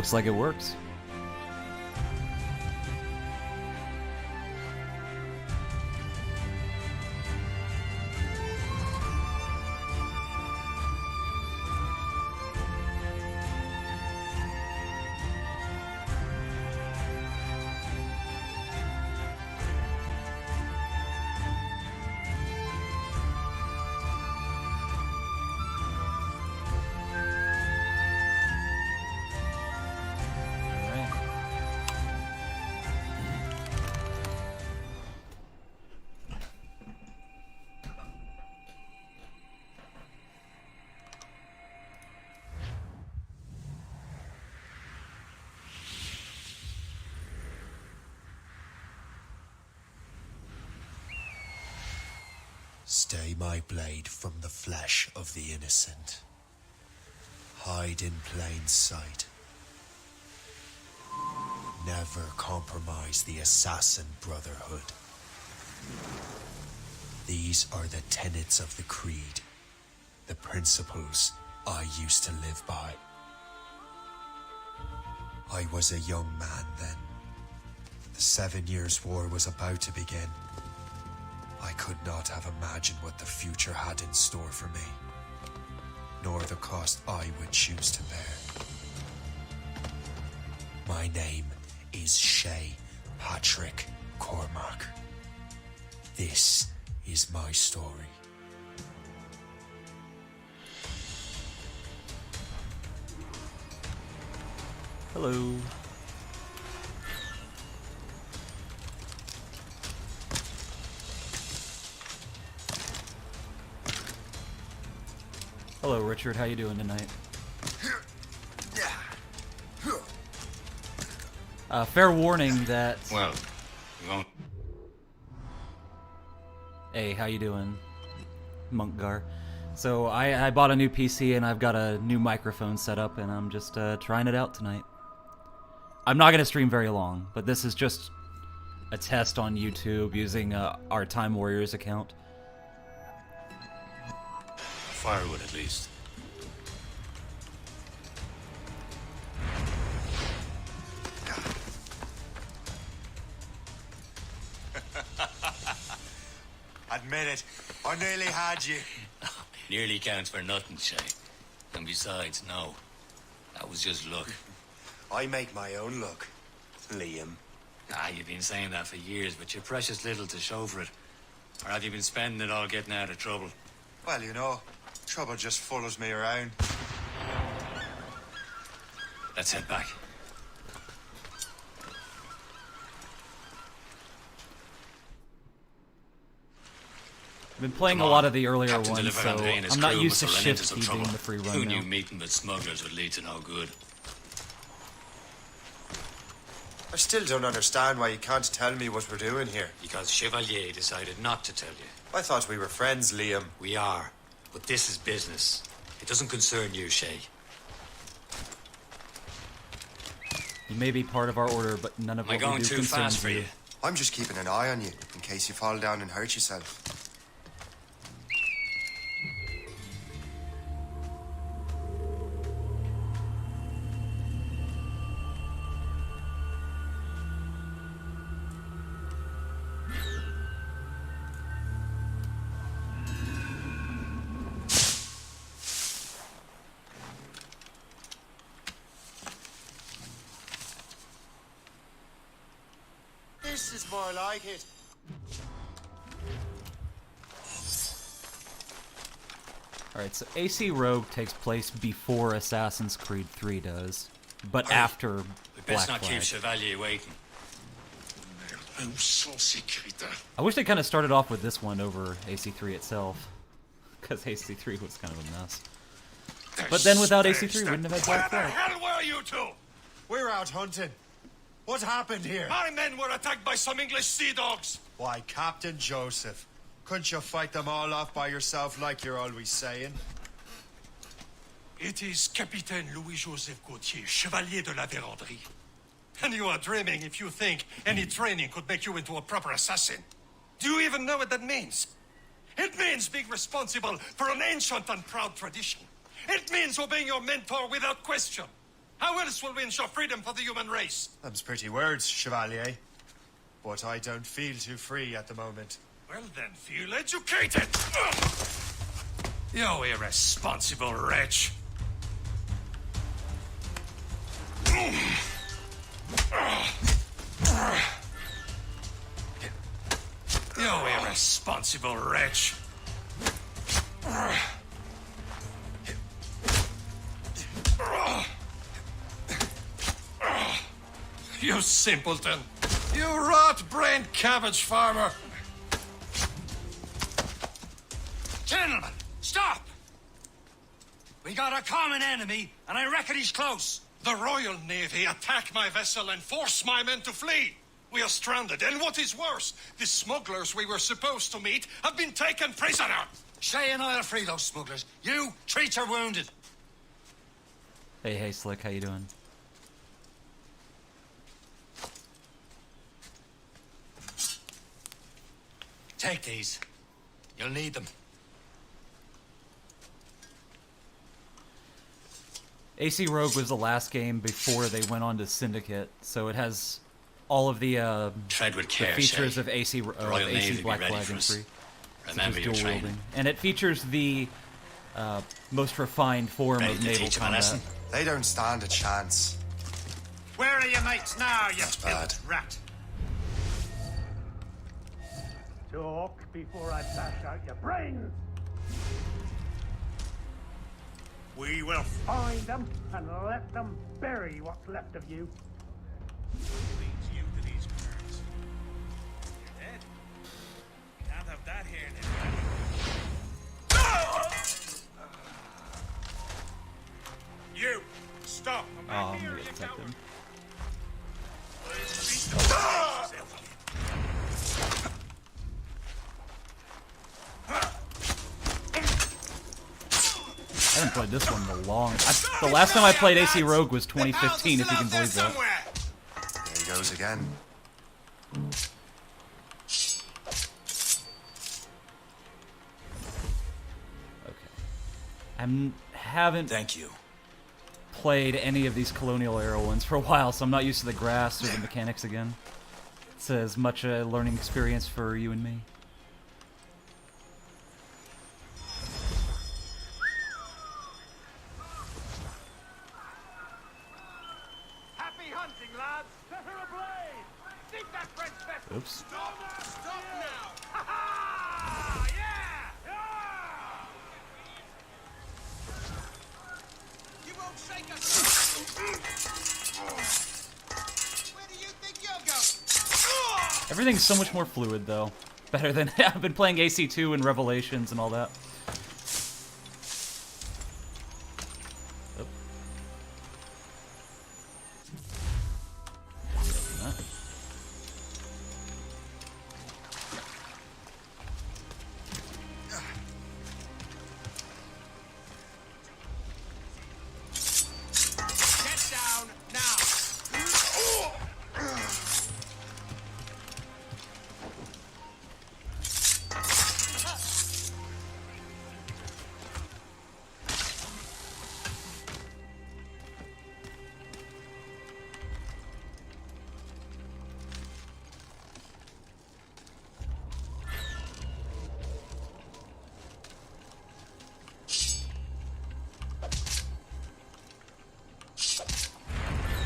Looks like it works. Stay my blade from the flesh of the innocent. Hide in plain sight. Never compromise the assassin brotherhood. These are the tenets of the creed, the principles I used to live by. I was a young man then. The 7 Years' War was about to begin. I could not have imagined what the future had in store for me, nor the cost I would choose to bear. My name is Shay Patrick Cormac. This is my story. Hello. Hello, Richard. How you doing tonight? Fair warning that... Well, you won't... Hey, how you doing, Monkgar? So I bought a new PC and I've got a new microphone set up and I'm just trying it out tonight. I'm not going to stream very long, but this is just a test on YouTube using our Time Warriors account. Firewood, at least. Admit it, I nearly had you. Nearly counts for nothing, Shay. And besides, no. That was just luck. I make my own luck, Liam. You've been saying that for years, but you're precious little to show for it. Or have you been spending it all getting out of trouble? Well, you know, trouble just follows me around. Let's head back. I've been playing a lot of the earlier Captain ones, delivered so Andre and his I'm not crew used to must have run into shift some keeping trouble. the free run Who now. knew meeting with smugglers would lead to no good? I still don't understand why you can't tell me what we're doing here. Because Chevalier decided not to tell you. I thought we were friends, Liam. We are, but this is business. It doesn't concern you, Shay. You may be part of our order, but none of Am I what we going do too concerns fast for you? I'm just keeping an eye on you, in case you fall down and hurt yourself. This is more like it. Alright, so AC Rogue takes place before Assassin's Creed 3 does, but after We Black best not Flag. keep Chevalier waiting. I wish they kind of started off with this one over AC3 itself, because AC3 was kind of a mess. But then without AC3, we wouldn't have had Black Where the Flag. hell were you two? We're out hunting. What happened here? My men were attacked by some English sea dogs. Why, Captain Joseph, couldn't you fight them all off by yourself like you're always saying? It is Capitaine Louis-Joseph Gauthier, Chevalier de la Vérendrye. And you are dreaming if you think any training could make you into a proper assassin. Do you even know what that means? It means being responsible for an ancient and proud tradition. It means obeying your mentor without question. How else will we ensure freedom for the human race? Them's pretty words, Chevalier. But I don't feel too free at the moment. Well then, feel educated! You irresponsible wretch! You irresponsible wretch! You simpleton! You rot-brained cabbage farmer! Gentlemen, stop! We got a common enemy, and I reckon he's close. The Royal Navy attack my vessel and force my men to flee. We are stranded, and what is worse, the smugglers we were supposed to meet have been taken prisoner. Shay and I'll free those smugglers. You, treat your wounded. Hey, Slick, how you doing? Take these. You'll need them. AC Rogue was the last game before they went on to Syndicate, so it has all of the Tread with the care, features Shay. of AC Royal Navy AC be Black ready Flag for and us. Free, such Remember as your dual training. wielding, and it features the most refined form Ready of to naval teach 'em a combat. lesson? They don't stand a chance. Where are your mates now, you That's bad. filth rat? Talk before I bash out your brains. We will find them and let them bury what's left of you. Leads you to these birds. You're dead. Can't have that here now. You, stop. Oh, I'm gonna get detected. I haven't played this one in a long. The last time I played AC Rogue was 2015, if you can believe that. There he goes again. Okay. Haven't Thank you. played any of these colonial era ones for a while, so I'm not used to the grass or the mechanics again. It's as much a learning experience for you and me. Happy hunting, lads. Set her ablaze. Sink that French vessel. Oops. Stop now. Ha ha! Yeah! Yeah! You won't shake us. Where do you think you're going? Everything's so much more fluid, though. Better than I've been playing AC2 and Revelations and all that. Oop. Huh. Get down now.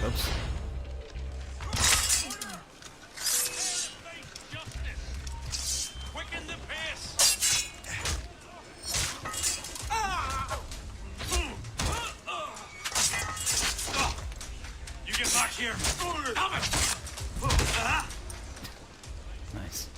Oops. Quicken the pace. You get back here. Nice.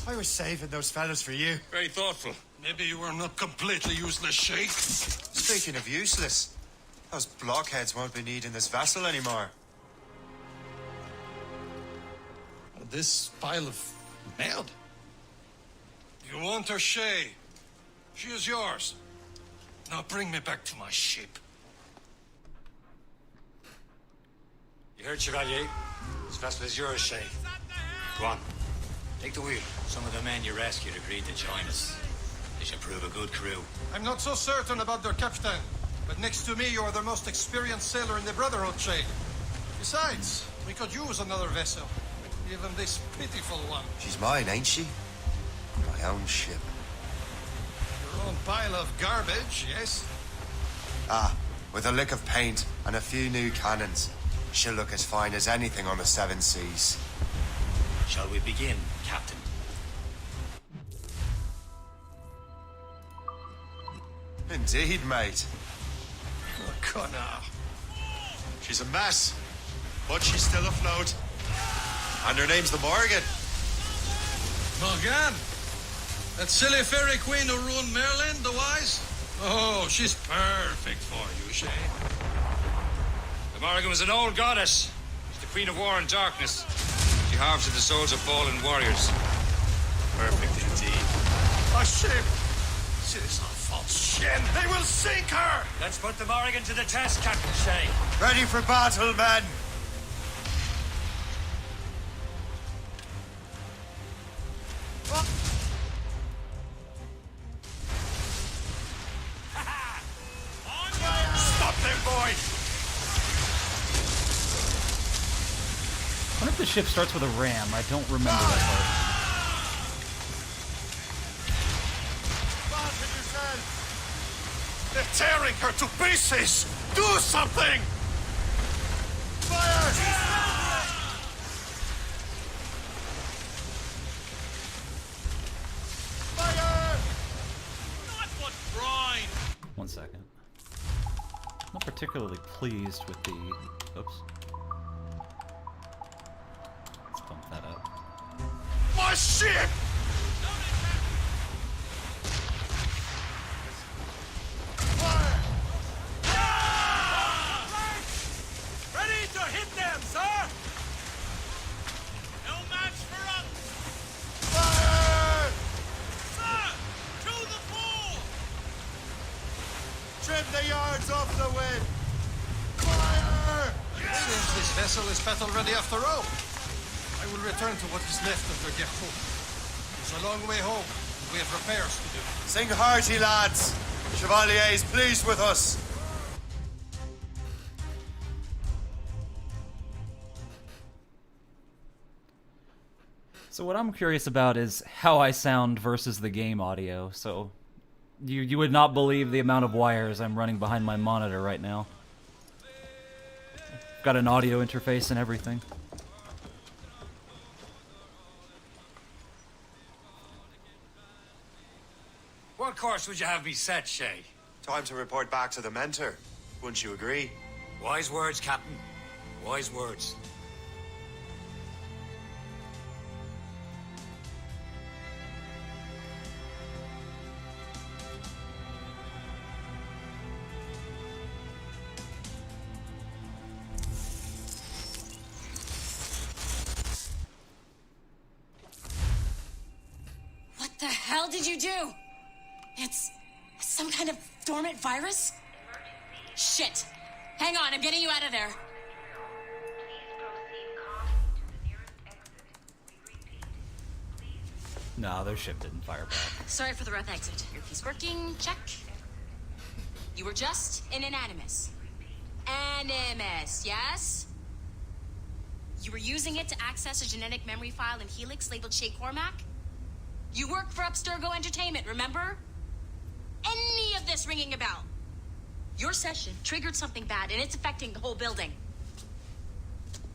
I was saving those fellas for you. Very thoughtful. Maybe you were not completely useless, Shay. Speaking of useless, those blockheads won't be needing this vessel anymore. this pile of merde? You want her, Shay? She is yours. Now bring me back to my ship. You heard, Chevalier? This vessel is yours, Shay. Go on. Take the wheel. Some of the men you rescued agreed to join us. They should prove a good crew. I'm not so certain about their captain, but next to me, you are the most experienced sailor in the Brotherhood, Shay. Besides, we could use another vessel. Even this pitiful one. She's mine, ain't she? My own ship. Your own pile of garbage, yes? Ah, with a lick of paint and a few new cannons. She'll look as fine as anything on the seven seas. Shall we begin, Captain? Indeed, mate. Oh, Connor. She's a mess, but she's still afloat. And her name's the Morgan. Morgan? That silly fairy queen who ruined Merlin, the wise? Oh, she's perfect for you, Shay. The Morrigan was an old goddess. She's the queen of war and darkness. She harvested the souls of fallen warriors. Perfect indeed. A ship! This is a false ship. They will sink her! Let's put the Morrigan to the test, Captain Shay. Ready for battle, men! Stop them, boy! I wonder if the ship starts with a ram. I don't remember that part. They're tearing her to pieces! Do something! Fire! Fire! Not what brine! 1 second. Not particularly pleased with the... Oops. Let's bump that up. My ship! Fire! Ready to hit them, sir! No match for us! Fire! Sir! To the fore! Trim the yards off the wind! Fire! Seems this vessel is battle ready after all. I will return to what is left of the Gerfaut. It's a long way home, and we have repairs to do. Sing hearty, lads! Chevalier's pleased with us! So what I'm curious about is how I sound versus the game audio. So you would not believe the amount of wires I'm running behind my monitor right now. Got an audio interface and everything. What course would you have me set, Shay? Time to report back to the mentor. Wouldn't you agree? Wise words, Captain. Wise words. What the hell did you do? It's some kind of dormant virus? Shit. Hang on, I'm getting you out of there. No, their ship didn't fire back. Sorry for the rough exit. Earpiece working, check. You were just an animus. Animus, yes? You were using it to access a genetic memory file in Helix labeled Shay Cormac? You work for Abstergo Entertainment, remember? Any of this ringing a bell? Your session triggered something bad, and it's affecting the whole building.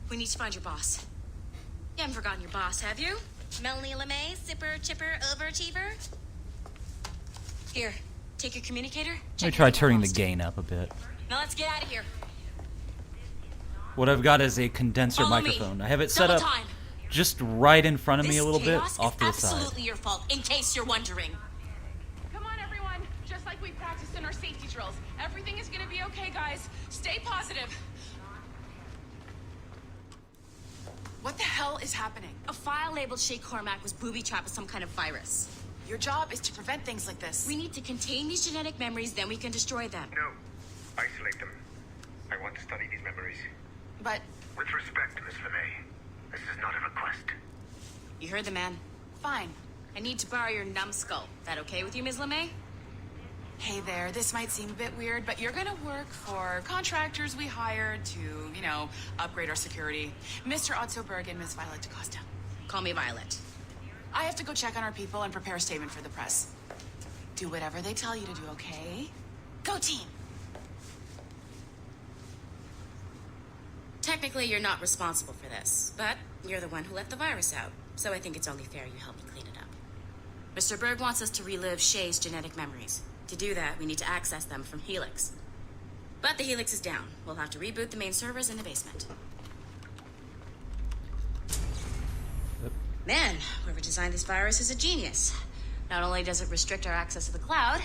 We need to find your boss. You haven't forgotten your boss, have you? Melanie LeMay, zipper, chipper, overachiever? Here, take your communicator. Let me try turning the gain up a bit. Now let's get out of here. What I've got is a condenser Follow me. microphone. I have it set Double up time. just right in front of me This a little bit, chaos off is to the side. absolutely your fault, in case you're wondering. Come on, everyone. Just like we practiced in our safety drills. Everything is gonna be okay, guys. Stay positive. What the hell hell is happening? A file labeled Shay Cormac was booby-trapped with some kind of virus. Your job is to prevent things like this. We need to contain these genetic memories, then we can destroy them. No. Isolate them. I want to study these memories. But With respect, Miss LeMay, this is not a request. You heard the man. fine. I need to borrow your numbskull. That okay with you, Ms. LeMay? Hey there, this might seem a bit weird, but you're gonna work for contractors we hired to, upgrade our security. Mr. Otto Berg and Miss Violet DaCosta. Call me Violet. I have to go check on our people and prepare a statement for the press. Do whatever they tell you to do, okay? Go team! Technically, you're not responsible for this, but you're the one who let the virus out, so I think it's only fair you help me clean it up. Mr. Berg wants us to relive Shay's genetic memories. To do that, we need to access them from Helix. But the Helix is down. We'll have to reboot the main servers in the basement. Man, whoever designed this virus is a genius. Not only does it restrict our access to the cloud,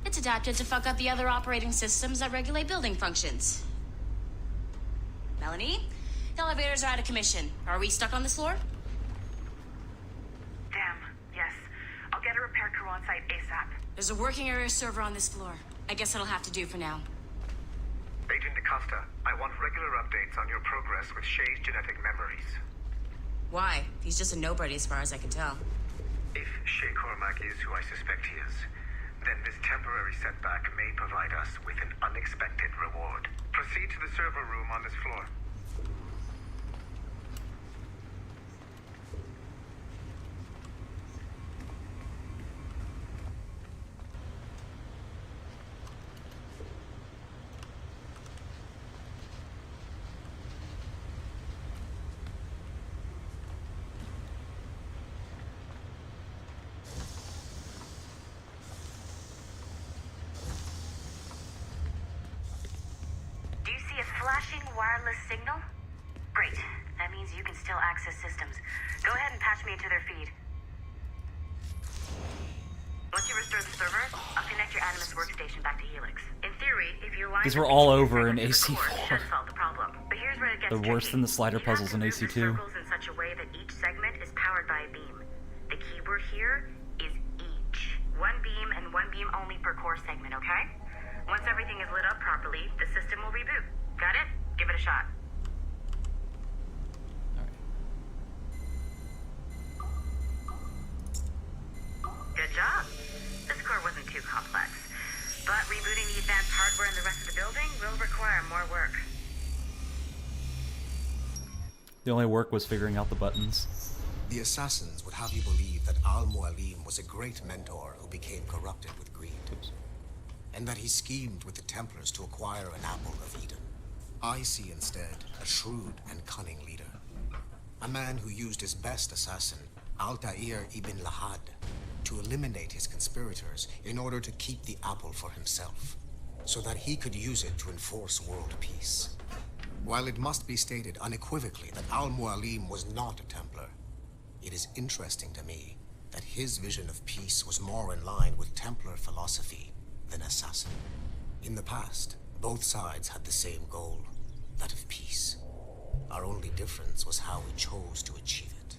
it's adapted to fuck up the other operating systems that regulate building functions. Melanie, the elevators are out of commission. Are we stuck on this floor? Damn, yes. I'll get a repair crew on site ASAP. There's a working area server on this floor. I guess it'll have to do for now. Agent DaCosta, I want regular updates on your progress with Shay's genetic memories. Why? He's just a nobody as far as I can tell. If Shay Cormac is who I suspect he is, then this temporary setback may provide us with an unexpected reward. Proceed to the server room on this floor. Do you see a flashing wireless signal? Great. That means you can still access systems. Go ahead and patch me into their feed. Once you restore the server, I'll connect your Animus workstation back to Helix. In theory, if you align These the were all segments over in of the AC4. core, it should solve the problem. But here's where it gets They're worse tricky. than the slider You have puzzles to in move the AC2. circles in such a way that each segment is powered by a beam. The keyword here is each. One beam and one beam only per core segment, okay? Once everything is lit up properly, the system will reboot. Got it? Give it a shot. Good job. This core wasn't too complex. But rebooting the advanced hardware in the rest of the building will require more work. The only work was figuring out the buttons. The assassins would have you believe that Al-Mualim was a great mentor who became corrupted with greed. And that he schemed with the Templars to acquire an apple of Eden. I see instead a shrewd and cunning leader. A man who used his best assassin, Altair ibn Lahad, to eliminate his conspirators in order to keep the apple for himself, so that he could use it to enforce world peace. While it must be stated unequivocally that Al-Mualim was not a Templar, it is interesting to me that his vision of peace was more in line with Templar philosophy than assassin. In the past, both sides had the same goal, that of peace. Our only difference was how we chose to achieve it.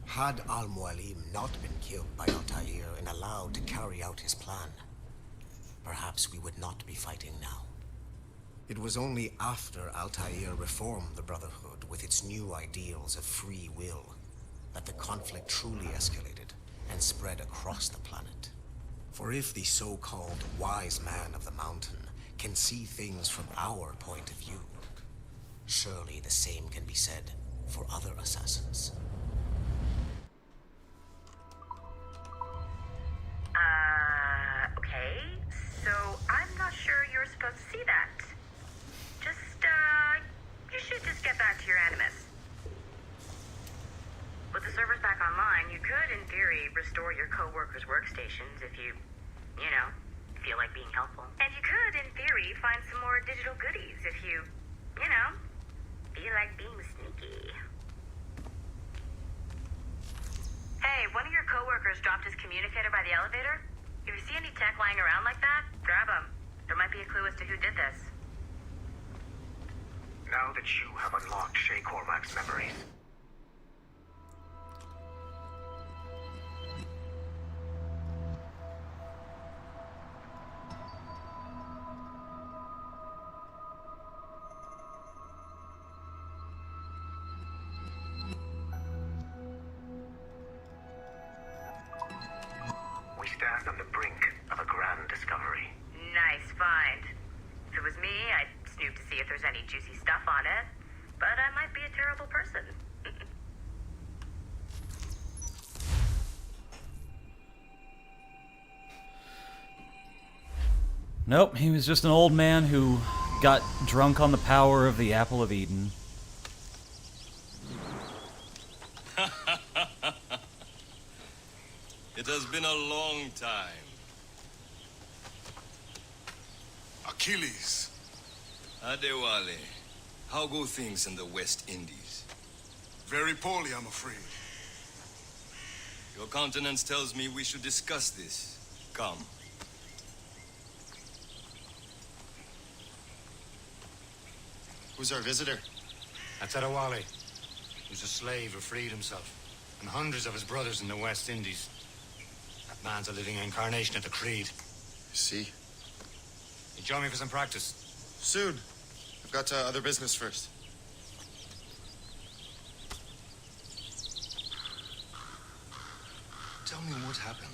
Had Al-Mualim not been killed by Altair and allowed to carry out his plan, perhaps we would not be fighting now. It was only after Altair reformed the Brotherhood with its new ideals of free will that the conflict truly escalated and spread across the planet. For if the so-called wise man of the mountain can see things from our point of view, surely the same can be said for other assassins. Okay. So I'm not sure you're supposed to see that. You should just get back to your Animus. With the servers back online, you could, in theory, restore your co-workers' workstations if you feel like being helpful. And you could, in theory, find some more digital goodies if you feel like being sneaky. Hey, one of your co-workers dropped his communicator by the elevator. If you see any tech lying around like that, grab them. There might be a clue as to who did this. Now that you have unlocked Shay Cormac's memories, if there's any juicy stuff on it, but I might be a terrible person. Nope, he was just an old man who got drunk on the power of the Apple of Eden. It has been a long time. Achilles. Adewale, how go things in the West Indies? Very poorly, I'm afraid. Your countenance tells me we should discuss this. Come. Who's our visitor? That's Adewale. He was a slave who freed himself, and hundreds of his brothers in the West Indies. That man's a living incarnation of the Creed. See? You join me for some practice? Soon. I've got other business first. Tell me what happened.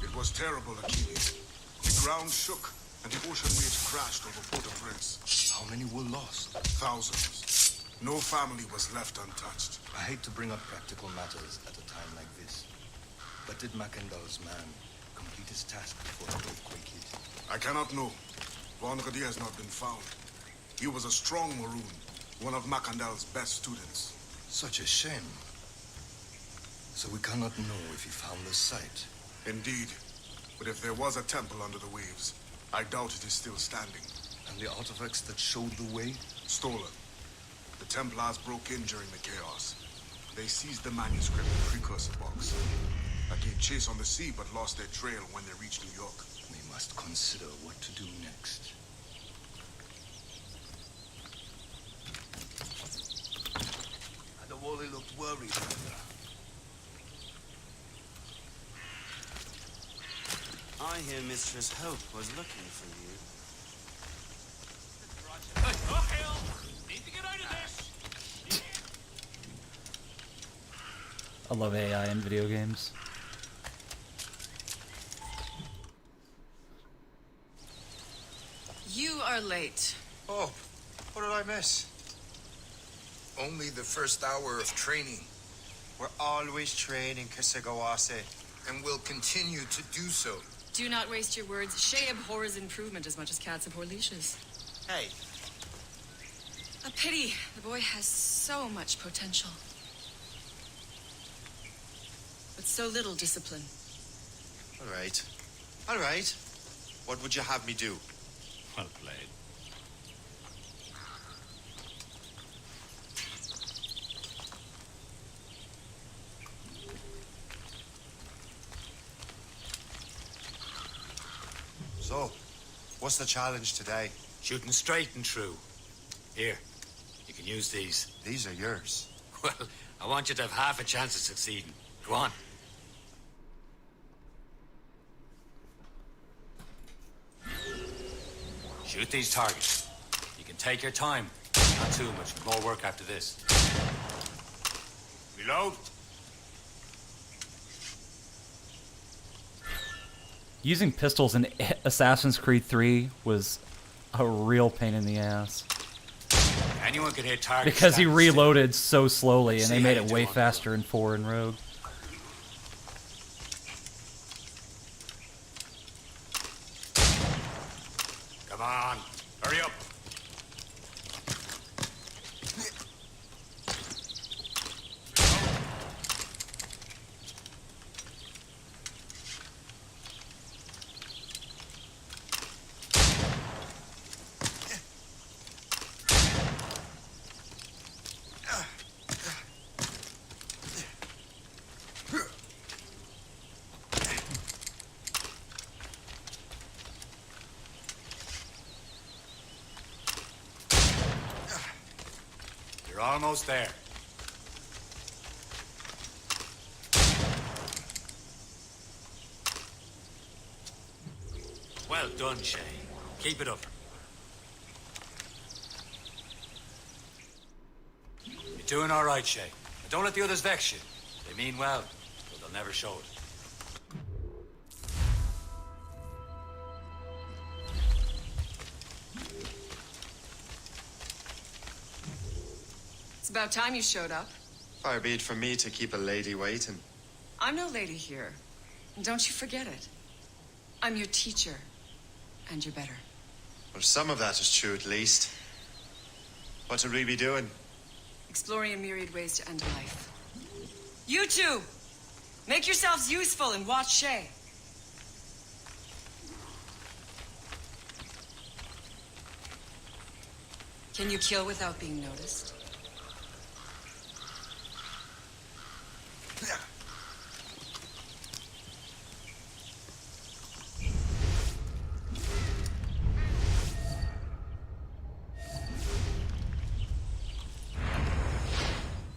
It was terrible, Achilles. The ground shook, and the ocean waves crashed over Port-au-Prince. How many were lost? Thousands. No family was left untouched. I hate to bring up practical matters at a time like this. But did Macandal's man complete his task before the earthquake hit? I cannot know. Vendredi has not been found. He was a strong Maroon, one of Macandal's best students. Such a shame. So we cannot know if he found the site. Indeed. But if there was a temple under the waves, I doubt it is still standing. And the artifacts that showed the way? Stolen. The Templars broke in during the chaos. They seized the manuscript and precursor box. I gave chase on the sea, but lost their trail when they reached New York. We must consider what to do next. Adewale looked worried. I hear Mistress Hope was looking for you. Oh, hell! Need to get out of this! I love AI in video games. You are late. Oh, what did I miss? Only the first hour of training. We're always training, Kusagawase. And will continue to do so. Do not waste your words. Shay abhors improvement as much as cats abhor leashes. Hey. A pity. The boy has so much potential. But so little discipline. All right. All right. What would you have me do? Well played. So, what's the challenge today? Shooting straight and true. Here, you can use these. These are yours. Well, I want you to have half a chance of succeeding. Go on. Shoot these targets. You can take your time. Not too much. More work after this. Reload. Using pistols in Assassin's Creed 3 was a real pain in the ass. Anyone can hit targets. Because he standing reloaded so slowly, and See they how made you it do way on faster in 4 and Rogue. still. Come on. Hurry up. You're almost there. Well done, Shay. Keep it up. You're doing all right, Shay. And don't let the others vex you. They mean well, but they'll never show it. It's about time you showed up. Far be it from me to keep a lady waiting. I'm no lady here. And don't you forget it. I'm your teacher. And you're better. Well, some of that is true, at least. What would we be doing? Exploring a myriad ways to end a life. You two! Make yourselves useful and watch Shay. Can you kill without being noticed?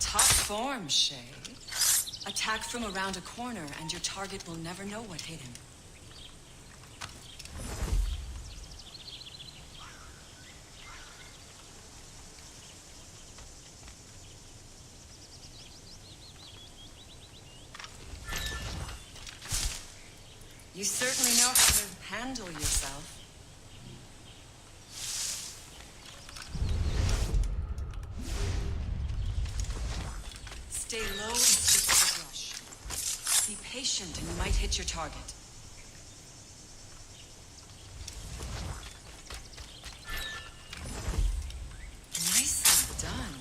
Top form, Shay. Attack from around a corner and your target will never know what hit him. You certainly know how to handle yourself. Stay low and stick to the brush. Be patient and you might hit your target. Nicely done.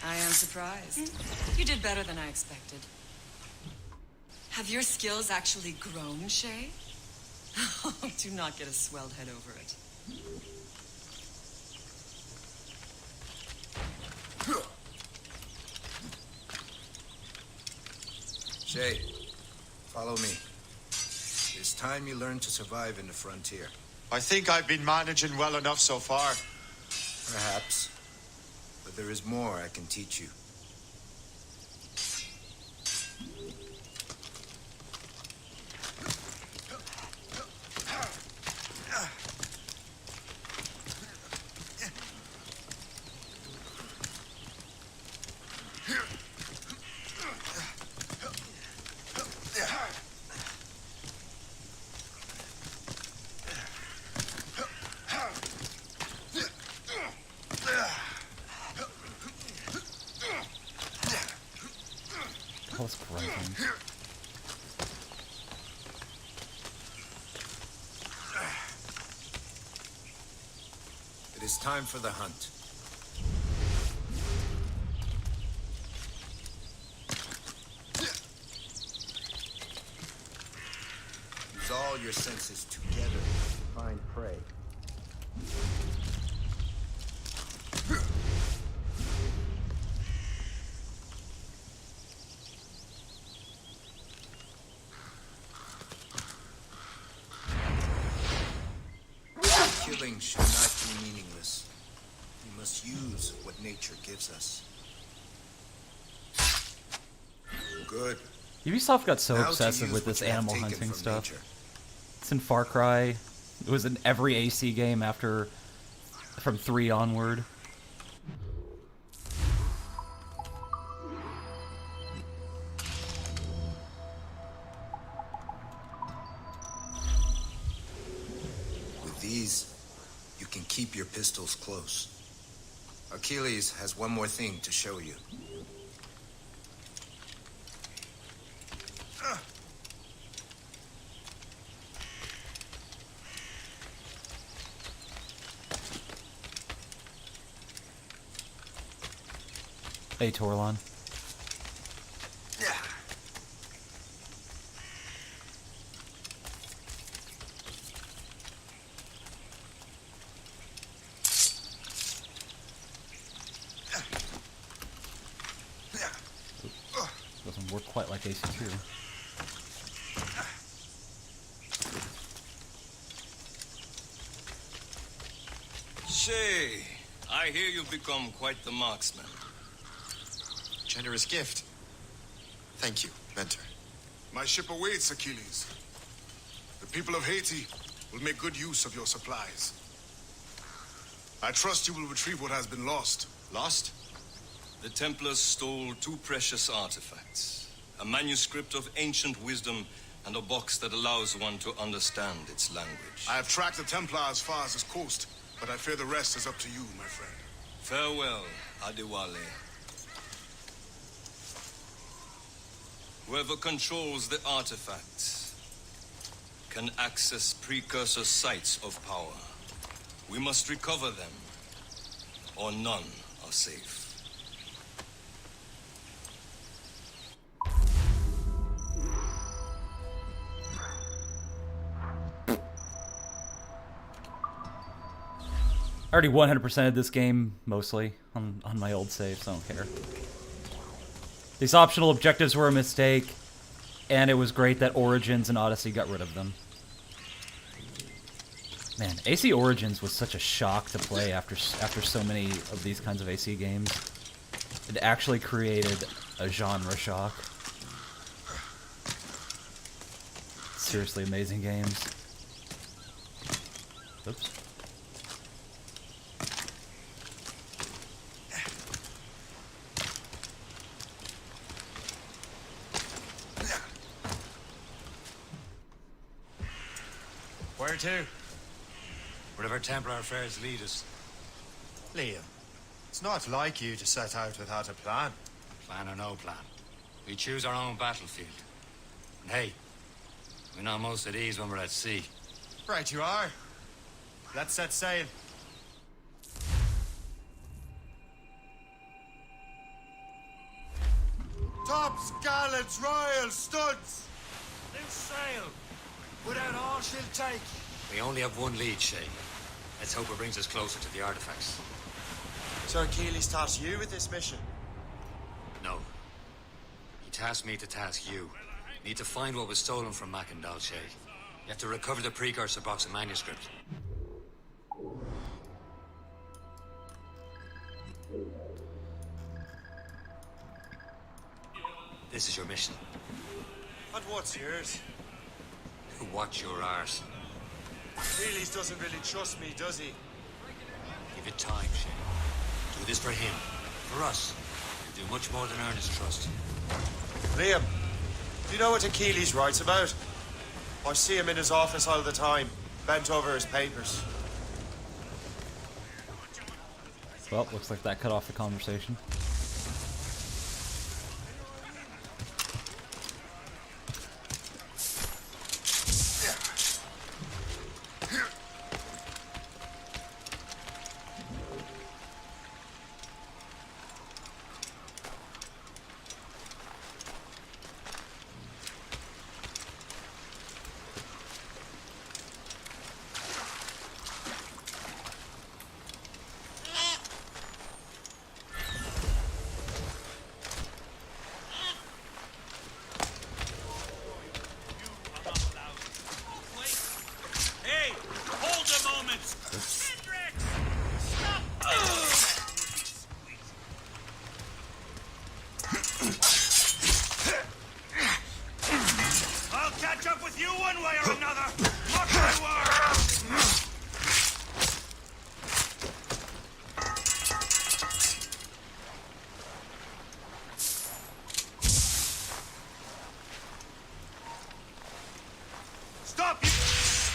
I am surprised. You did better than I expected. Have your skills actually grown, Shay? Do not get a swelled head over it. Shay, follow me. It's time you learn to survive in the frontier. I think I've been managing well enough so far. Perhaps. But there is more I can teach you. That was grunting. It is time for the hunt. Use all your senses together to find prey. Killing should not be meaningless. We must use what nature gives us. Good. Ubisoft got so Now to obsessive use with what this you have animal taken hunting from stuff. nature. It's in Far Cry. It was in every AC game after from 3 onward. With these, you can keep your pistols close. Achilles has one more thing to show you. Hey, Torlon. Doesn't work quite like AC2. Shay, I hear you've become quite the marksman. Generous gift. Thank you, mentor. My ship awaits, Achilles. The people of Haiti We'll make good use of your supplies. I trust you will retrieve what has been lost. Lost? The Templars stole 2 precious artifacts. A manuscript of ancient wisdom and a box that allows one to understand its language. I have tracked the Templar as far as this coast, but I fear the rest is up to you, my friend. Farewell, Adewale. Whoever controls the artifacts can access precursor sites of power. We must recover them, or none are safe. I already 100%ed this game, mostly, on my old save, so I don't care. These optional objectives were a mistake, and it was great that Origins and Odyssey got rid of them. Man, AC Origins was such a shock to play after so many of these kinds of AC games. It actually created a genre shock. Seriously amazing games. Oops. Where to? Wherever Templar affairs lead us. Liam, it's not like you to set out without a plan. Plan or no plan. We choose our own battlefield. And hey, we're not most at ease when we're at sea. Right you are. Let's set sail. Tops, gallants, royals, studs! Loose sail! Put out all she'll take! We only have one lead, Shay. Let's hope it brings us closer to the artifacts. So Achilles tasked you with this mission? No. He tasked me to task you. Need to find what was stolen from Mackendal, Shay. You have to recover the precursor box of manuscript. This is your mission. And what's yours? Watch your arse. Achilles doesn't really trust me, does he? Give it time, Shay. Do this for him. For us. You'll do much more than earn his trust. Liam, do you know what Achilles writes about? I see him in his office all the time, bent over his papers. Well, looks like that cut off the conversation.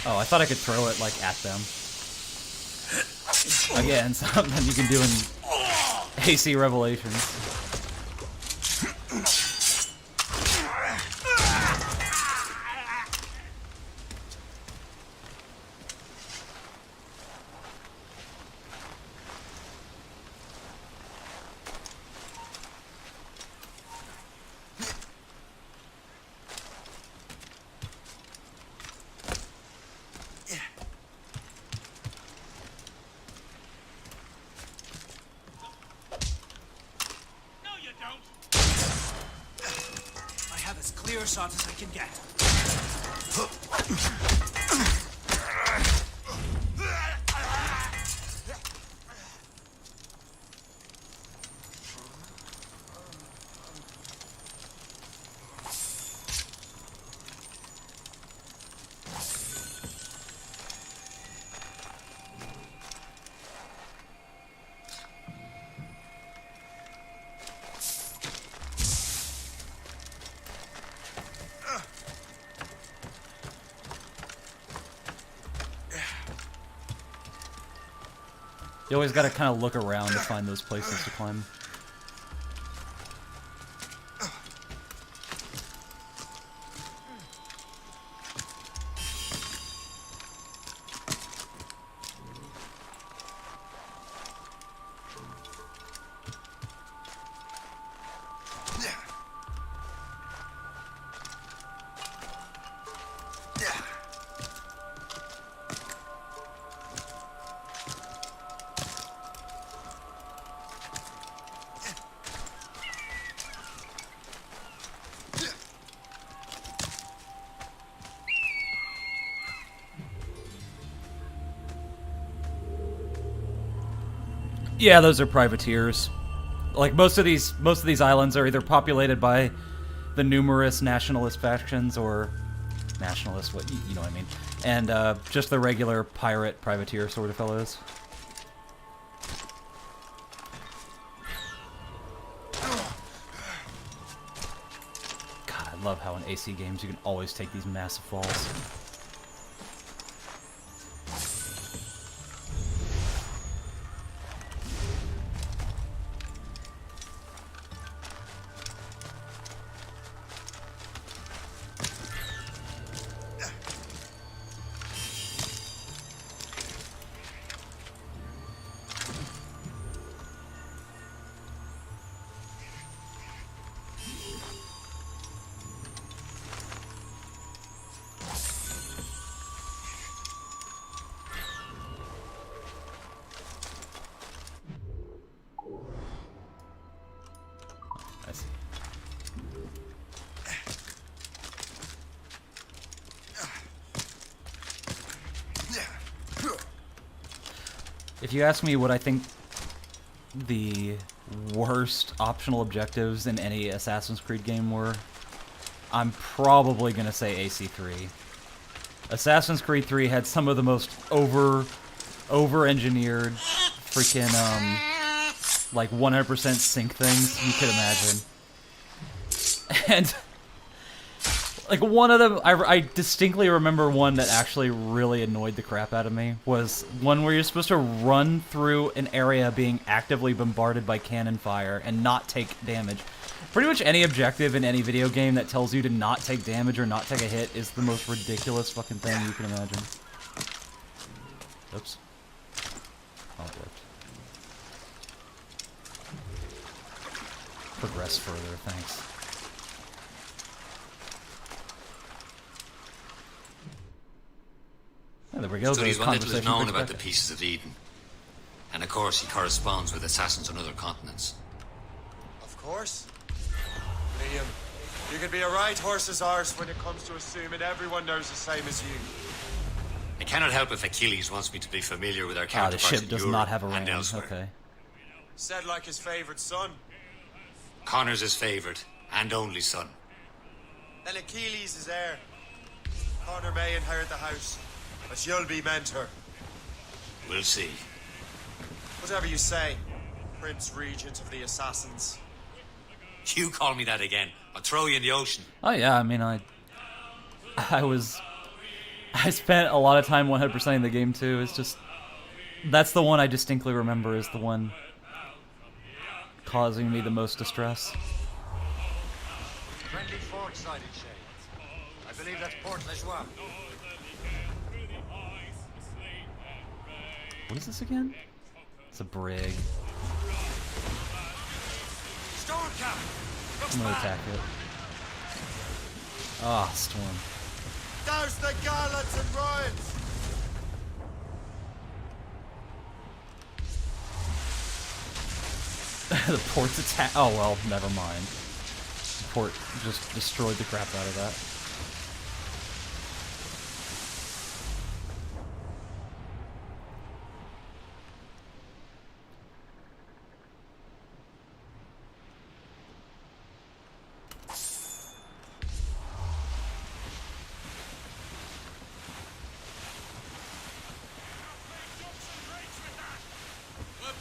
Oh, I thought I could throw it, like, at them. Again, something you can do in AC Revelations. Shot as I can get. You always gotta kind of look around to find those places to climb. Yeah, those are privateers. Like most of these islands are either populated by the numerous nationalist factions or nationalist, what you know what I mean, and just the regular pirate privateer sort of fellows. God, I love how in AC games you can always take these massive falls. If you ask me what I think the worst optional objectives in any Assassin's Creed game were, I'm probably going to say AC3. Assassin's Creed 3 had some of the most over-engineered freaking, like 100% sync things you could imagine. And like one of them, I distinctly remember one that actually really annoyed the crap out of me, was one where you're supposed to run through an area being actively bombarded by cannon fire and not take damage. Pretty much any objective in any video game that tells you to not take damage or not take a hit is the most ridiculous fucking thing you can imagine. Oops. Oh, it worked. Progress further, thanks. Oh, there we go. Studies what little is known about the Pieces of Eden. And of course, he corresponds with assassins on other continents. Of course. Liam, you can be a right horse's arse when it comes to assuming everyone knows the same as you. I cannot help if Achilles wants me to be familiar with our Ah, the counterparts ship in does Europe not have a and range. elsewhere. Okay. Said like his favorite son. Connor's his favorite and only son. Then Achilles is heir. Connor may inherit the house, but you'll be mentor. We'll see. Whatever you say, Prince Regent of the Assassins. You call me that again, I'll throw you in the ocean. Oh yeah, I mean, I spent a lot of time 100%ing the game too. It's just, that's the one I distinctly remember is the one causing me the most distress. Friendly fort sighted, Shay. I believe that's Port Lejoie. What is this again? It's a brig. Stormcap! I'm gonna attack it. Ah, storm. Douse the gallants and riots! The port's attack. Oh well, never mind. The port just destroyed the crap out of that.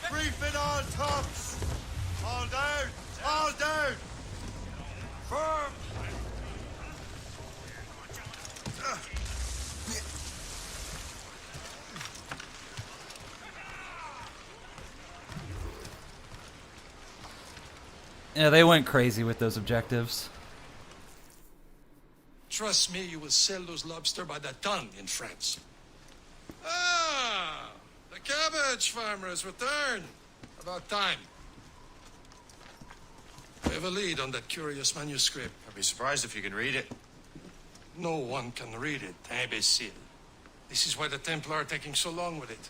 Briefing all tops! All down! All down! Firm! Yeah, they went crazy with those objectives. Trust me, you will sell those lobster by the ton in France. The cabbage farmer has returned. About time. We have a lead on that curious manuscript. I'd be surprised if you can read it. No one can read it, imbecile. This is why the Templars are taking so long with it.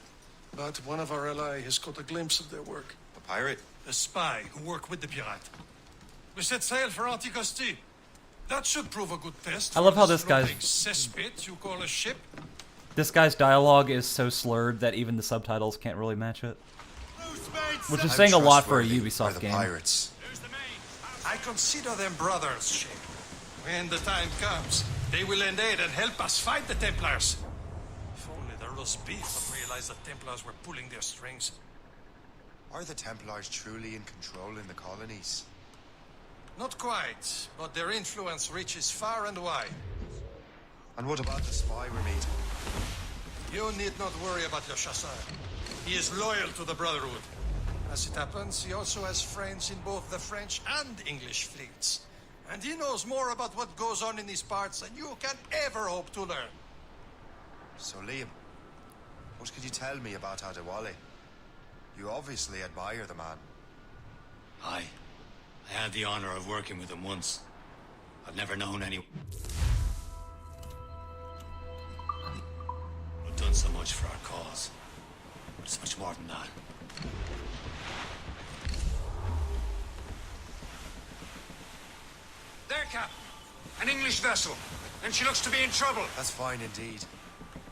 But one of our allies has caught a glimpse of their work. A pirate? A spy who worked with the pirate. We set sail for Anticosti. That should prove a good test. I love how this floating guy's cesspit you call a ship. dialogue is so slurred that even the subtitles can't really match it. Which is saying a lot for a Ubisoft game. Pirates. I consider them brothers, Shay. When the time comes, they will lend aid and help us fight the Templars. If only the roast beef would realize the Templars were pulling their strings. Are the Templars truly in control in the colonies? Not quite, but their influence reaches far and wide. And what about the spy we're meeting? You need not worry about your chasseur. He is loyal to the Brotherhood. As it happens, he also has friends in both the French and English fleets. And he knows more about what goes on in these parts than you can ever hope to learn. So, Liam, what could you tell me about Adewale? You obviously admire the man. I had the honor of working with him once. I've never known anyone who've done so much for our cause. But it's much more than that. There, Cap. An English vessel. And she looks to be in trouble. That's fine indeed.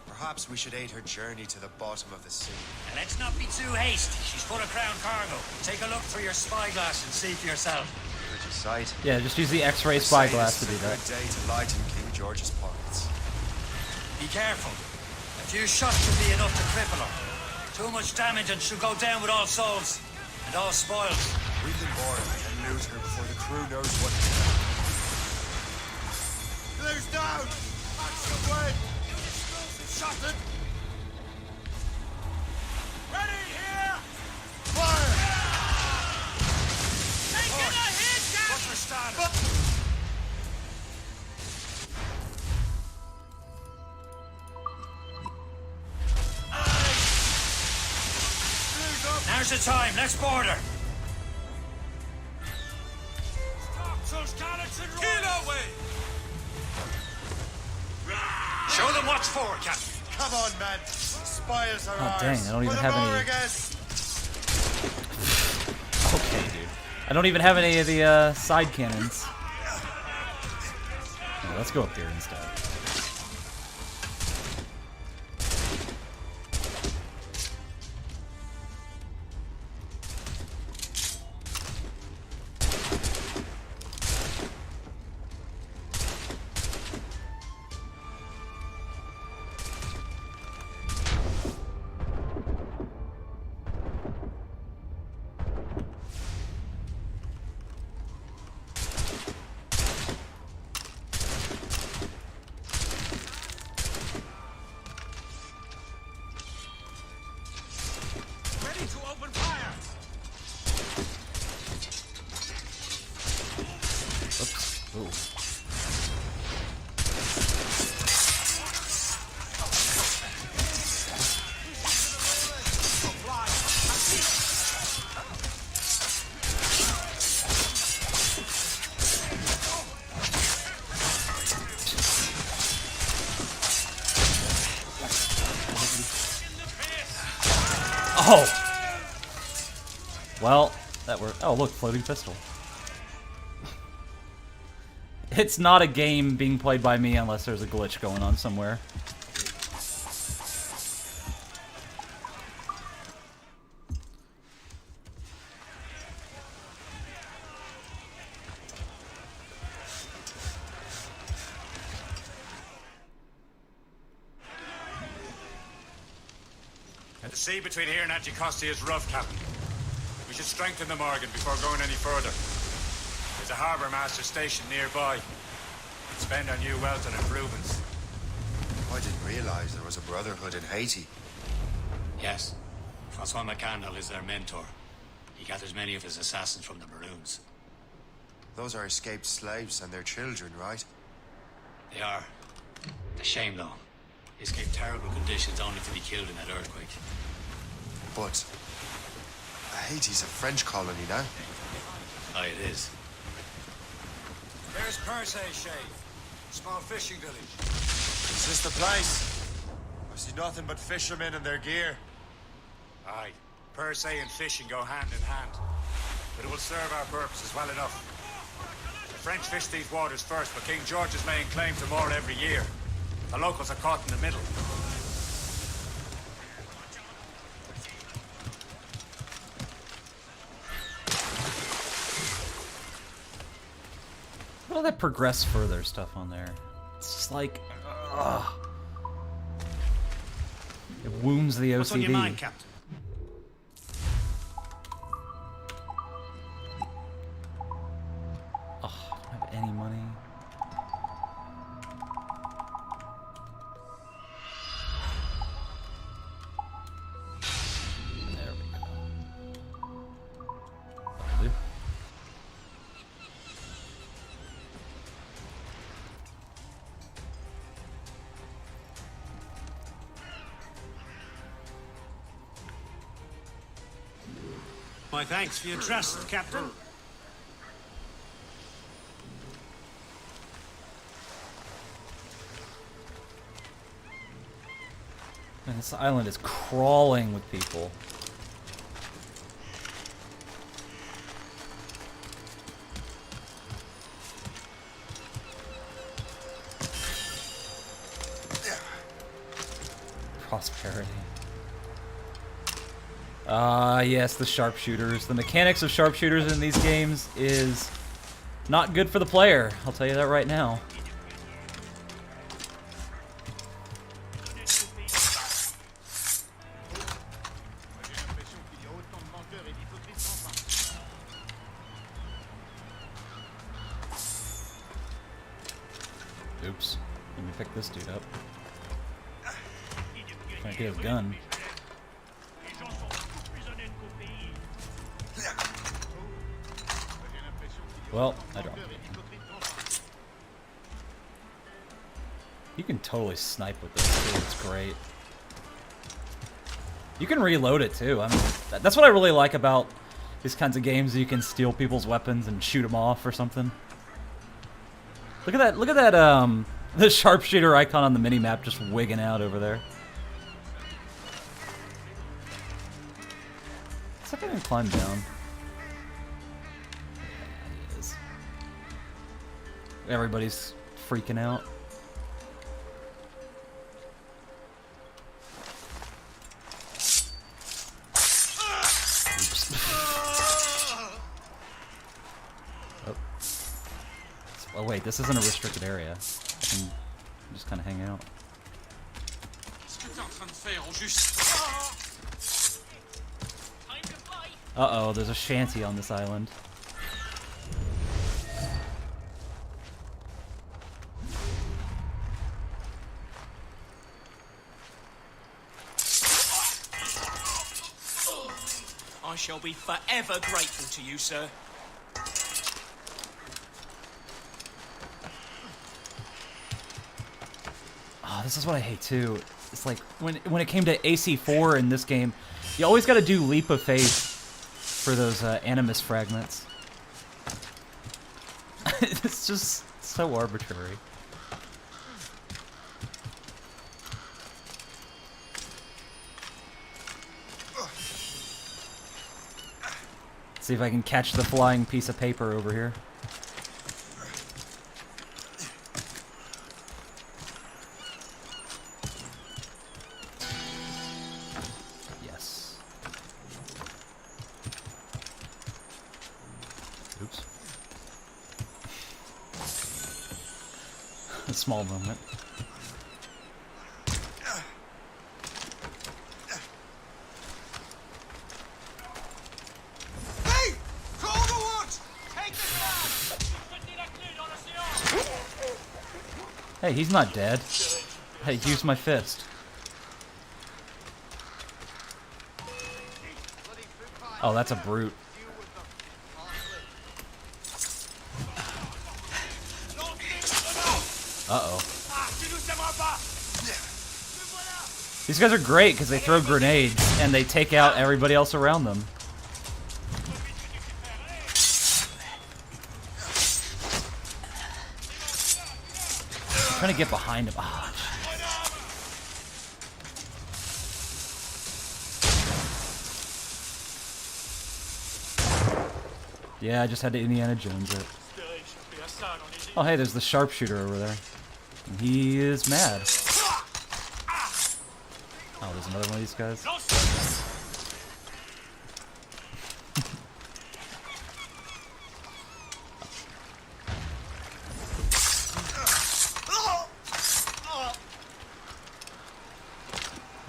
Perhaps we should aid her journey to the bottom of the sea. And let's not be too hasty. She's full of crown cargo. Take a look through your spyglass and see for yourself. Pretty sight. Yeah, just use the X-ray spyglass to do that. Good day to lighten King George's pockets. Be careful. A few shots should be enough to cripple her. Too much damage and she'll go down with all souls. And all spoils. We can board and loot her before the crew knows what. Blue's down! Action win! Shot it! Ready here! Fire! Taking a hit, Cap! What's her status? Now's the time. Let's board her. Those cannons and kill away! Show them what's for, Captain. Come on, man. Spoils are Oh ours. dang, I don't even For the have any. Morrigas. Okay, dude. I don't even have any of the side cannons. Yeah, let's go up here instead. Ready to open fire! Oops. Ooh. Oh! Well, that worked. Oh, look, floating pistol. It's not a game being played by me unless there's a glitch going on somewhere. The sea between here and Anticosti is rough, Captain. We should strengthen the Morgan before going any further. There's a harbour master station nearby. Spend our new wealth on improvements. I didn't realize there was a brotherhood in Haiti. Yes. Francois McCandle is their mentor. He gathers many of his assassins from the Maroons. Those are escaped slaves and their children, right? They are. It's a shame, though. They escaped terrible conditions only to be killed in that earthquake. But Haiti's a French colony now. Aye, it is. There's Perse, Shay. Small fishing village. Is this the place? I see nothing but fishermen and their gear. Aye. Perse and fishing go hand in hand. But it will serve our purposes well enough. The French fish these waters first, but King George is laying claim to more every year. The locals are caught in the middle. Look at all that progress further stuff on there. It's just like, ugh. It wounds the OCD. What's on your mind, Captain? Oh, I don't have any money. There we go. That'll do. My thanks for your trust, Captain. Man, this island is crawling with people. Prosperity. Ah, yes, the sharpshooters. The mechanics of sharpshooters in these games is not good for the player. I'll tell you that right now. Oops. Let me pick this dude up. Trying to get his gun. Well, I dropped it. You can totally snipe with this too. It's great. You can reload it too. I mean, that's what I really like about these kinds of games. You can steal people's weapons and shoot them off or something. Look at that! Look at that! The sharpshooter icon on the minimap just wigging out over there. Let's see if I can climb down. Yeah, he is. Everybody's freaking out. Oops. Oh. Oh wait, this isn't a restricted area. I can just kind of hang out. Uh-oh, there's a shanty on this island. I shall be forever grateful to you, sir. Oh, this is what I hate too. It's like when it came to AC4 in this game, you always got to do leap of faith for those animus fragments. It's just so arbitrary. See if I can catch the flying piece of paper over here. Yes. Oops. A small moment. Hey, he's not dead. Hey, use my fist. Oh, that's a brute. Uh-oh. These guys are great because they throw grenades and they take out everybody else around them. I'm trying to get behind him. Ah, yeah, I just had to Indiana Jones it. Oh, hey, there's the sharpshooter over there. And he is mad. Oh, there's another one of these guys.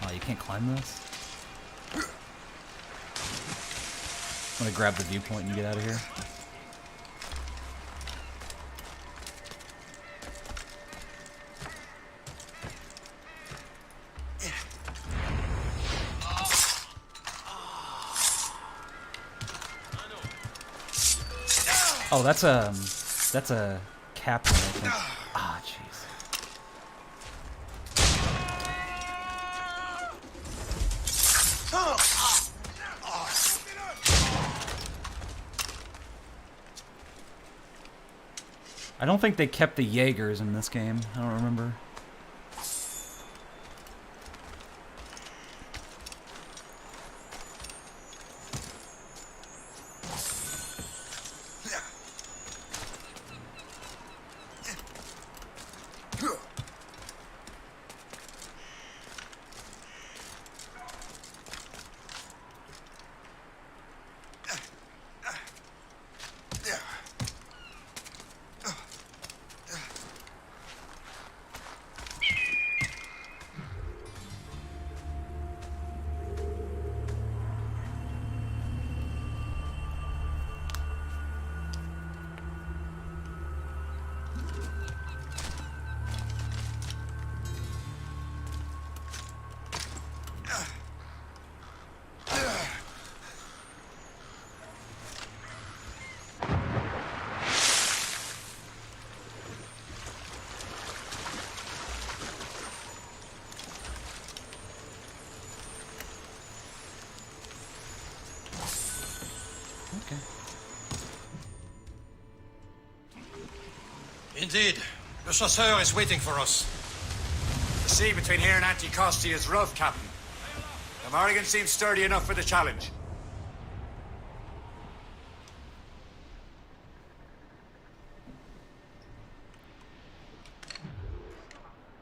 Oh, you can't climb this? I'm gonna grab the viewpoint and get out of here. Oh, that's a captain, I think. Ah, jeez. I don't think they kept the Jaegers in this game. I don't remember. Indeed. Le chasseur is waiting for us. The sea between here and Anticosti is rough, Captain. The Morrigan seems sturdy enough for the challenge.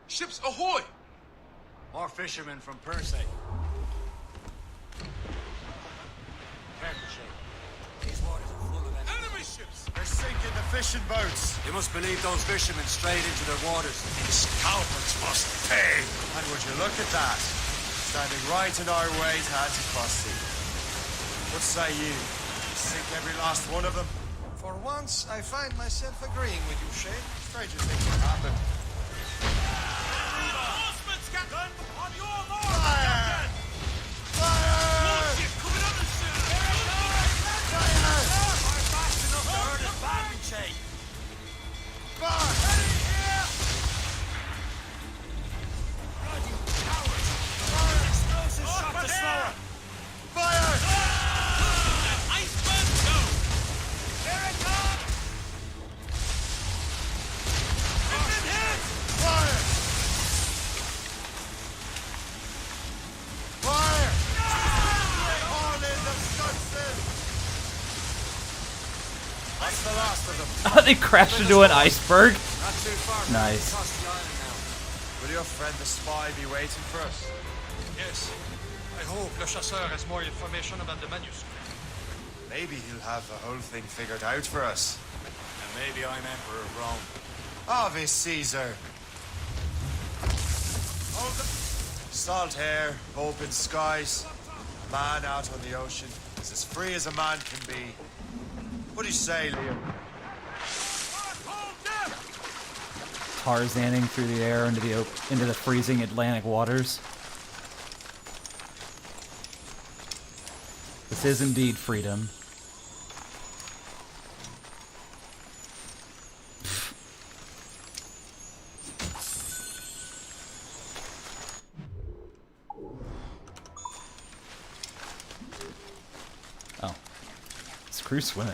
Ships ahoy! More fishermen from Persay. Careful, Shay. These waters are full of enemy ships! They're sinking the fishing boats. You must believe those fishermen strayed into their waters. These cowards must pay. And would you look at that? Standing right in our way to Anticosti. What say you? Sink every last one of them? For once, I find myself agreeing with you, Shay. Stranger things have happened. Reinforcements, Captain! On your mark, Fire! Captain! Fire! Warship coming up the soon! Fire! Fire fast enough to hurt us badly, Shay. Fire! Explosive shot to slower. Fire! Iceberg go! Here it comes! We've been hit! Fire! Fire! All in the stunts. That's the last of them. They crashed into an iceberg. Not too far. Nice. Across the island now. Will your friend the spy be waiting for us? Yes. I hope Le Chasseur has more information about the manuscript. Maybe he'll have the whole thing figured out for us. And maybe I'm Emperor of Rome. Ave Caesar. Salt air, open skies. Man out on the ocean is as free as a man can be. What do you say, Liam? Tarzaning through the air into the freezing Atlantic waters. This is indeed freedom. crew swimming?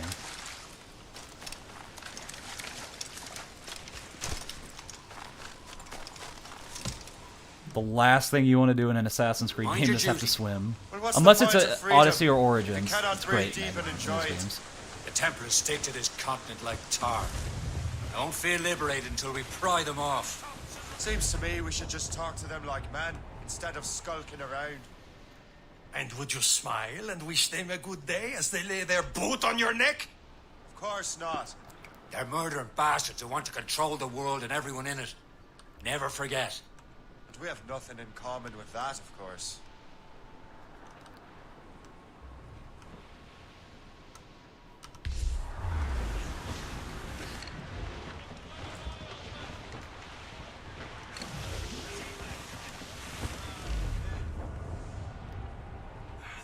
The last thing you want to do in an Assassin's Creed Mind game your is have to duty. swim. Well, what's Unless the it's point a of freedom Odyssey or if you Origins. cannot It's breathe great, deep man, and in enjoy those it? games. The Templars stick to this continent like tar. I won't feel liberated until we pry them off. Seems to me we should just talk to them like men, instead of skulking around. And would you smile and wish them a good day as they lay their boot on your neck? Of course not. They're murdering bastards who want to control the world and everyone in it. Never forget. But we have nothing in common with that, of course.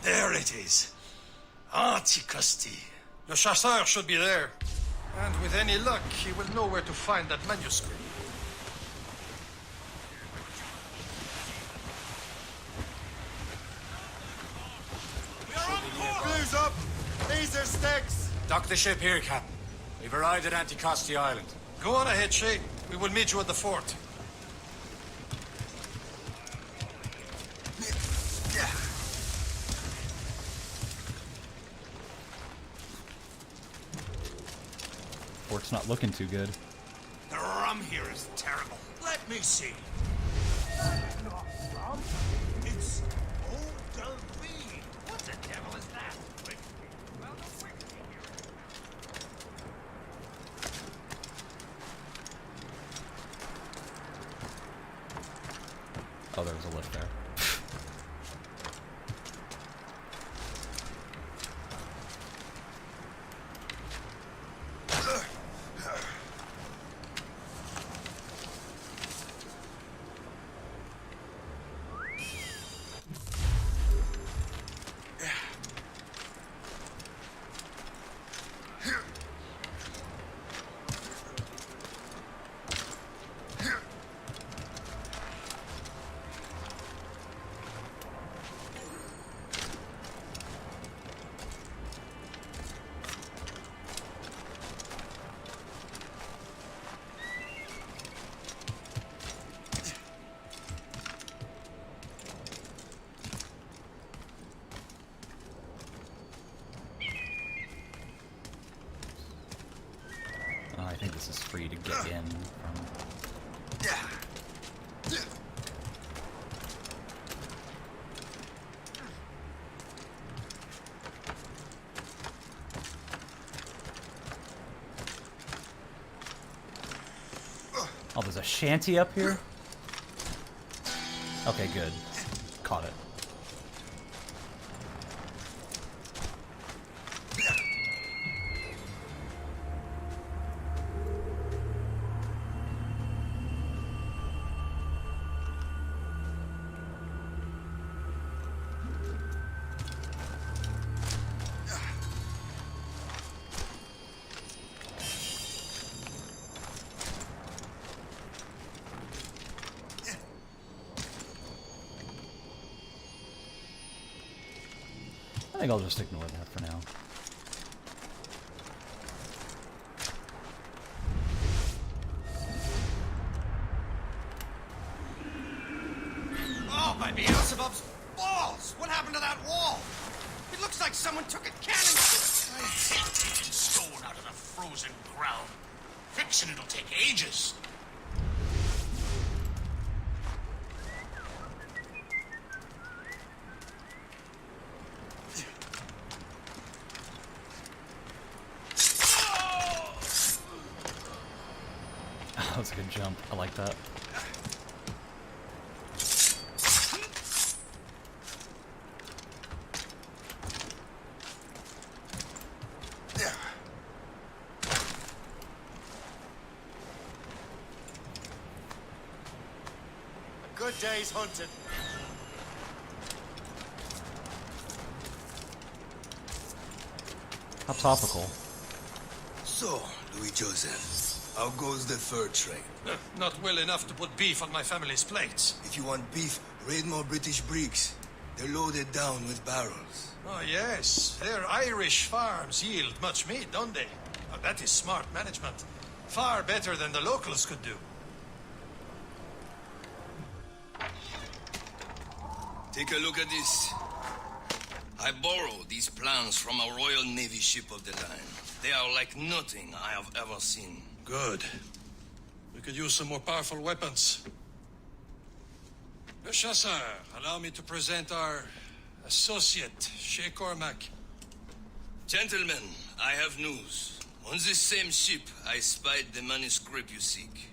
There it is. Antiquity. Le chasseur should be there. And with any luck, he will know where to find that manuscript. Blues up! These are sticks! Dock the ship here, Captain. We've arrived at Anticosti Island. Go on ahead, Shay. We will meet you at the fort. Fort's not looking too good. The rum here is terrible. Let me see. Not rum. It's eau de vie. What the devil is that? Oh, there was a lift there. I think this is free to get in from. Oh, there's a shanty up here? Okay, good. Caught it. I think I'll just ignore that for now. Oh, my Beelzebub's balls! What happened to that wall? It looks like someone took a cannon to it. I hate taking stone out of the frozen ground. Fixing it'll take ages. That was a good jump. I like that. A good day's hunting. How topical. So, Louis Joseph, how goes the fur trade? Not well enough to put beef on my family's plates. If you want beef, raid more British brigs. They're loaded down with barrels. Oh, yes. Their Irish farms yield much meat, don't they? Oh, that is smart management. Far better than the locals could do. Take a look at this. I borrowed these plans from a Royal Navy ship of the line. They are like nothing I have ever seen. Good. We could use some more powerful weapons. Le Chasseur, allow me to present our associate, Shay Cormac. Gentlemen, I have news. On this same ship, I spied the manuscript you seek.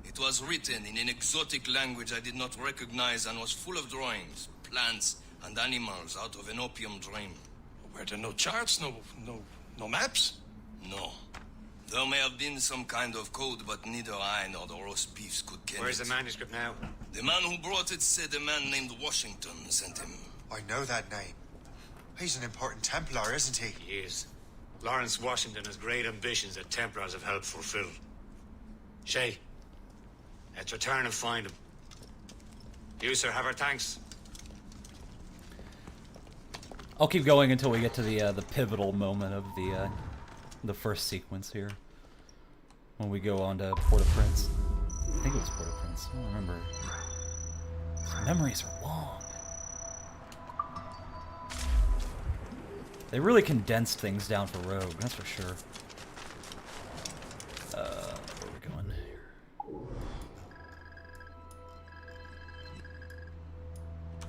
It was written in an exotic language I did not recognize and was full of drawings, plants, and animals out of an opium dream. Were there no charts, no maps? No. There may have been some kind of code, but neither I nor the roast beefs could ken Where's it. the manuscript now? The man who brought it said a man named Washington sent him. I know that name. He's an important Templar, isn't he? He is. Lawrence Washington has great ambitions that Templars have helped fulfill. Shay, let's return and find him. You, sir, have our thanks. I'll keep going until we get to the pivotal moment of the first sequence here. When we go on to Port-au-Prince. I think it was Port-au-Prince. I don't remember. These memories are long. They really condensed things down for Rogue, that's for sure. Where are we going here?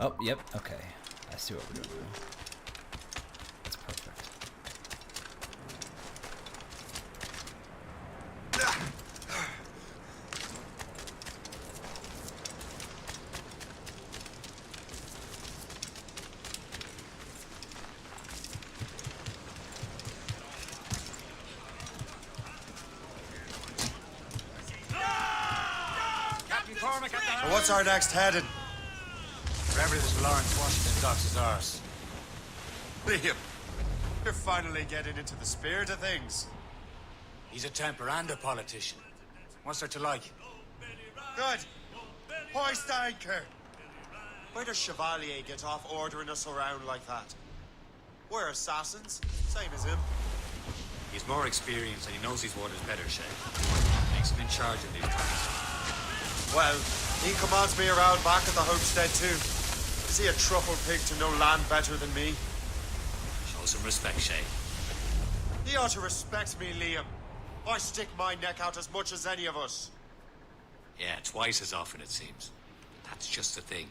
Oh, yep, okay. I see what we're doing now. That's perfect. So what's our next heading? Wherever this Lawrence Washington docks is ours. Liam, you're finally getting into the spirit of things. He's a Templar and a politician. What's there to like? Good. Hoist anchor. Where does Chevalier get off ordering us around like that? We're assassins, same as him. He's more experienced and he knows these waters better, Shay. Makes him in charge of these things. Well, he commands me around back at the homestead too. Is he a truffle pig to know land better than me? Show some respect, Shay. He ought to respect me, Liam. I stick my neck out as much as any of us. Yeah, twice as often it seems. That's just the thing.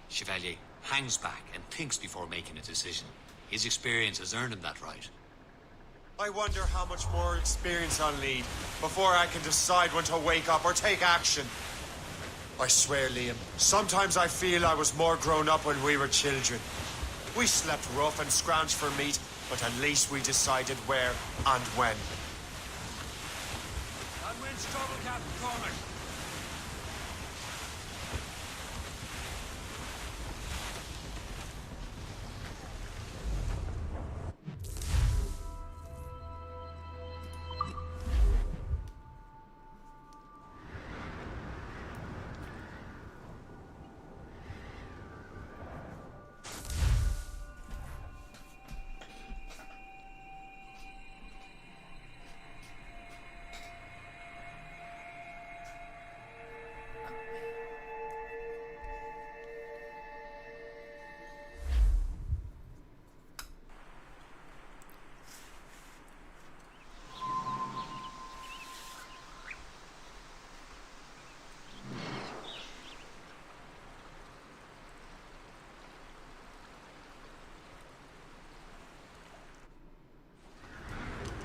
Chevalier hangs back and thinks before making a decision. His experience has earned him that right. I wonder how much more experience I'll need before I can decide when to wake up or take action. I swear, Liam, sometimes I feel I was more grown up when we were children. We slept rough and scrounged for meat, but at least we decided where and when. Unwinch trouble, Captain Cormac.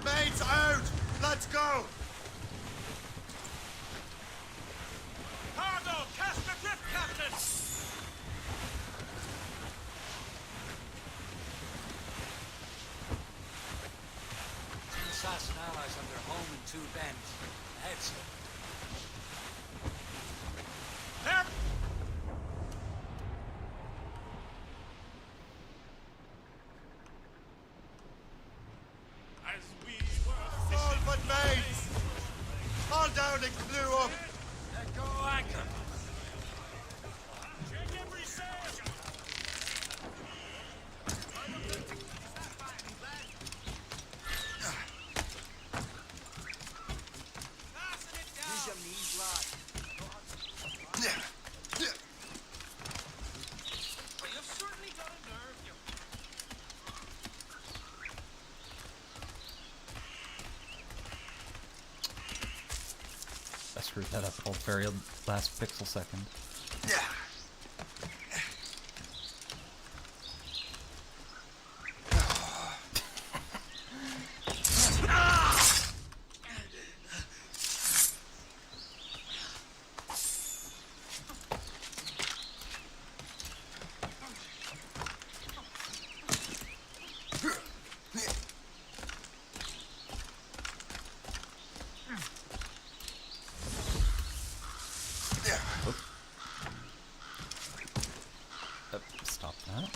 Mates out! Let's go! Cargo, cast adrift, Captain! Two assassin allies on their home in Two Bends. Ahead, sir. There! As we were All but mates! All down and blew up! let go anchor. Check every sail! screwed that up all very last pixel second. Stop that.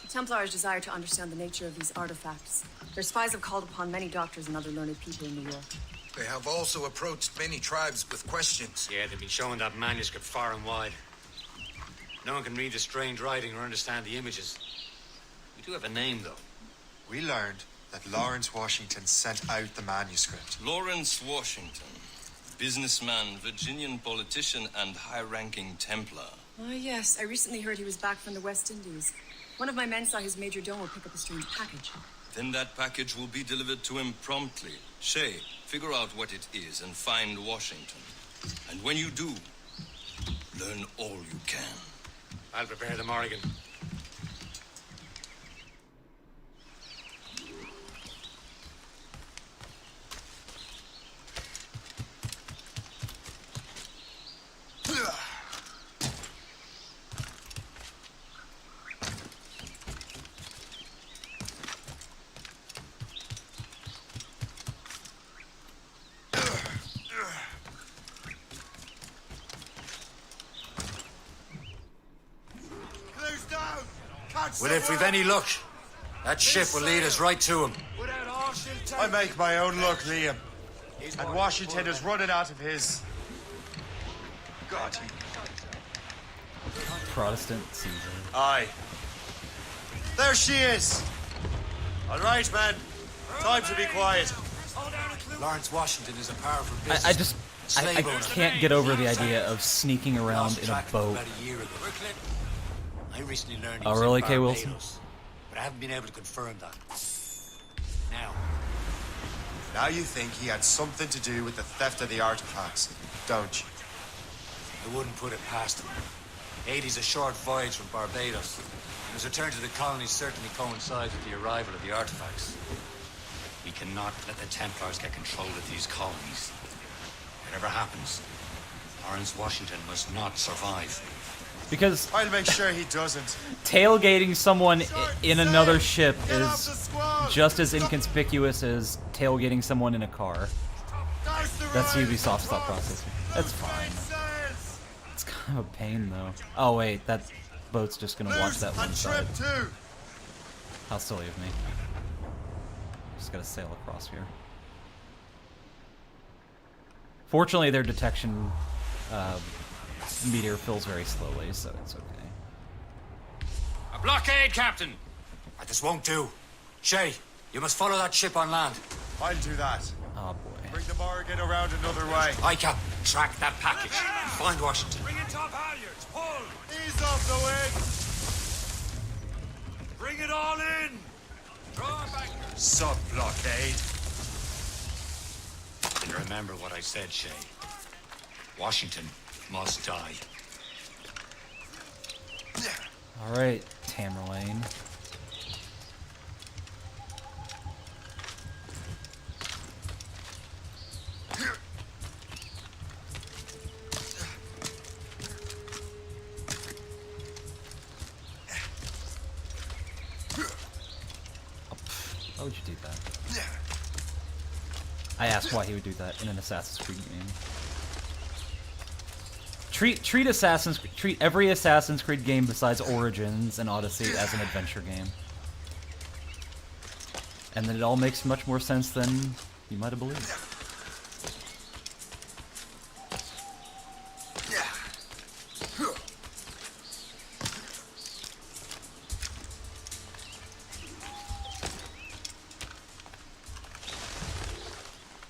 The Templars desire to understand the nature of these artifacts. Their spies have called upon many doctors and other learned people in New York. They have also approached many tribes with questions. Yeah, they've been showing that manuscript far and wide. No one can read the strange writing or understand the images. We do have a name, though. We learned that Lawrence Washington sent out the manuscript. Lawrence Washington, businessman, Virginian politician, and high-ranking Templar. Ah, yes. I recently heard he was back from the West Indies. One of my men saw his major domo pick up a strange package. Then that package will be delivered to him promptly. Shay, figure out what it is and find Washington. And when you do, learn all you can. I'll prepare the Morrigan. Well, if we've any luck, that ship will lead us right to him. I make my own luck, Liam. And Washington is running out of his. God. Protestant Caesar. Aye. There she is. All right, man. Time to be quiet. Lawrence Washington is a powerful I business. I can't get over the idea of sneaking around in a boat. About a year ago. I recently learned he Oh, was really, in Kay Wilson? Barbados, but I haven't been able to confirm that. Now you think he had something to do with the theft of the artifacts, don't you? I wouldn't put it past him. 80's a short voyage from Barbados. His return to the colonies certainly coincides with the arrival of the artifacts. We cannot let the Templars get control of these colonies. Whatever happens, Lawrence Washington must not survive. Because I'll make sure he doesn't. tailgating someone in another ship is just as inconspicuous as tailgating someone in a car. That's Ubisoft's thought process. That's fine. It's kind of a pain, though. Oh, wait, that boat's just gonna watch that one side. How silly of me. Just gotta sail across here. Fortunately, their detection meter fills very slowly, so it's okay. A blockade, Captain! This won't do. Shay, you must follow that ship on land. I'll do that. Oh, boy. Bring the Morrigan around another way. Aye, Cap. Track that package. Find Washington. Bring in top halyards. Pull. Ease off the wing. Bring it all in. Draw a banker. Sub-blockade. Remember what I said, Shay. Washington must die. Alright, Tamerlane. Why would you do that? I asked why he would do that in an Assassin's Creed game. Treat every Assassin's Creed game besides Origins and Odyssey as an adventure game. And then it all makes much more sense than you might have believed.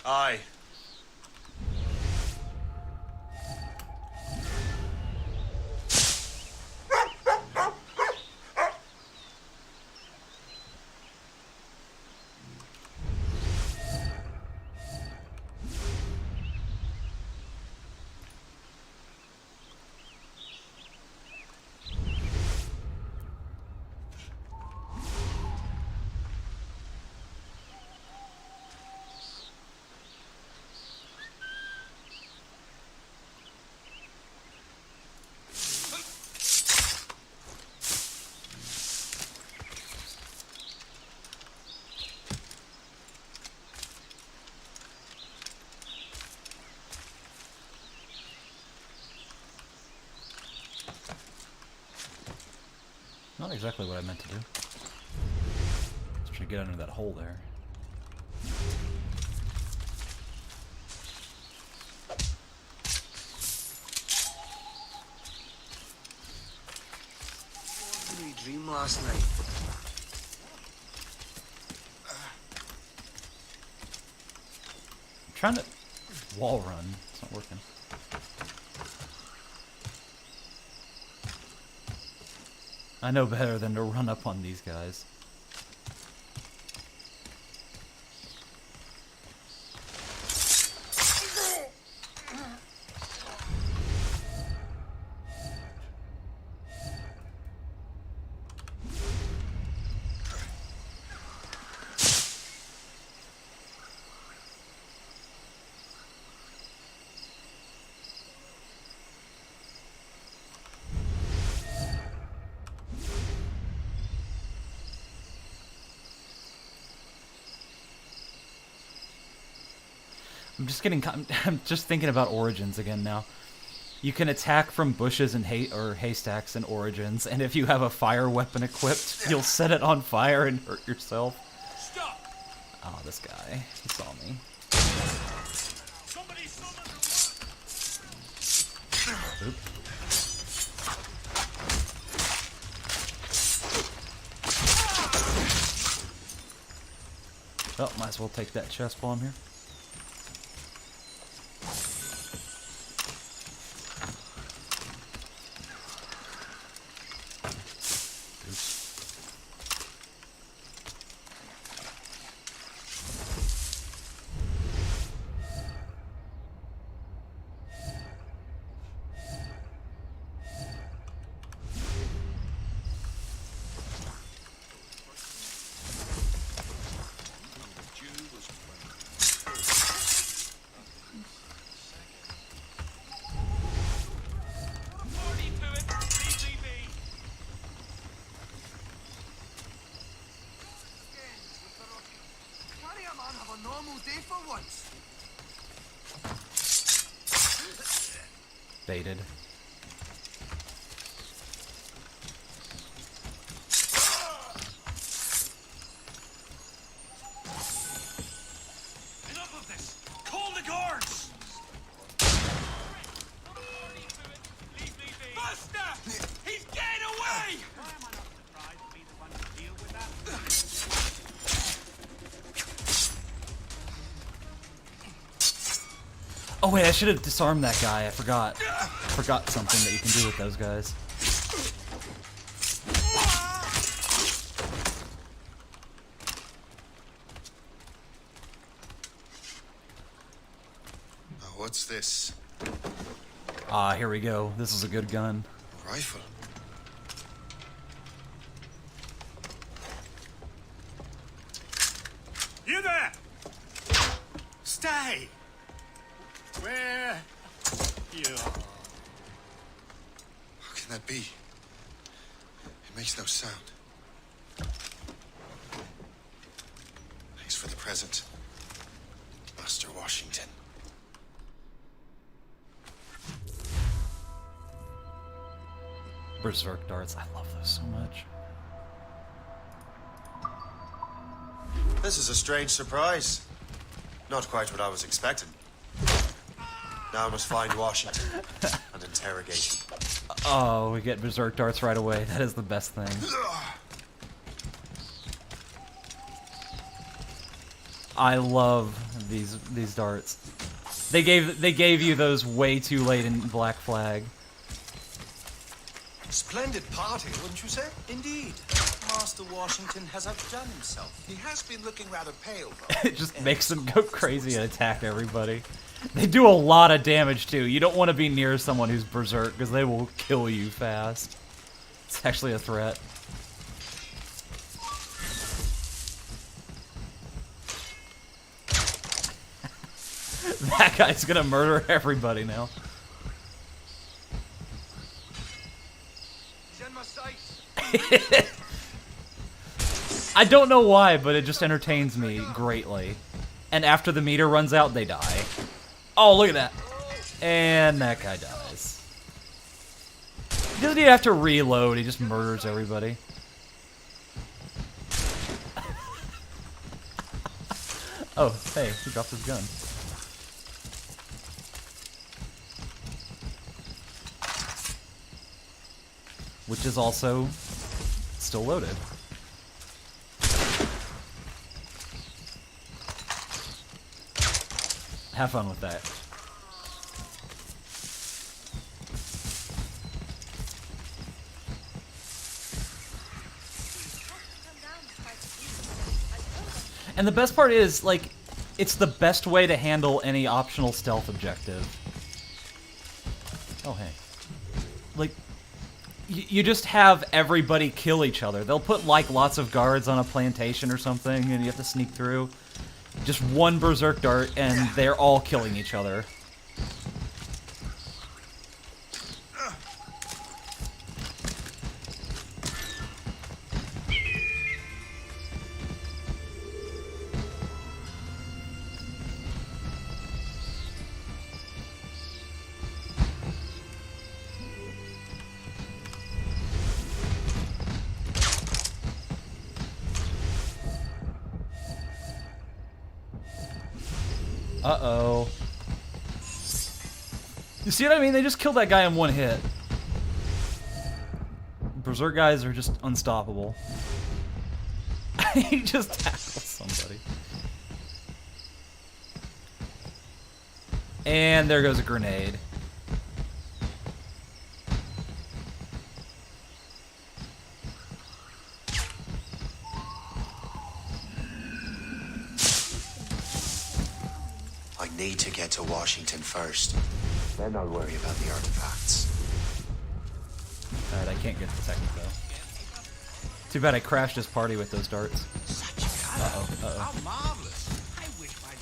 Aye. Not exactly what I meant to do. Just try to get under that hole there. What did we dream last night? I'm trying to wall run. It's not working. I know better than to run up on these guys. I'm just thinking about Origins again now. You can attack from bushes and haystacks in Origins, and if you have a fire weapon equipped, you'll set it on fire and hurt yourself. Stop! Oh, this guy. He saw me. Somebody summon the Oop. Oh, might as well take that chest while I'm here. Baited. Enough of this! Call the guards! Buster! He's getting away! Why am I not surprised to be the one to deal with that? Oh wait, I should have disarmed that guy. I forgot. Forgot something that you can do with those guys. What's this? Ah, here we go. This is a good gun. A rifle. You there! Stay! Where you are. How can that be? It makes no sound. Thanks for the present, Master Washington. Berserk darts. I love those so much. This is a strange surprise. Not quite what I was expecting. Now I must find Washington and interrogate him. Oh, we get berserk darts right away. That is the best thing. I love these darts. They gave you those way too late in Black Flag. Splendid party, wouldn't you say? Indeed. Master Washington has outdone himself. He has been looking rather pale, though. It just makes them go crazy and attack everybody. They do a lot of damage, too. You don't want to be near someone who's berserk, because they will kill you fast. It's actually a threat. That guy's gonna murder everybody now. He's in my sights. I don't know why, but it just entertains me greatly. And after the meter runs out, they die. Oh, look at that. And that guy dies. He doesn't even have to reload, he just murders everybody. Oh, hey, he dropped his gun. Which is also still loaded. Have fun with that. And the best part is, like, it's the best way to handle any optional stealth objective. Oh, hey. Like, you just have everybody kill each other. They'll put, like, lots of guards on a plantation or something, and you have to sneak through. Just one berserk dart, and they're all killing each other. Uh-oh. You see what I mean? They just killed that guy in one hit. Berserk guys are just unstoppable. He just tackled somebody. And there goes a grenade. I need to get to Washington first. Then I'll worry about the artifacts. Alright, I can't get the technique though. Too bad I crashed his party with those darts. Uh-oh, uh-oh. How marvelous! I wish my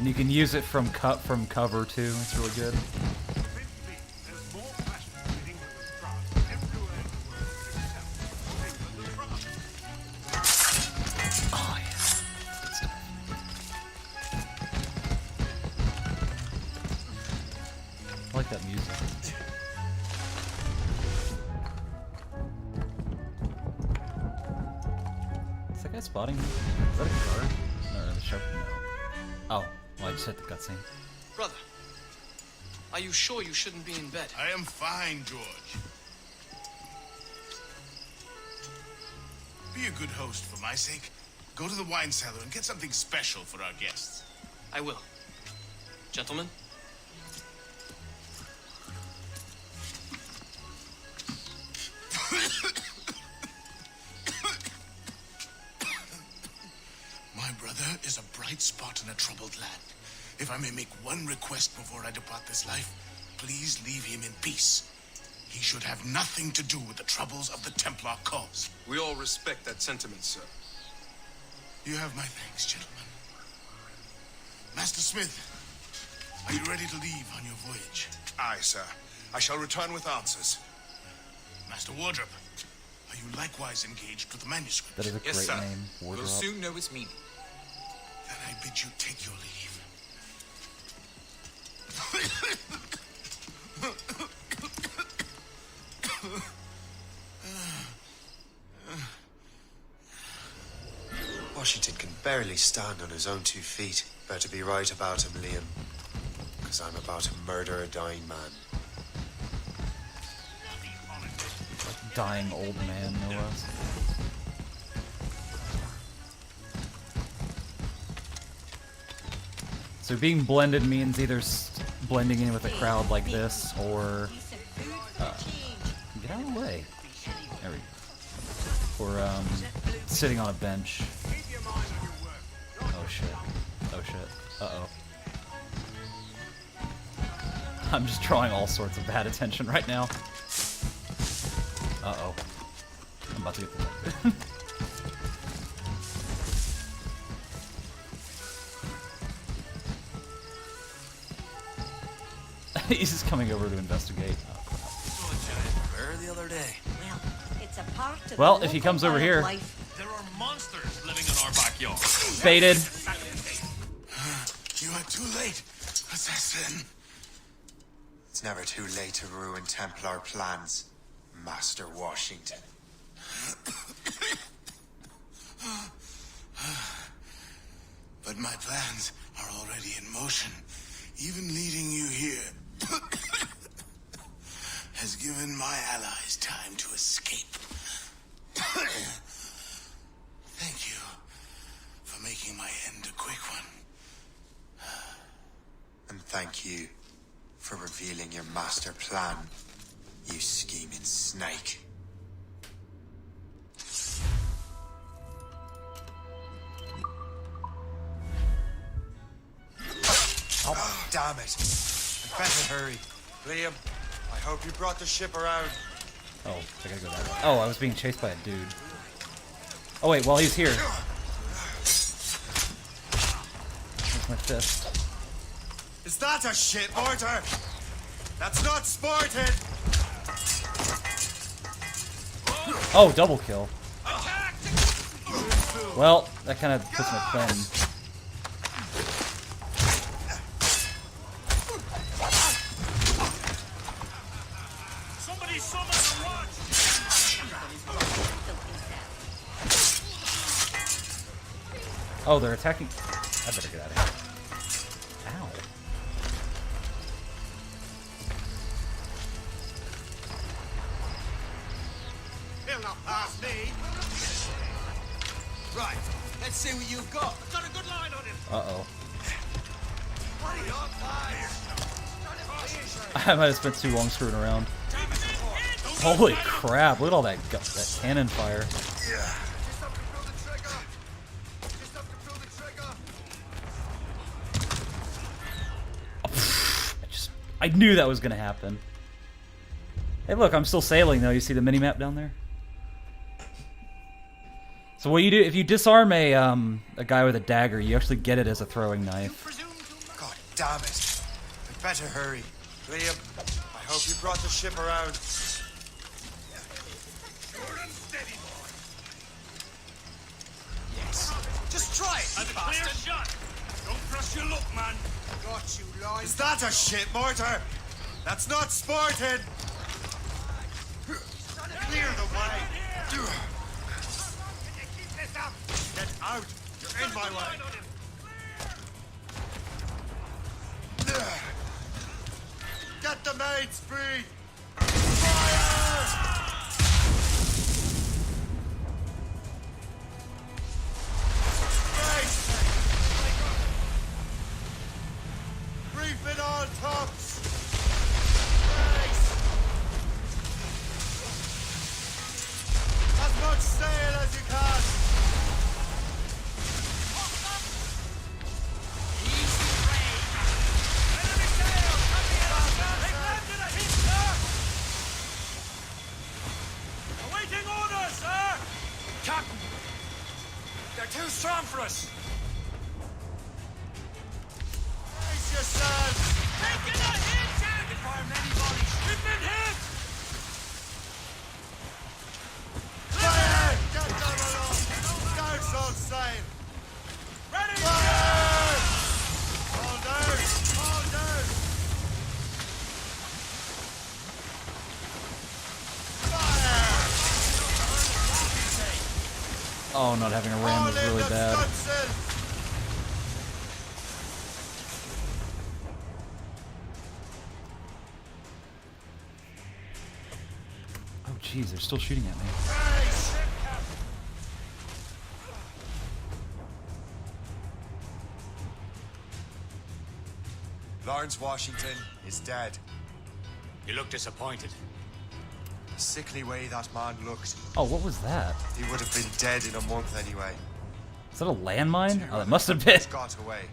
And you can use it from cover too. It's really good. Oh yeah. Good stuff. I like that music. Is that guy spotting me? Is that a guard? No, the show? No. Oh, well, I just hit the cutscene. Brother, are you sure you shouldn't be in bed? I am fine, George. Be a good host for my sake. Go to the wine cellar and get something special for our guests. I will. Gentlemen? My brother is a bright spot in a troubled land. If I may make one request before I depart this life, please leave him in peace. He should have nothing to do with the troubles of the Templar cause. We all respect that sentiment, sir. You have my thanks, gentlemen. Master Smith, are you ready to leave on your voyage? Aye, sir. I shall return with answers. Master Wardrop, are you likewise engaged with the manuscript? That is a great name. We'll soon know its meaning. Then I bid you take your leave. Washington can barely stand on his own 2 feet. Better be right about him, Liam. Because I'm about to murder a dying man. Dying old man, no less. So being blended means either blending in with a crowd like this, or get out of the way. There we go. Or sitting on a bench. Oh shit. Oh shit. Uh-oh. I'm just drawing all sorts of bad attention right now. Uh-oh. I'm about to get the He's just coming over to investigate. Oh, Where the other day? Well, it's a part of well, the if he local comes over here. wildlife. There are monsters living in our backyard. Baited. You are too late, assassin. It's never too late to ruin Templar plans, Master Washington. But my plans are already in motion. Even leading you here has given my allies time to escape. Thank you for making my end a quick one. And thank you for revealing your master plan, you scheming snake. Oh, damn it. I better hurry. Liam, I hope you brought the ship around. Oh, I gotta go that way. Oh, I was being chased by a dude. Oh wait, while he's here. Where's my fist? Is that a shit mortar? That's not sported! Oh, double kill. Well, that kind of puts my plan. Somebody summon the watch! Oh, they're attacking. I better get out of here. Ow. He'll not pass me. Right, let's see what you've got. I've got a good line on him. Uh-oh. What are your fires? I might have spent too long screwing around. Holy crap, look at all that cannon fire. I knew that was gonna happen. Hey look, I'm still sailing though. You see the mini-map down there? So what you do, if you disarm a guy with a dagger, you actually get it as a throwing knife. God damn it. I better hurry. Liam, I hope you brought the ship around. Yes. Just try it, And you a clear bastard. shot! Don't trust your luck, man! Got you, line. Is that a shit mortar? That's not sported! Clear the way. Can you keep this up? Get out! You're in my way! Get the mates free! Fire! Brief it all tops! Brace! As much sail as you can! Awaiting orders, sir! Captain! They're too strong for us! Brace yourselves! Taking a hit! They fire many volleys! We've been hit! Fire! Get them along! Scouts on sail! Ready! Fire! All down! All down! Oh, not having a ram is really bad. Oh jeez, they're still shooting at me. Lawrence Washington is dead. You look disappointed. The sickly way that man looked. Oh, what was that? He would have been dead in a month anyway. Is that a landmine? Oh, that must have been. He's got away.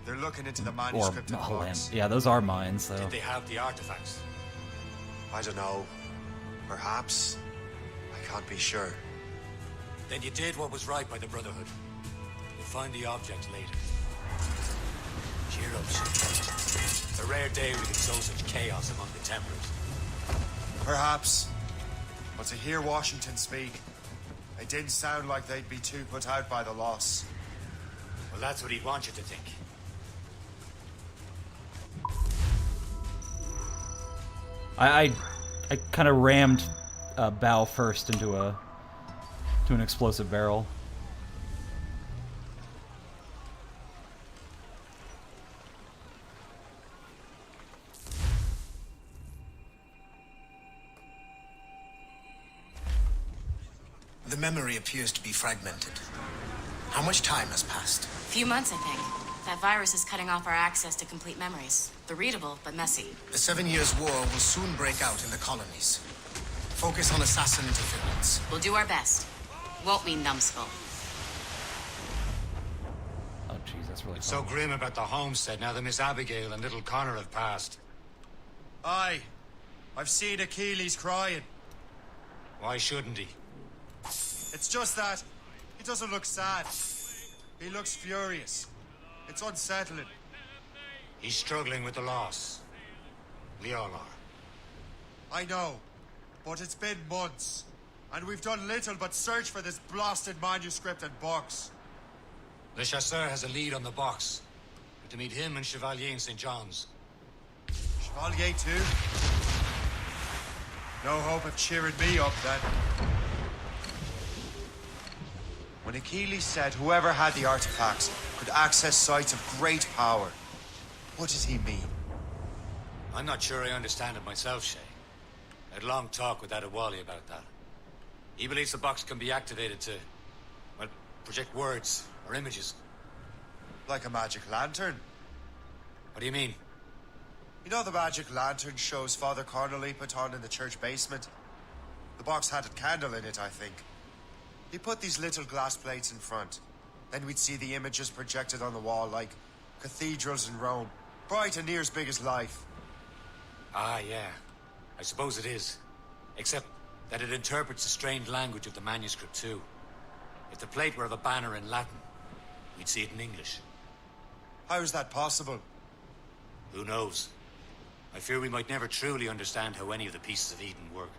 They're looking into the manuscript and books. Yeah, those are mines, though. Did they have the artifacts? I don't know. Perhaps. I can't be sure. Then you did what was right by the Brotherhood. We'll find the object later. Cheer up, Shay. It's a rare day we can sow such chaos among the Templars. Perhaps. But to hear Washington speak, it didn't sound like they'd be too put out by the loss. Well, that's what he'd want you to think. I kind of rammed bow first into to an explosive barrel. The memory appears to be fragmented. How much time has passed? A few months, I think. That virus is cutting off our access to complete memories. They're readable, but messy. The 7 Years' War will soon break out in the colonies. Focus on assassin interference. We'll do our best. Won't we, numbskull? Oh, jeez, that's really It's so grim about the homestead now that Miss Abigail and little Connor have passed. Aye. I've seen Achilles crying. Why shouldn't he? It's just that he doesn't look sad. He looks furious. It's unsettling. He's struggling with the loss. We all are. I know, but it's been months, and we've done little but search for this blasted manuscript and box. Le Chasseur has a lead on the box. We're to meet him and Chevalier in St. John's. Chevalier too? No hope of cheering me up then. When Achilles said whoever had the artifacts could access sites of great power, what did he mean? I'm not sure I understand it myself, Shay. I had a long talk with Adewale about that. He believes the box can be activated to, well, project words or images. Like a magic lantern? What do you mean? You know the magic lantern shows Father Connolly put on in the church basement? The box had a candle in it, I think. He put these little glass plates in front. Then we'd see the images projected on the wall like cathedrals in Rome. Bright and near as big as life. Ah, yeah. I suppose it is. Except that it interprets the strained language of the manuscript, too. If the plate were of a banner in Latin, we'd see it in English. How is that possible? Who knows? I fear we might never truly understand how any of the pieces of Eden work.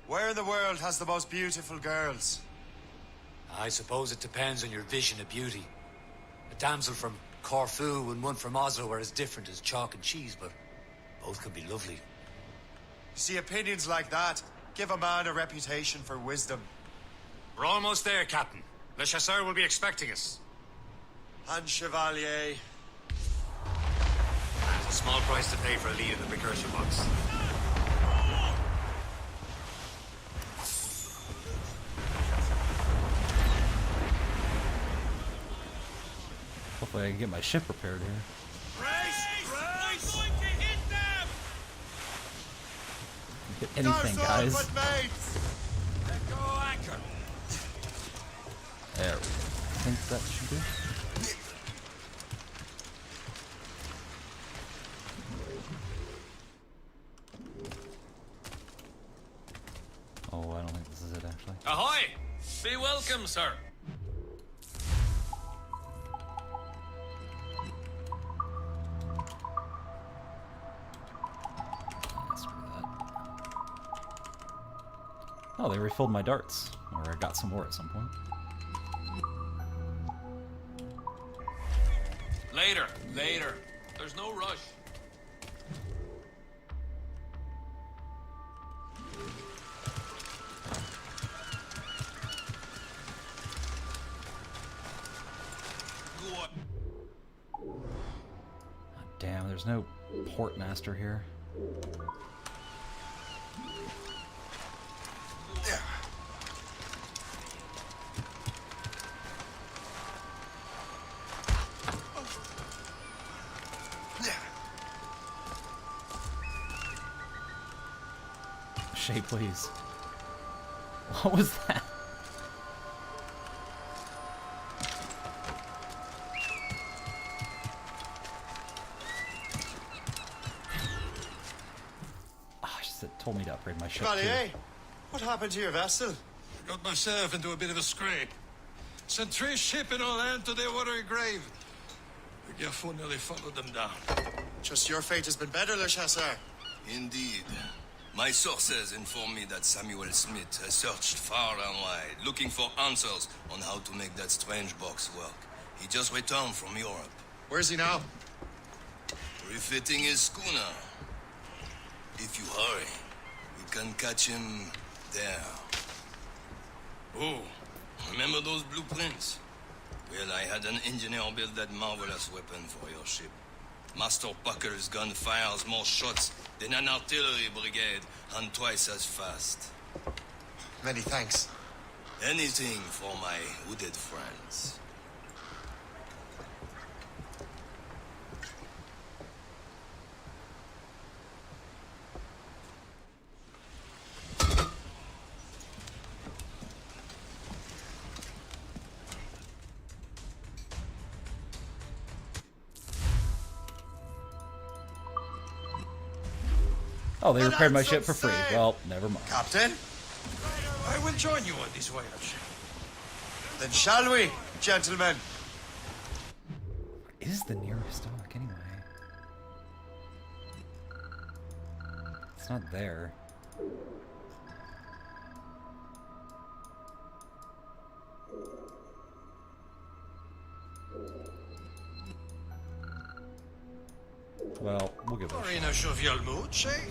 Where in the world has the most beautiful girls? I suppose it depends on your vision of beauty. A damsel from Corfu and one from Oslo are as different as chalk and cheese, but both can be lovely. You see, opinions like that give a man a reputation for wisdom. We're almost there, Captain. Le Chasseur will be expecting us. And Chevalier. It's a small price to pay for a lead in the precursor box. Hopefully I can get my ship repaired here. Get anything, guys. Let go anchor. There we go. I think that should do. Oh, I don't think this is it, actually. Ahoy! Be welcome, sir. Oh, they refilled my darts. Or I got some more at some point. Later, later. There's no rush. Damn, there's no port master here. Shay, please. What was that? It told me to upgrade my ship. Chevalier, what happened to your vessel? I got myself into a bit of a scrape. Sent 3 ship in all hand to their watery grave. The Gaffo nearly followed them down. Just your fate has been better, Le Chasseur. Indeed. My sources inform me that Samuel Smith has searched far and wide, looking for answers on how to make that strange box work. He just returned from Europe. Where's he now? Refitting his schooner. If you hurry, you can catch him There. Oh, remember those blueprints? Well, I had an engineer build that marvelous weapon for your ship. Master Pucker's gun fires more shots than an artillery brigade, and twice as fast. Many thanks. Anything for my wounded friends. Oh, they repaired my ship for free. Well, never mind. Captain? I will join you on this voyage. Then shall we, gentlemen? Is the nearest dock anyway? It's not there. Well, we'll give it a shot. Are in a jovial mood, Shay?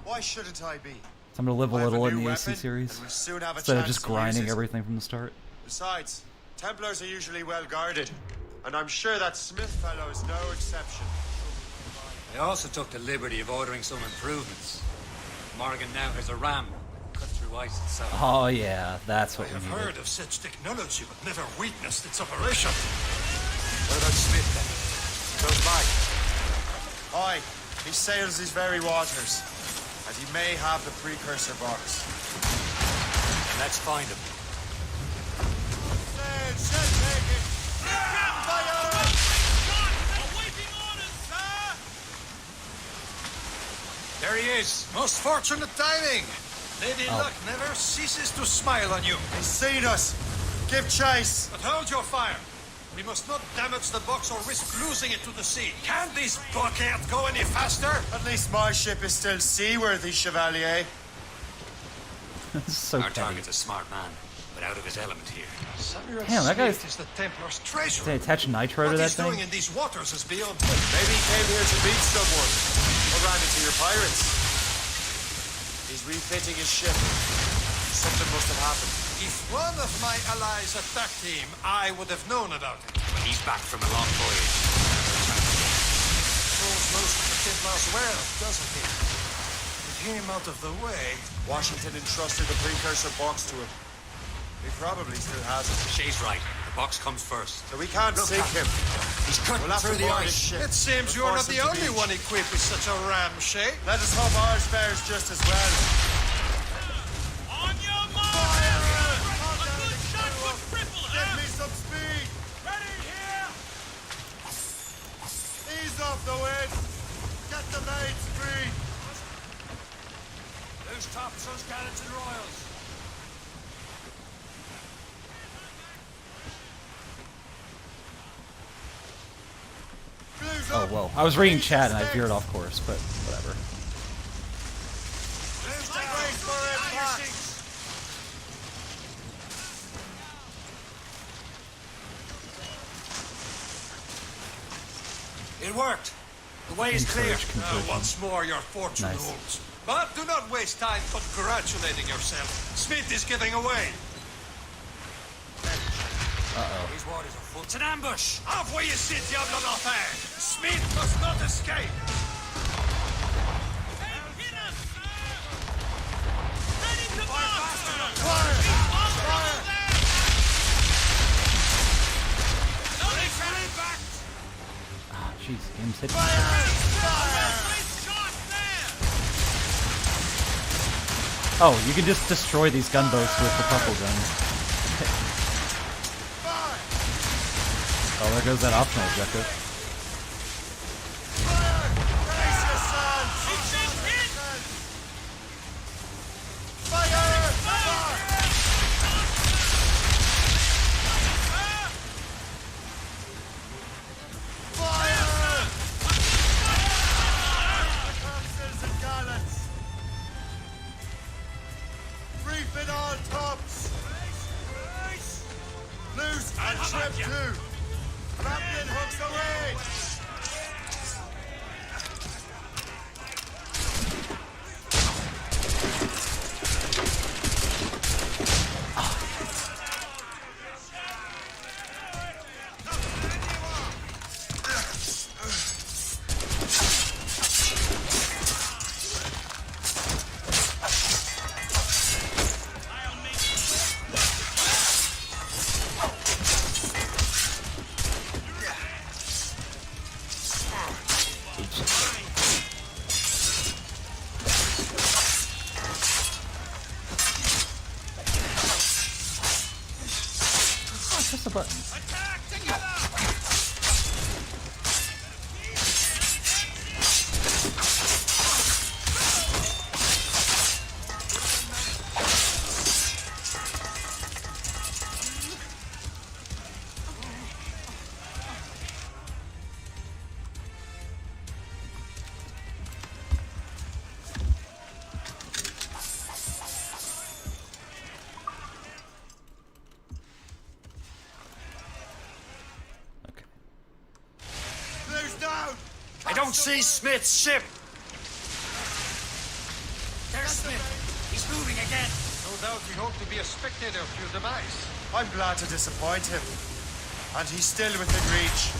Why shouldn't I be? So I'm gonna live a I have little a in new the AC weapon, series and we'll soon have a instead of chance just to use grinding it. everything from the start. Besides, Templars are usually well guarded, and I'm sure that Smith fellow is no exception. I also took the liberty of ordering some improvements. Morgan now has a ram that cut through ice itself. Oh yeah, that's what I we have needed. heard of such technology, but never witnessed its operation. What about Smith then? Goes by. Aye, he sails these very waters, and he may have the precursor box. Let's find him. There he is. Most fortunate timing. Lady Luck never ceases to smile on you. He's seen us. Give chase. But hold your fire. We must not damage the box or risk losing it to the sea. Can this bucket go any faster? At least my ship is still seaworthy, Chevalier. So Our petty. target's a smart man, but out of his element here. Samuel Damn, that guy's- Smith is the Templars' treasure. Did they attach nitro to What that he's doing thing? in these waters is beyond. Maybe he came here to meet someone. Or ran into your pirates. He's refitting his ship. Something must have happened. If one of my allies attacked him, I would have known about it. But he's back from a long voyage. Knows most of the Templars well, doesn't he? With him out of the way. Washington entrusted the precursor box to him. He probably still has it. Shay's right. The box comes first. So we can't sink him. He's cutting We'll have through to the board his ice. ship. It seems We'll you're not force the him to only beach. one equipped with such a ram, Shay. Let us hope ours fares just as well. On your mark! A good shot would cripple her! Give me some speed. Ready here! Ease off the wind. Get the mains free. Loose topsails, gallants and royals. Blues Oh up. whoa! I was reading chat and I veered off course, but whatever. Blues down. Brace for impact. It worked. The way is clear. Encourage conversion. Once more, your fortune Nice. rules. But do not waste time congratulating yourself. Smith is giving away. Uh-oh. These waters are full. It's an ambush. Envoyez ces diables en enfer. Smith must not escape. Hit us, sir! Ready to march, sir! Fire. Fire! No, they can't back! Ah, jeez, game's hitting. Shot there! Oh, you can just destroy these gunboats with the purple guns. Oh, there goes that optional objective. Brace yourselves. Fire. Fire. Captains and gallants. Reef it all tops. Loose and trip too. Grappling hooks away! I don't see Smith's ship. There's Smith. He's moving again. No doubt he hoped to be a spectator of your demise. I'm glad to disappoint him. And he's still within reach.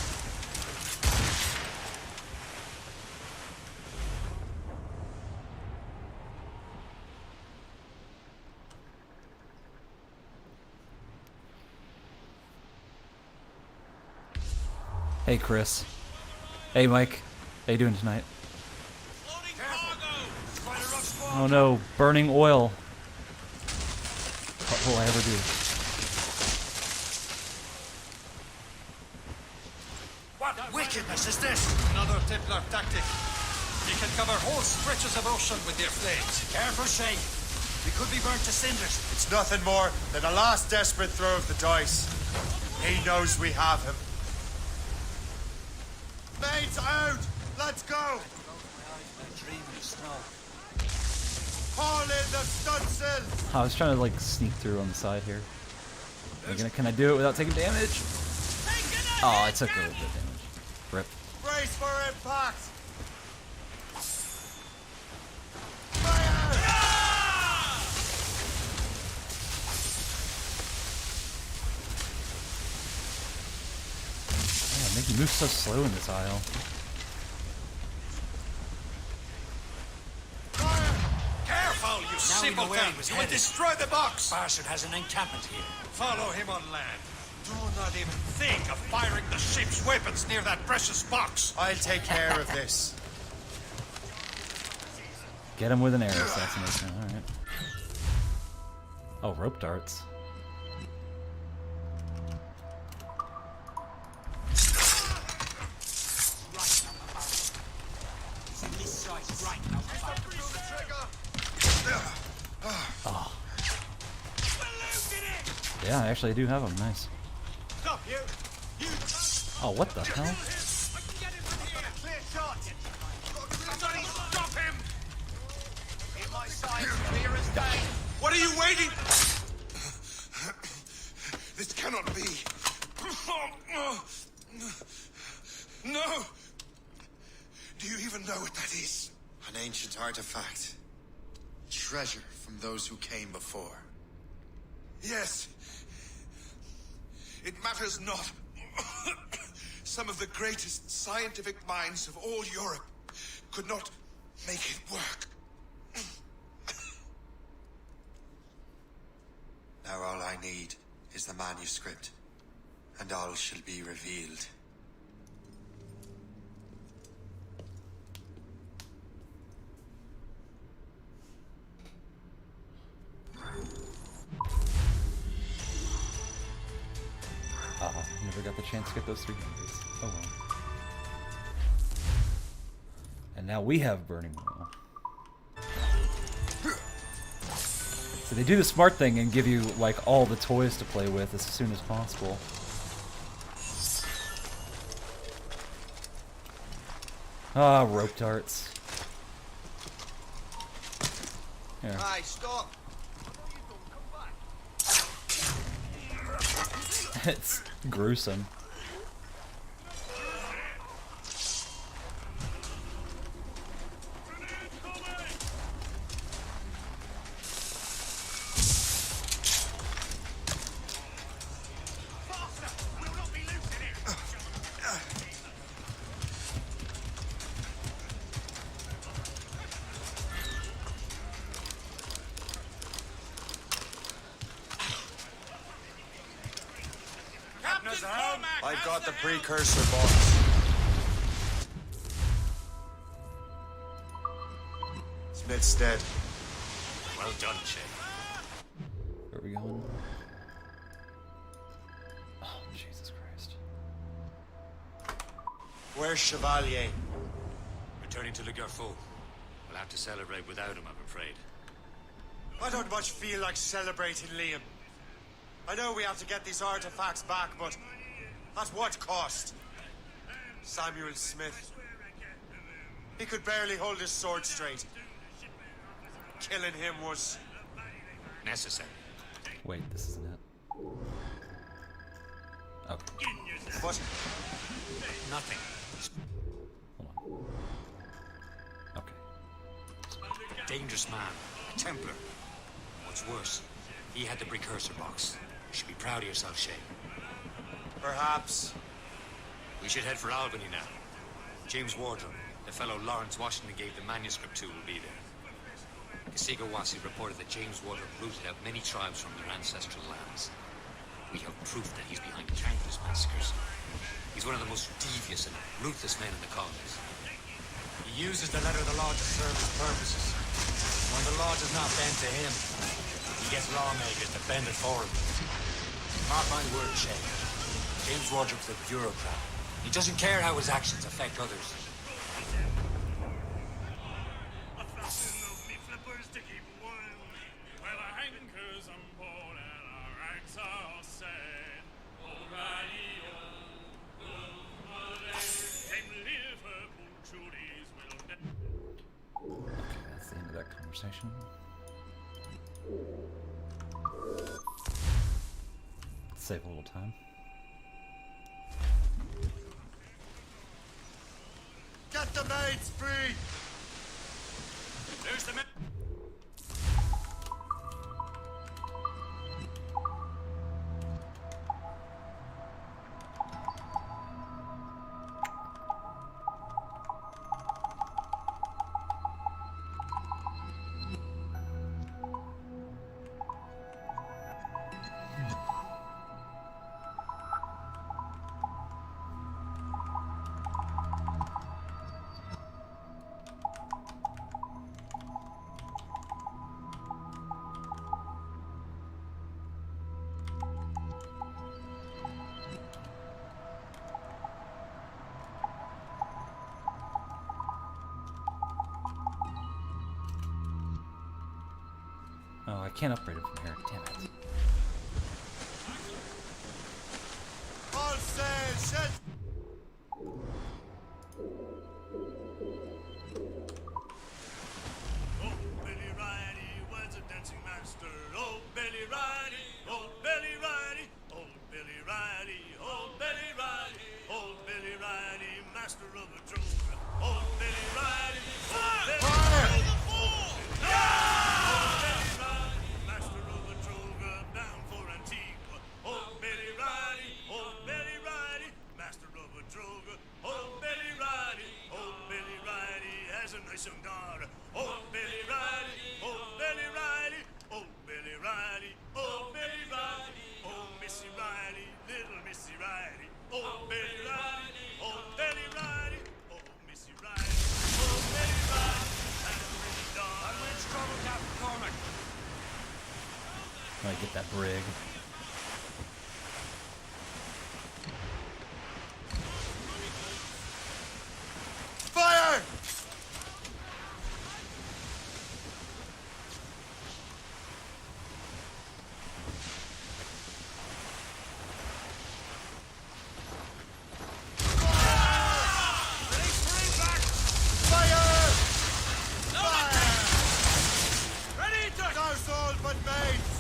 Hey, Chris. Hey, Mike. How you doing tonight? Oh no, burning oil. What will I ever do? What wickedness is this? Another Templar tactic. You can cover whole stretches of ocean with their flames. Careful, Shay. We could be burnt to cinders. It's nothing more than a last desperate throw of the dice. He knows we have him. Mates out! Let's go! Haul in the stunsail! I was trying to like sneak through on the side here. Can I do it without taking damage? Oh, I took a little bit of damage. Rip. Brace for impact! Man, make you move so slow in this aisle. Careful, you simpletons! You will destroy the box! Bastard has an encampment here. Follow him on land. Do not even think of firing the ship's weapons near that precious box. I'll take care of this. Get him with an arrow assassination. Alright. Oh, rope darts. Oh. Yeah, actually I do have them. Nice. Stop you! Oh, what the hell? Stop him! In my sight, clear as day. What are you waiting? This cannot be. No! Do you even know what that is? An ancient artifact. Treasure from those who came before. Yes. It matters not. Some of the greatest scientific minds of all Europe could not make it work. Now all I need is the manuscript, and all shall be revealed. Never got the chance to get those 3 numbers. Oh well. And now we have burning oil. So they do the smart thing and give you like all the toys to play with as soon as possible. Ah, rope darts. Here. Hey, stop! It's gruesome. I've got the precursor box. Smith's dead. Well done, Shay. Where are we going? Oh, Jesus Christ. Where's Chevalier? Returning to Le Garfou. We'll have to celebrate without him, I'm afraid. I don't much feel like celebrating Liam. I know we have to get these artifacts back, but at what cost? Samuel Smith. He could barely hold his sword straight. Killing him was necessary. Wait, this isn't it. Okay. What? Nothing. Hold on. dangerous man, a Templar. What's worse, he had the precursor box. You should be proud of yourself, Shay. Perhaps. We should head for Albany now. James Wardrobe, the fellow Lawrence Washington gave the manuscript to, will be there. Kasigawasi reported that James Wardrobe rooted out many tribes from their ancestral lands. We have proof that he's behind countless massacres. He's one of the most devious and ruthless men in the colonies. He uses the letter of the law to serve his purposes. When the law does not bend to him, he gets lawmakers to bend it for him. Mark my words, Shay. James Wardrobe's a bureaucrat. He doesn't care how his actions affect others. That's the end of that conversation. Save a little time. Get the maids free! There's the Oh, I can't upgrade it from here. Damn it. All sail, set! Oh, Billy Riley was a dancing master. Oh, Billy Riley, oh, Billy Riley, oh, Billy Riley, oh, Billy Riley, oh, Billy Riley, master of the drone. Oh, Billy Riley, oh, Billy Riley, oh, Billy Riley, master of the droga, bound for Antigua. Oh, Billy Riley, oh, Billy Riley, master of a droga. Oh, Billy Riley, oh, Billy Riley has a nice young daughter. Oh, Billy Riley, oh, Billy Riley, oh, Billy Riley, oh, Billy Riley, oh, Missy Riley, little Missy Riley. Oh, Billy Riley, oh, Billy Riley, oh, Missy Riley, oh, Billy Riley, has a pretty daughter. I'm in trouble, Captain Cormac. I get that brig. Fire! Fire! Ready to... Those all but mates!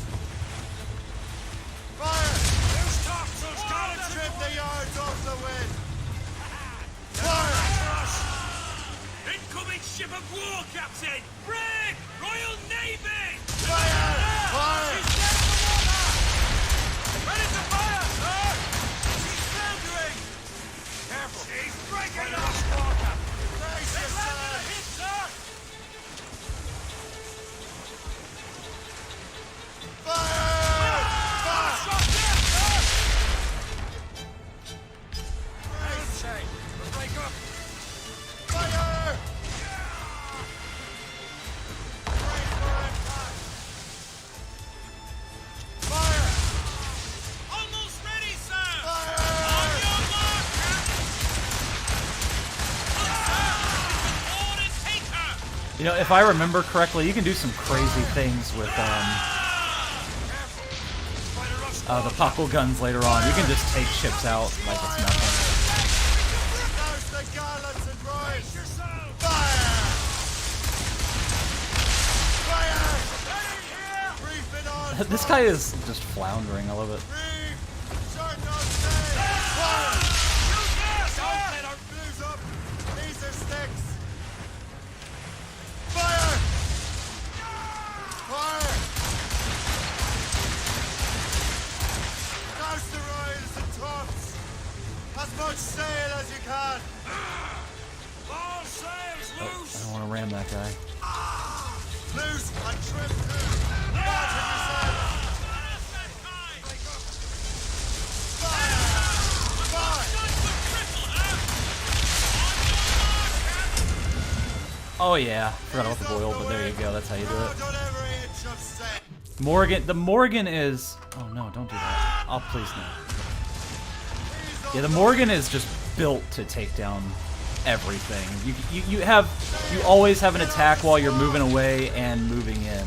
Fire! Who's topsails? Gotta Trim the yards off the wind! Incoming ship of war, Captain! Brig! Royal Navy! Fire! Fire! She's dead in the water! Ready to fire, sir! She's foundering! Careful! She's breaking up! Brace yourself! Hit, sir! Fire! Fire! Shot dead, sir! Brace! Shay, break up! Fire! Brace for impact! Fire! Almost ready, sir! Fire! On your mark, Captain! Look, sir! Board and take her! You know, if I remember correctly, you can do some crazy things with the popple guns later on. You can just take ships out like it's nothing. Now's the gallants and royals! Fire! Fire! Brief it on! This guy is just floundering. I love it. Brief! Short on sail! Fire! Don't let our blues up! These are sticks! Fire! am that guy. Loose and trim through. Guard yourself. Oh yeah, forgot about the boil, but there you go. That's how you do it. Morgan, the Morgan is. Oh no, don't do that. Oh please no. Yeah, the Morgan is just built to take down everything. You always have an attack while you're moving away and moving in.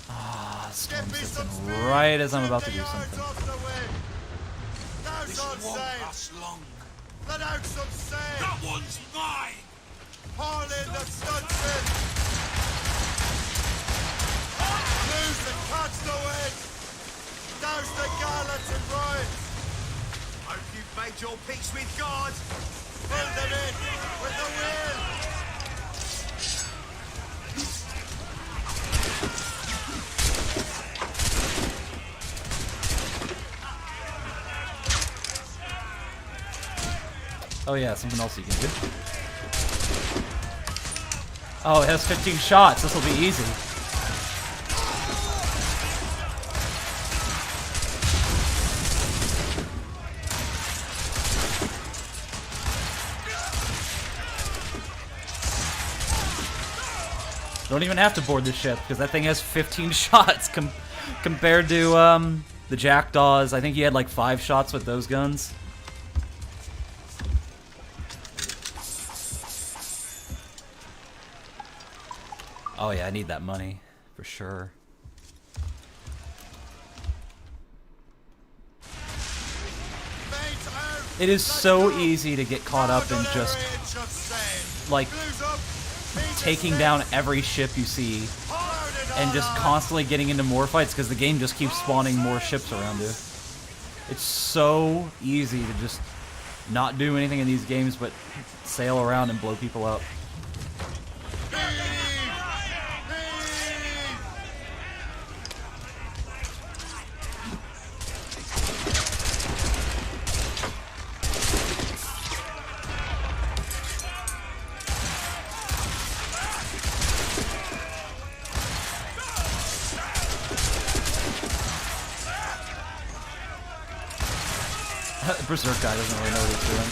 Ah, storm sits in right as I'm about to do something. This won't last long. Let out some sand. That one's mine. Haul in the Stunson. Lose and catch the wind. Douse the gallants and riots. Hope you've made your peace with God. Fill them in with the will. Oh yeah, something else you can do. Oh, it has 15 shots. This will be easy. Don't even have to board the ship because that thing has 15 shots compared to the Jackdaws. I think he had like 5 shots with those guns. Oh yeah, I need that money, for sure. It is so easy to get caught up in just, like, taking down every ship you see and just constantly getting into more fights because the game just keeps spawning more ships around you. It's so easy to just not do anything in these games but sail around and blow people up. Berserk guy doesn't really know what he's doing.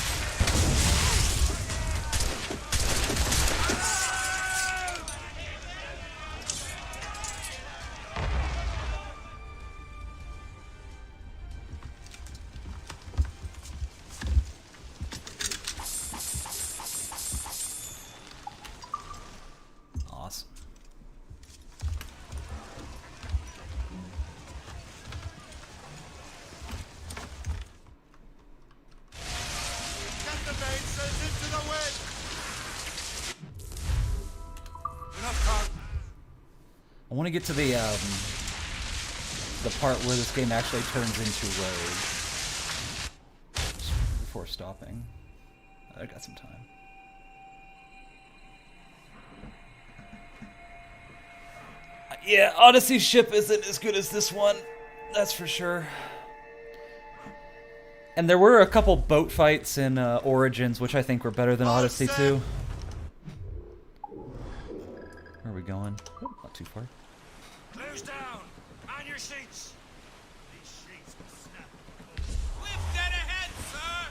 Awesome. I want to get to the part where this game actually turns into Rogue before stopping. I got some time. Yeah, Odyssey's ship isn't as good as this one, that's for sure. And there were a couple boat fights in Origins, which I think were better than Odyssey too. Where are we going? Oh, not too far. Close down. Man your seats. These sheets will snap. Lift dead ahead, sir.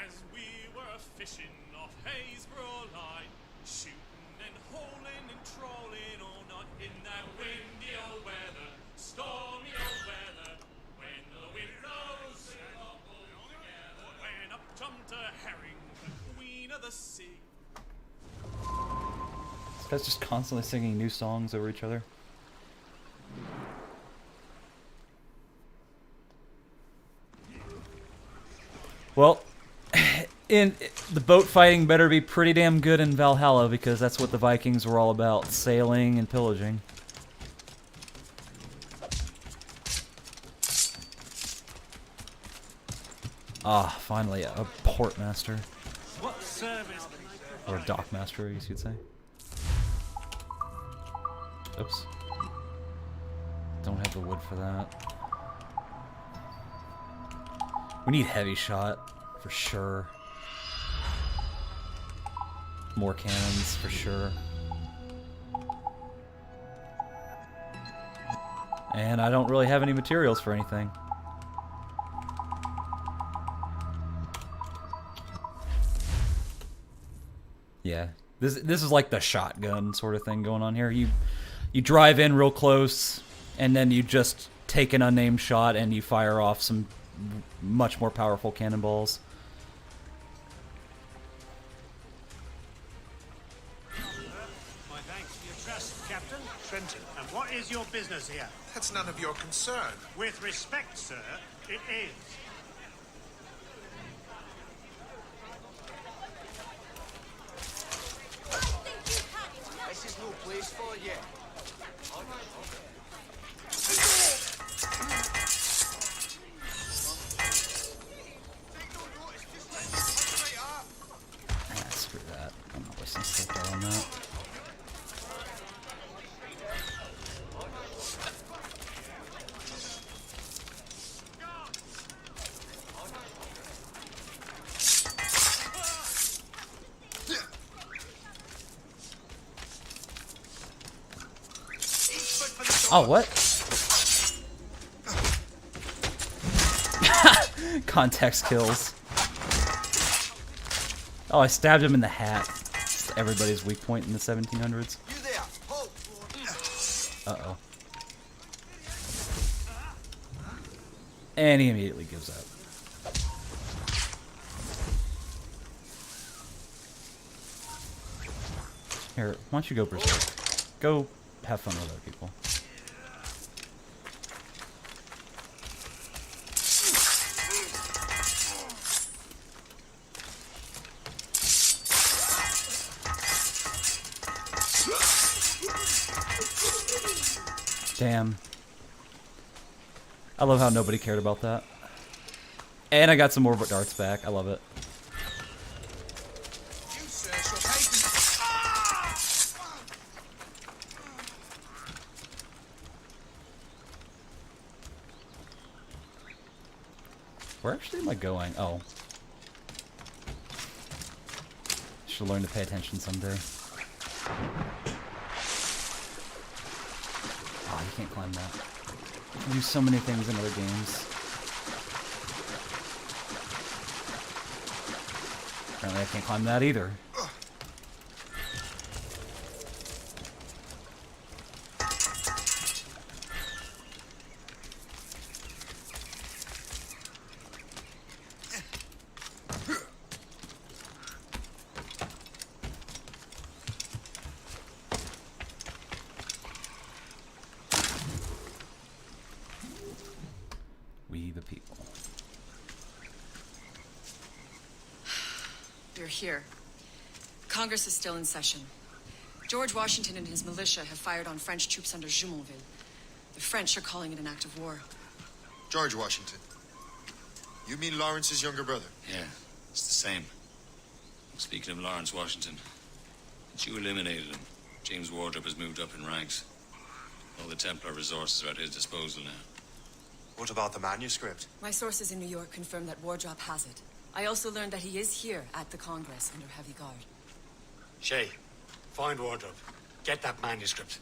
As we were fishing off Haysborough line, shooting and holing and trolling all night in that windy old weather, stormy old weather, when the wind rose and all together, when up jumped a herring, the queen of the sea. This guy's just constantly singing new songs over each other. Well, the boat fighting better be pretty damn good in Valhalla because that's what the Vikings were all about, sailing and pillaging. Ah, finally a port master. What service? Or a dock master, I guess you'd say. Oops. Don't have the wood for that. We need heavy shot, for sure. More cannons, for sure. And I don't really have any materials for anything. Yeah, this is like the shotgun sort of thing going on here. You drive in real close, and then you just take an unnamed shot and you fire off some much more powerful cannonballs. My thanks for your trust, Captain. Trenton, and what is your business here? That's none of your concern. With respect, sir, it is. This is no place for you. Screw that. I'm not wasting stuff on that. Oh, what? Context kills. Oh, I stabbed him in the hat. It's everybody's weak point in the 1700s. Uh-oh. And he immediately gives up. Here, why don't you go berserk? Go have fun with other people. Damn. I love how nobody cared about that. And I got some more darts back. I love it. Where actually am I going? Oh. Should learn to pay attention someday. Oh, you can't climb that. You can do so many things in other games. Apparently I can't climb that either. We the people. You're here. Congress is still in session. George Washington and his militia have fired on French troops under Jumonville. The French are calling it an act of war. George Washington. You mean Lawrence's younger brother? Yeah, it's the same. Speaking of Lawrence Washington, since you eliminated him, James Wardrop has moved up in ranks. All the Templar resources are at his disposal now. What about the manuscript? My sources in New York confirm that Wardrop has it. I also learned that he is here at the Congress under heavy guard. Shay, find Wardrop. Get that manuscript.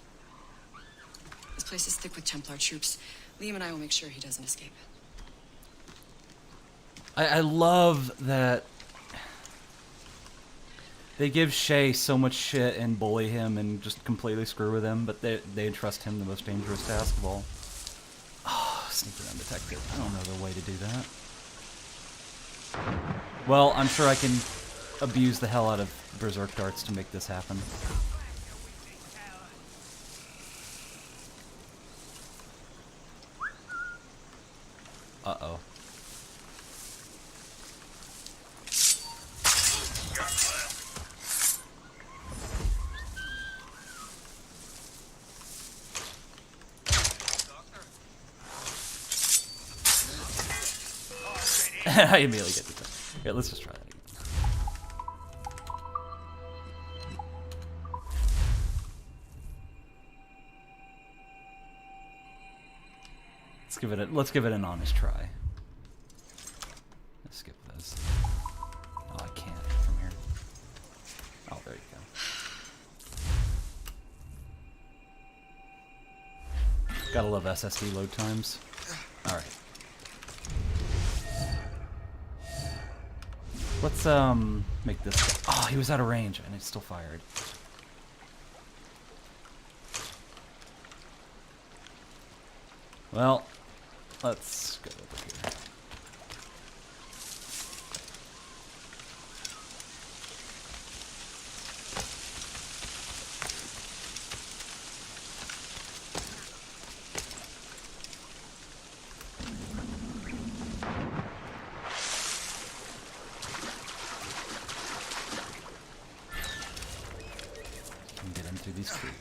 This place is thick with Templar troops. Liam and I will make sure he doesn't escape. I love that they give Shay so much shit and bully him and just completely screw with him, but they entrust him the most dangerous task of all. Oh, sneaking undetected. I don't know the way to do that. Well, I'm sure I can abuse the hell out of berserk darts to make this happen. Uh-oh. I immediately get the thing. Yeah, let's just try that again. Let's give it an honest try. Let's skip this. Oh, I can't from here. Oh, there you go. Gotta love SSD load times. All right. Let's make this. Oh, he was out of range and he still fired. Well, let's go over here. And get into these trees.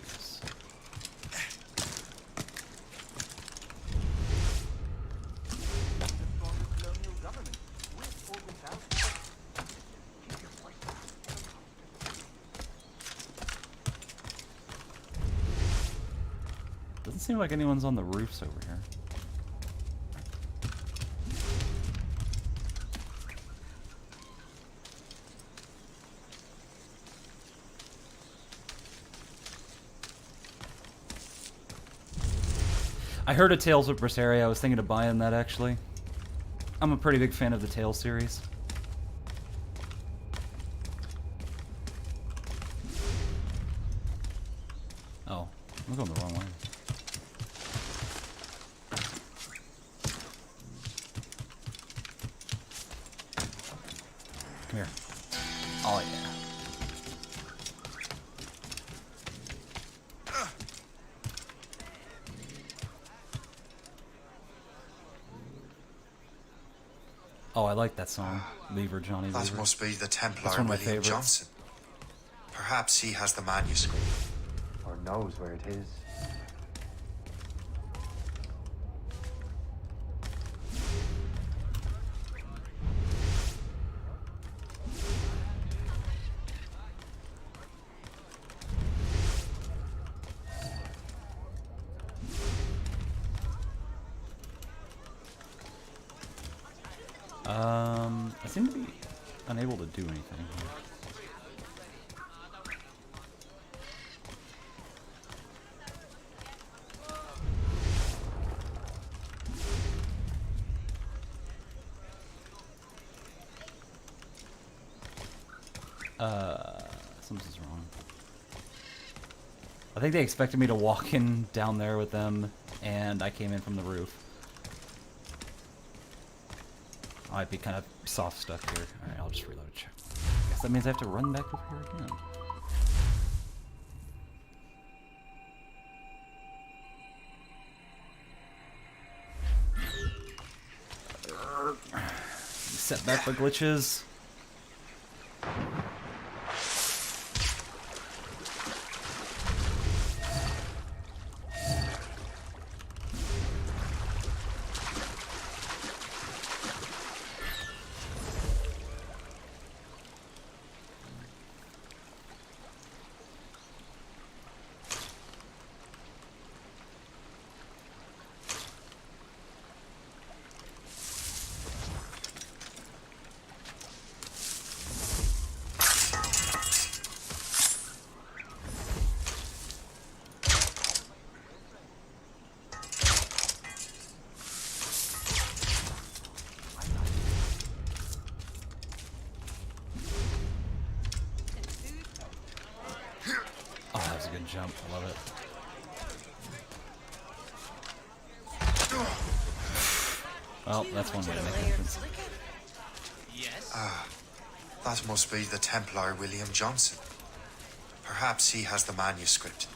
Doesn't seem like anyone's on the roofs over here. I heard of Tales of Berseria. I was thinking of buying that actually. I'm a pretty big fan of the Tales series. Oh, I'm going the wrong way. Come here. Oh yeah. Oh, I like that song. Lever, Johnny Lever. That must be the Templar That's one of my William favorites. Johnson. Perhaps he has the manuscript. Or knows where it is. I seem to be unable to do anything here. Something's wrong. I think they expected me to walk in down there with them, and I came in from the roof. I might be kind of soft stuck here. Alright, I'll just reload a check. Guess that means I have to run back over here again. Setback for glitches. Jump, I love it. Well, that's one way to make entrance. Yes? That must be the Templar William Johnson. Perhaps he has the manuscript.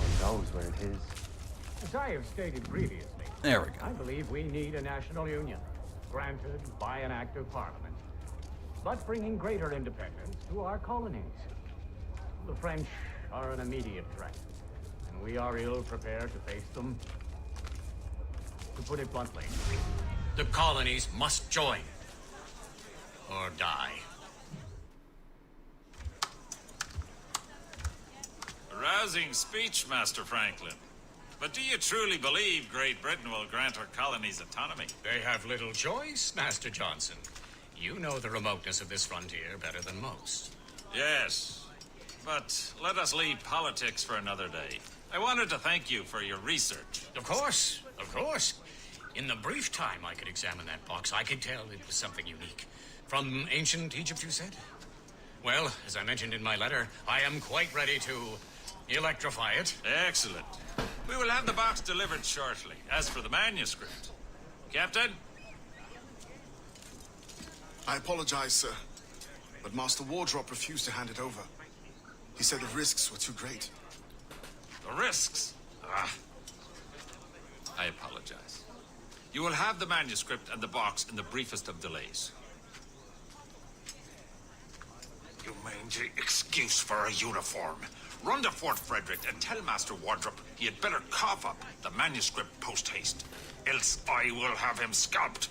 Or knows where it is. As I have stated previously, there we go. I believe we need a national union, granted by an act of parliament, but bringing greater independence to our colonies. The French are an immediate threat, and we are ill prepared to face them. To put it bluntly, The colonies must join. Or die. A rousing speech, Master Franklin. But do you truly believe Great Britain will grant our colonies autonomy? They have little choice, Master Johnson. You know the remoteness of this frontier better than most. Yes. But let us leave politics for another day. I wanted to thank you for your research. Of course, of course. In the brief time I could examine that box, I could tell it was something unique. From ancient Egypt, you said? Well, as I mentioned in my letter, I am quite ready to electrify it. Excellent. We will have the box delivered shortly. As for the manuscript, Captain? I apologize, sir, but Master Wardrop refused to hand it over. He said the risks were too great. The risks? Ah. I apologize. You will have the manuscript and the box in the briefest of delays. You mangy excuse for a uniform. Run to Fort Frederick and tell Master Wardrop he had better cough up the manuscript post-haste. Else I will have him scalped.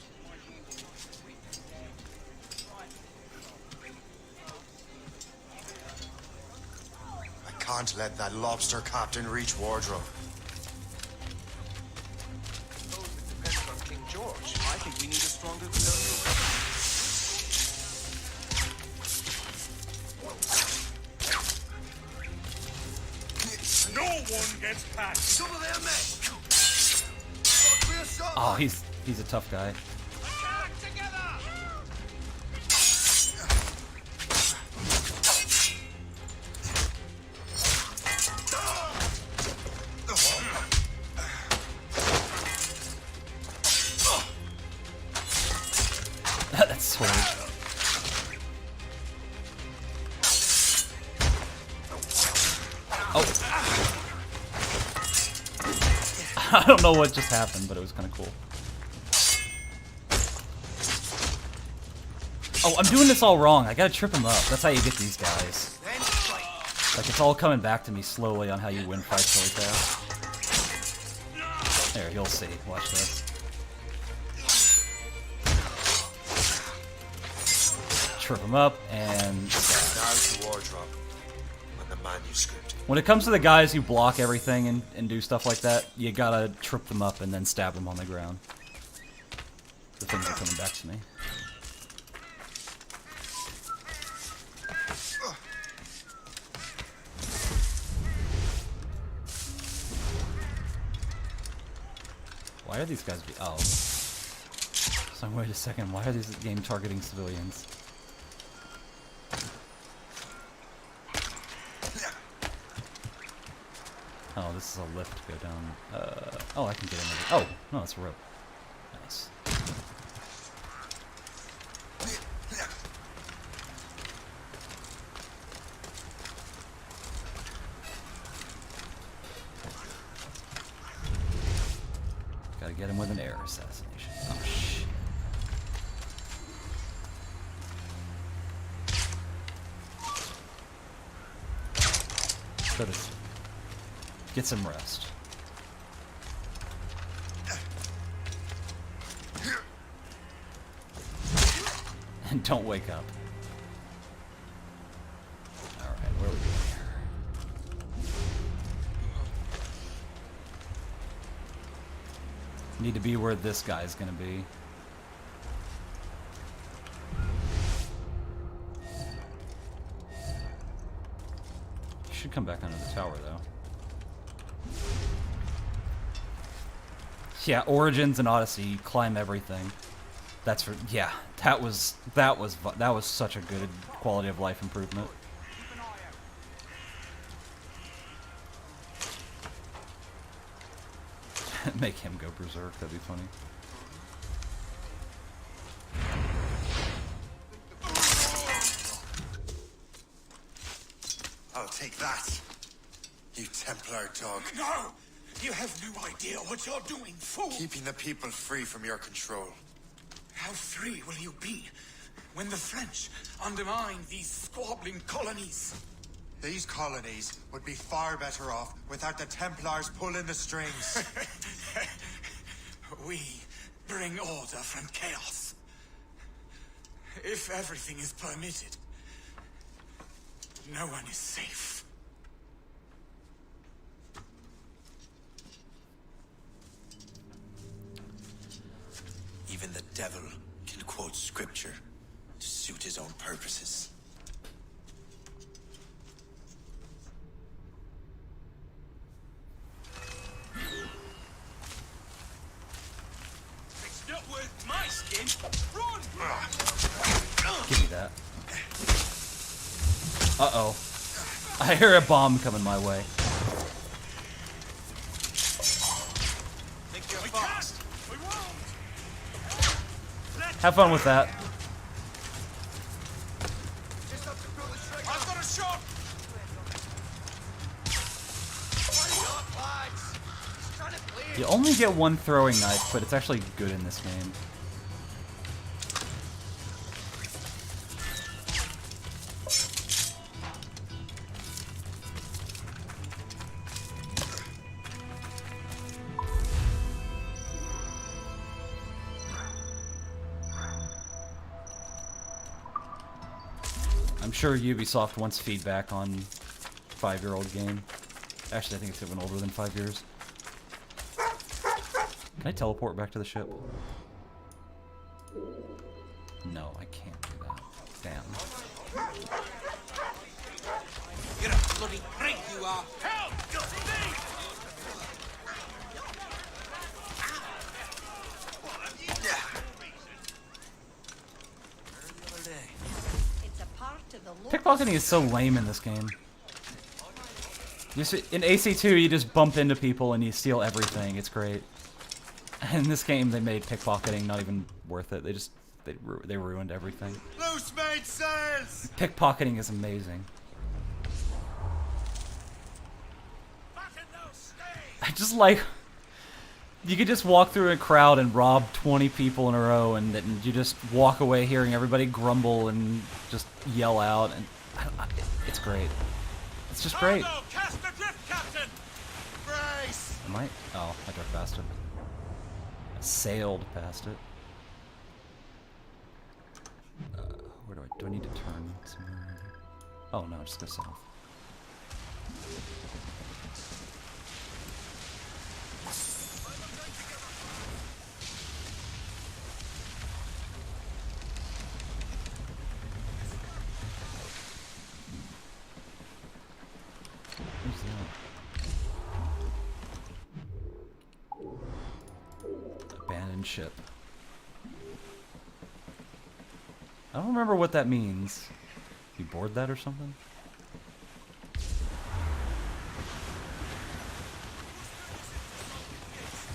I can't let that lobster captain reach Wardrobe. It depends on King George. I think we need a stronger colonial. No one gets past. Some of their men. Oh, he's a tough guy. That's sword. Oh. I don't know what just happened, but it was kind of cool. Oh, I'm doing this all wrong. I gotta trip him up. That's how you get these guys. Like, it's all coming back to me slowly on how you win fights really fast. There, you'll see. Watch this. Trip him up, and... Now to Wardrop and the manuscript. When it comes to the guys who block everything and do stuff like that, you gotta trip them up and then stab them on the ground. The things are coming back to me. Why are these guys oh. So wait a second, why are these game targeting civilians? Oh, this is a lift to go down. Oh, I can get in there. Oh, no, it's a rope. Nice. Gotta get him with an air assassination. Oh, shit. Could've... Get some rest. And don't wake up. Alright, where are we going here? Need to be where this guy's gonna be. Should come back under the tower, though. Yeah, Origins and Odyssey, you climb everything. That's for yeah. That was such a good quality of life improvement. Make him go berserk. That'd be funny. I'll take that, you Templar dog. No! You have no idea what you're doing, fool! Keeping the people free from your control. How free will you be when the French undermine these squabbling colonies? These colonies would be far better off without the Templars pulling the strings. We bring order from chaos. If everything is permitted, no one is safe. I hear a bomb coming my way. Think you're fast. We won't. Have fun with that. I've got a shot. You only get one throwing knife, but it's actually good in this game. I'm sure Ubisoft wants feedback on 5-year-old game. Actually, I think it's even older than 5 years. Can I teleport back to the ship? No, I can't do that. Damn. You're a bloody freak, you are. Help! It's a part of the local Pickpocketing is so lame in this game. In AC2, you just bump into people and you steal everything. It's great. And in this game, they made pickpocketing not even worth it. They ruined everything. Loose made sails! Pickpocketing is amazing. I just like... You could just walk through a crowd and rob 20 people in a row, and then you just walk away hearing everybody grumble and just yell out, and it's great. It's just great. Cast adrift, Captain. Brace. Am I? Oh, I drove past it. I sailed past it. Where do I need to turn somewhere? Oh no, just go south. Who's that? Abandoned ship. I don't remember what that means. You board that or something?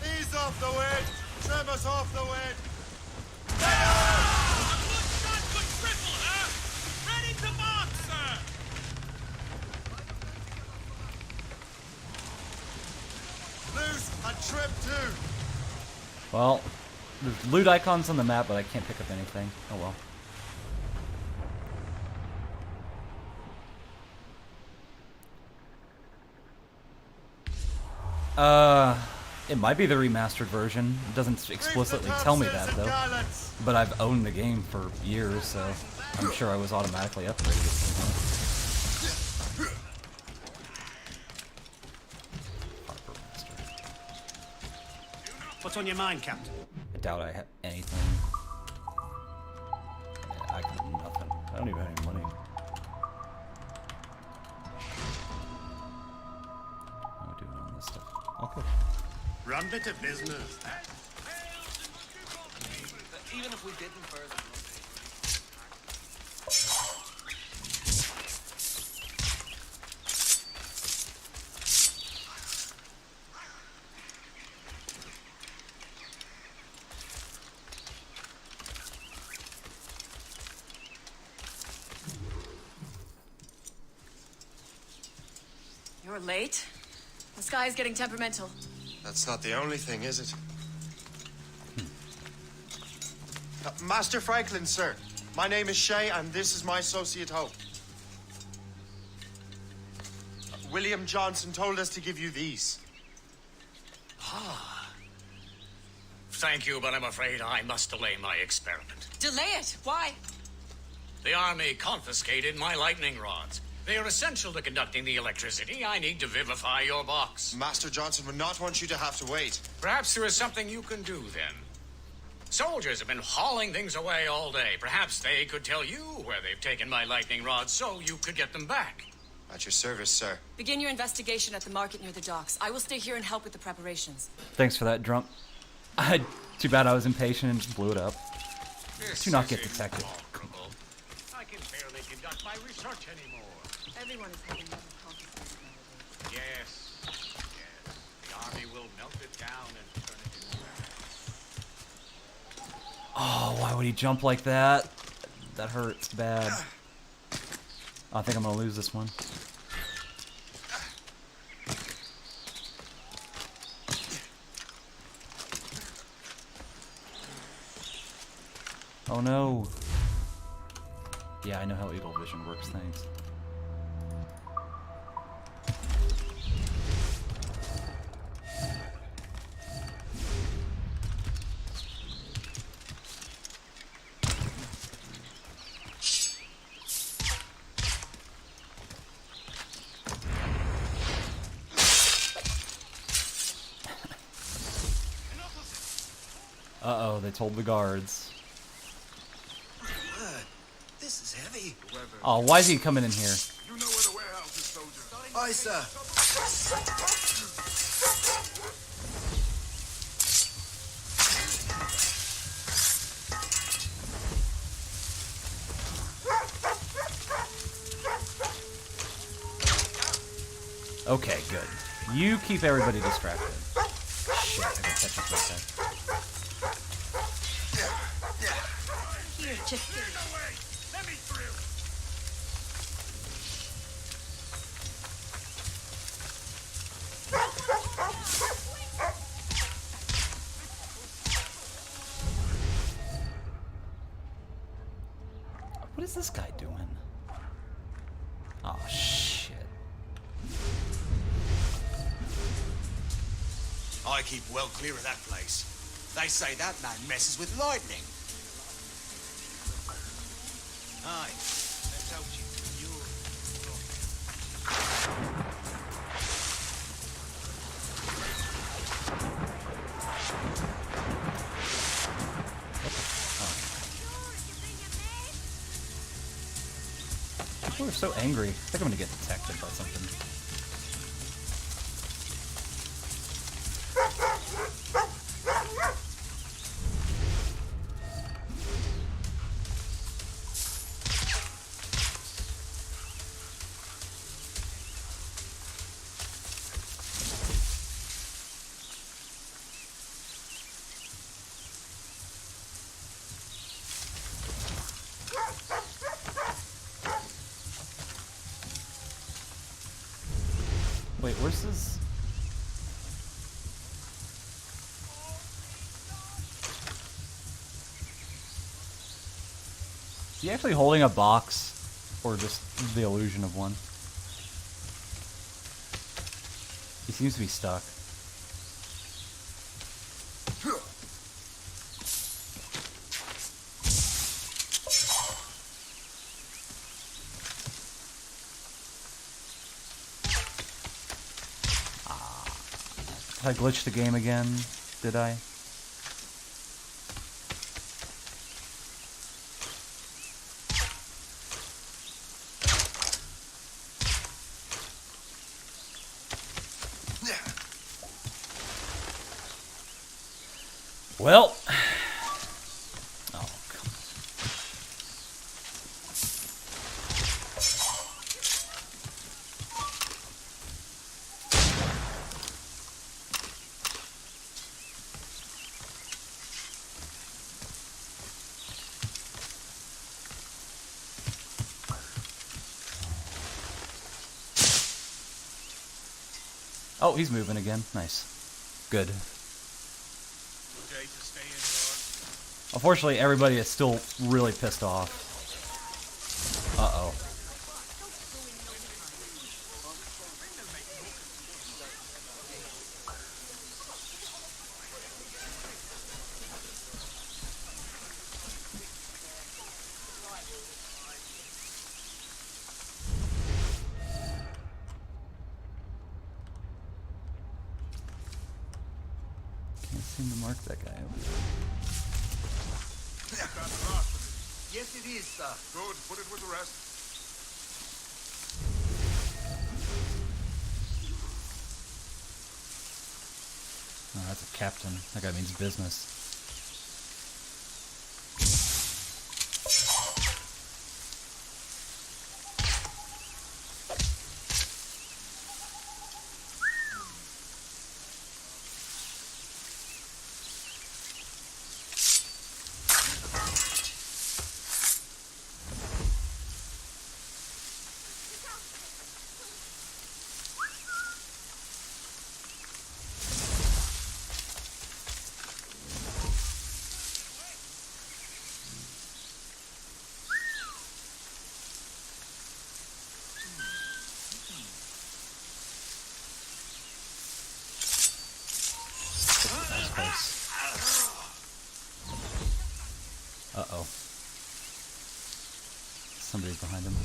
Ease off the wind! Trim us off the wind! Ready to mark, sir. Loose and trim too! Well, there's loot icons on the map, but I can't pick up anything. Oh well. It might be the remastered version. It doesn't explicitly tell me that, though. But I've owned the game for years, so I'm sure I was automatically upgraded at some point. What's on your mind, Captain? I doubt I have anything. Yeah, I got nothing. I don't even have any money. How am I doing on this stuff? Okay. Run bit of business. Even if we didn't further. You're late. The sky is getting temperamental. That's not the only thing, is it? Master Franklin, sir. My name is Shay, and this is my associate Hope. William Johnson told us to give you these. Ah. Thank you, but I'm afraid I must delay my experiment. Delay it? Why? The army confiscated my lightning rods. They are essential to conducting the electricity I need to vivify your box. Master Johnson would not want you to have to wait. Perhaps there is something you can do then. Soldiers have been hauling things away all day. Perhaps they could tell you where they've taken my lightning rods so you could get them back. At your service, sir. Begin your investigation at the market near the docks. I will stay here and help with the preparations. Thanks for that, Drunk. Too bad I was impatient and just blew it up. Do not get detected. I can barely conduct my research anymore. Everyone is having another call. you jump like that, that hurts bad. I think I'm gonna lose this one. Oh no. Yeah, I know how Eagle Vision works, thanks. Uh-oh, they told the guards. This is heavy. Oh, why is he coming in here? You know where the warehouse is, soldier. Aye, sir. Okay, good. You keep everybody distracted. Shit, I gotta catch up with that. Here, just Let me through. What is this guy doing? Oh, shit. I keep well clear of that place. They say that man messes with lightning. Aye, I told you. People are so angry. I think I'm gonna get detected by something. Wait, where's this? Is he actually holding a box? Or just the illusion of one? He seems to be stuck. I glitched the game again, did I? Well, oh, come on. Oh, he's moving again. Nice. Good. Unfortunately, everybody is still really pissed off. Uh-oh. Can't seem to mark that guy over there. Yes, it is, sir. Good, put it with the rest. Oh, that's a captain. That guy means business. close. Uh-oh. Somebody's behind him.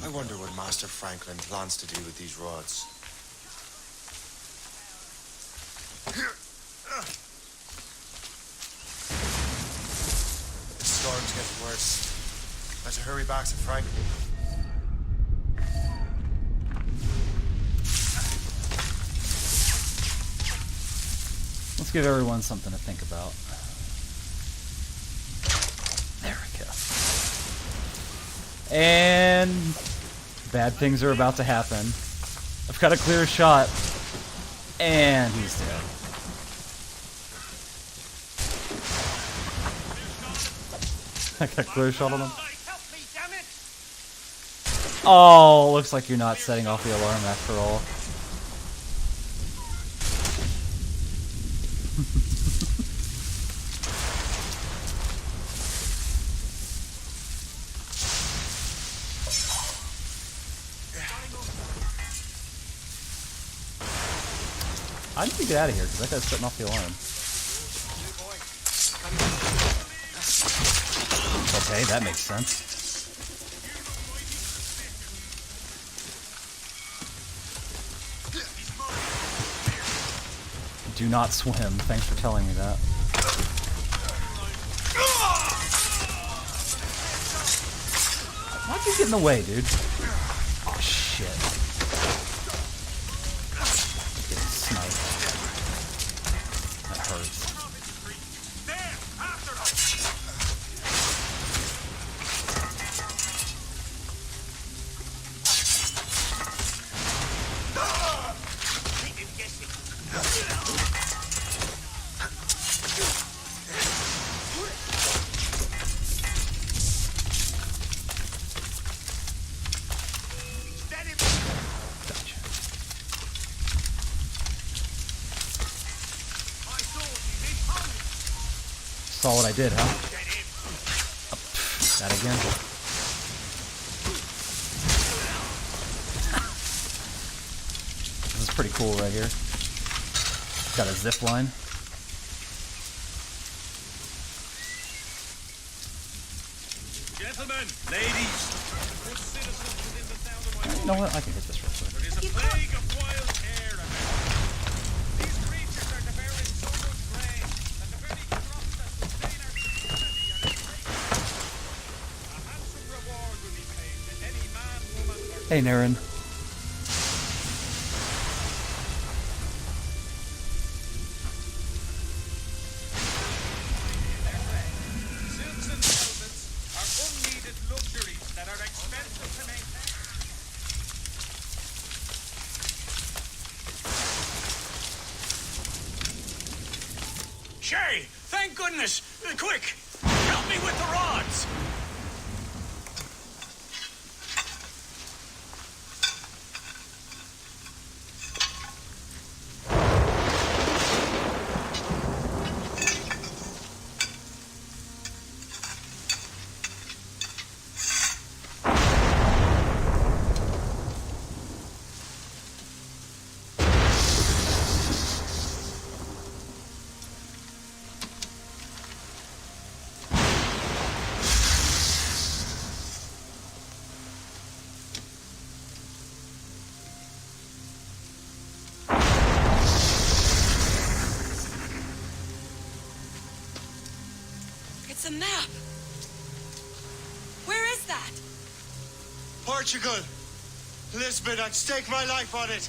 I wonder what Master Franklin plans to do with these rods. The storm's getting worse. Better hurry back to Franklin. Let's give everyone something to think about. There we go. And bad things are about to happen. I've got a clear shot. And he's dead. I got a clear shot on him. Oh, looks like you're not setting off the alarm after all. I need to get out of here because that guy's setting off the alarm. Okay, that makes sense. Do not swim. Thanks for telling me that. Why'd you get in the way, dude? Oh, shit. Getting sniped. That hurts. Saw what I did, huh? Oh, that again. This is pretty cool right here. Got a zip line. Gentlemen, ladies, good citizens within the sound of my voice. You know what? I can hit this real quick. There is a plague of wild hair about. These creatures are devouring so much grain that the very crops that sustain our community are in danger. A handsome reward will be paid to any man, woman, or Hey, Naren. silks and velvets are unneeded luxuries that are expensive to maintain. Shay, thank goodness! Quick, help me with the rods! It's a map. Where is that? Portugal! Lisbon, I'd stake my life on it!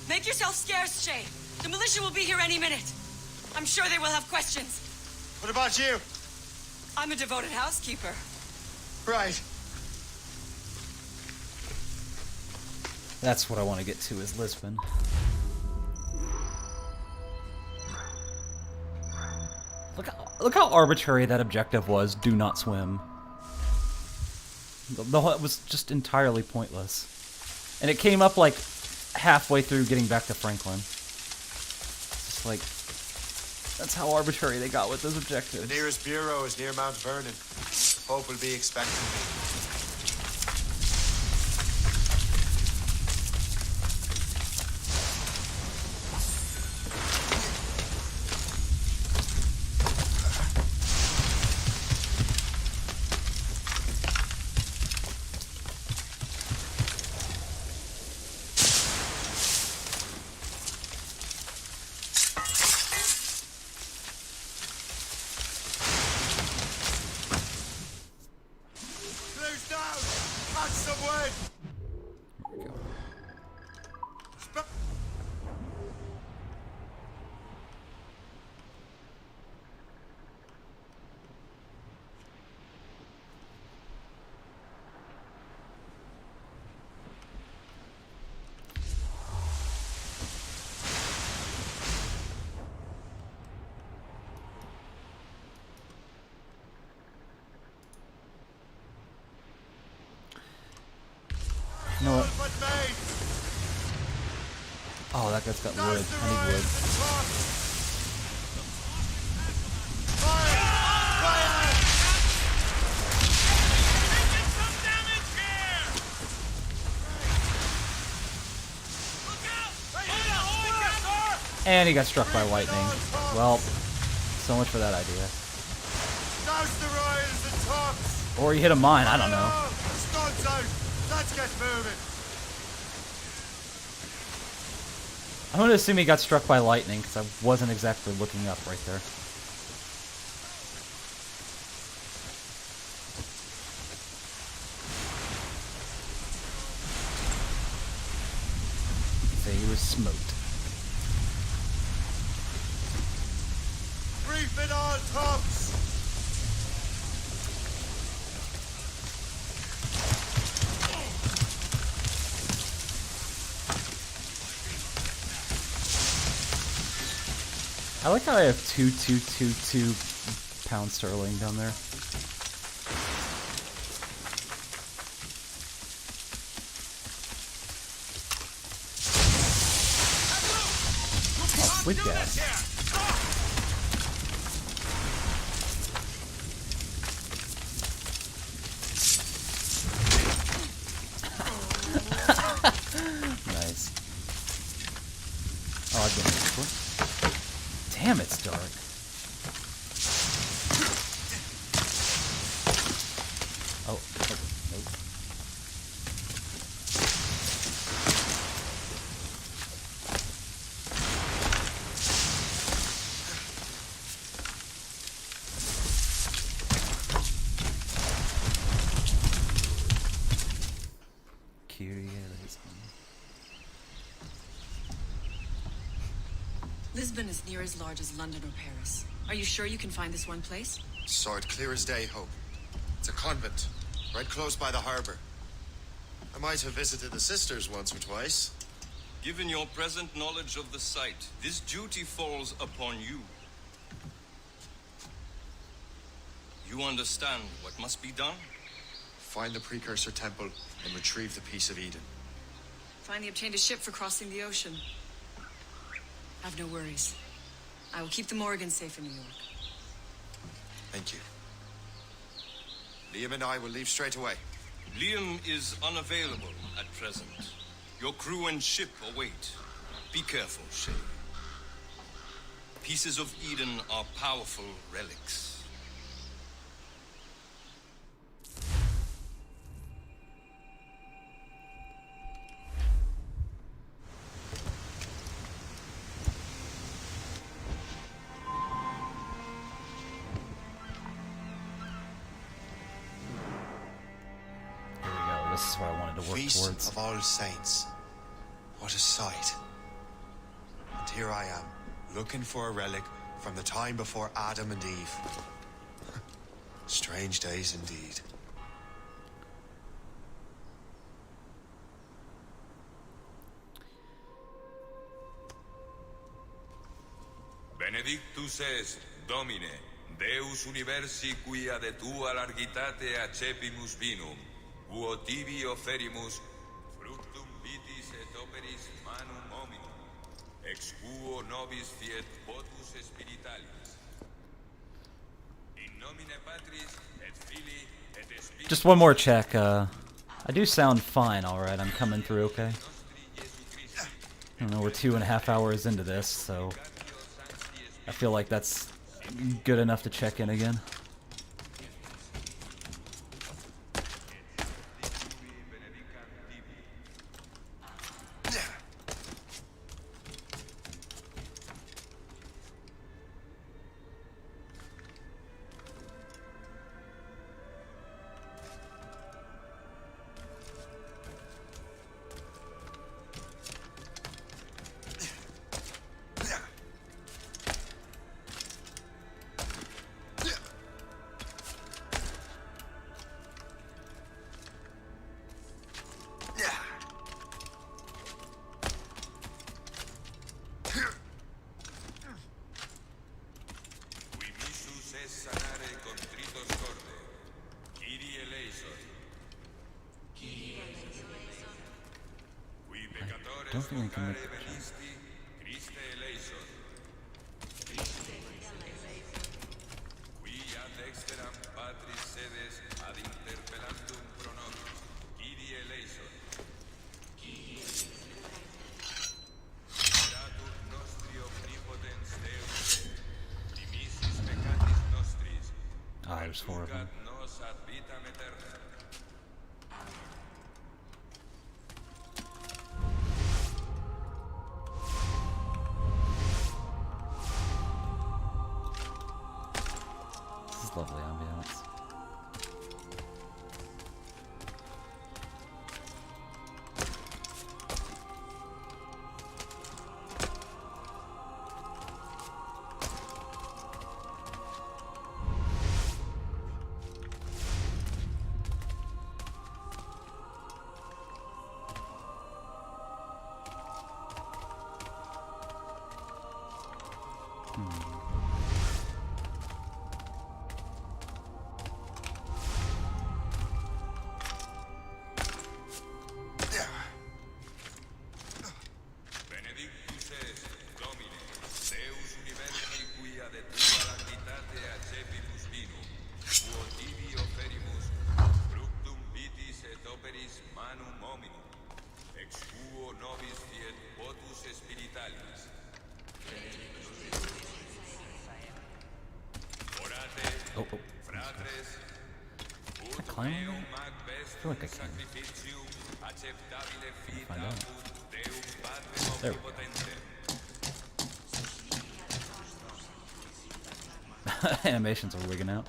Make yourself scarce, Shay. The militia will be here any minute. I'm sure they will have questions. What about you? I'm a devoted housekeeper. Right. That's what I want to get to is Lisbon. Look how arbitrary that objective was. Do not swim. The whole, it was just entirely pointless. And it came up like halfway through getting back to Franklin. It's like, that's how arbitrary they got with those objectives. The nearest bureau is near Mount Vernon. Hope will be expecting me. You know what? Oh, that guy's got wood. I need wood. And he got struck by lightning. Well, so much for that idea. Or he hit a mine, I don't know. Let's get moving. I'm going to assume he got struck by lightning because I wasn't exactly looking up right there. Say he was smoked. Reef it all tops. I like how I have 2,222 pounds sterling down there. Oh, sleep gas. Nice. Oh, I've been here before. Damn, it's dark. Oh, nope. Lisbon is near as large as London or Paris. Are you sure you can find this one place? Saw it clear as day, Hope. It's a convent, right close by the harbor. I might have visited the sisters once or twice. Given your present knowledge of the site, this duty falls upon you. You understand what must be done? Find the precursor temple and retrieve the piece of Eden. Finally obtained a ship for crossing the ocean. I've no worries. I will keep the Morgan safe in New York. Thank you. Liam and I will leave straight away. Liam is unavailable at present. Your crew and ship await. Be careful, Shay. Pieces of Eden are powerful relics. This is what I wanted to work Feast towards. of All Saints. What a sight. And here I am, looking for a relic from the time before Adam and Eve. Strange days indeed. Benedictus est, Domine, Deus universi quia de tua largitate accepimus vinum, quo tibi offerimus, fructum vitis et operis manum hominum, ex quo nobis fiet potus spiritualis. In nomine Patris et Filii et Spiritus. Just one more check. I do sound fine, alright. I'm coming through okay. I don't know, we're 2.5 hours into this, so I feel like that's good enough to check in again. I don't think I can make the jump. Ah, there's 4 of them. This is lovely ambiance. Oh, oh. Can I climb over there? I feel like I can. Find out. There we go. Animations are wigging out.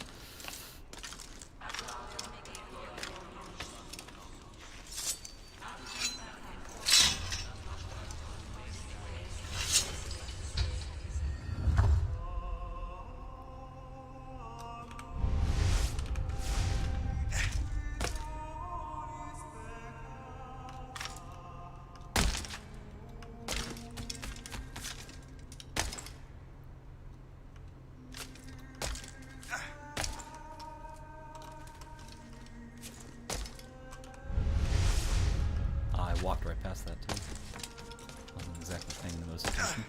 I walked right past that too. Wasn't exactly paying the most attention.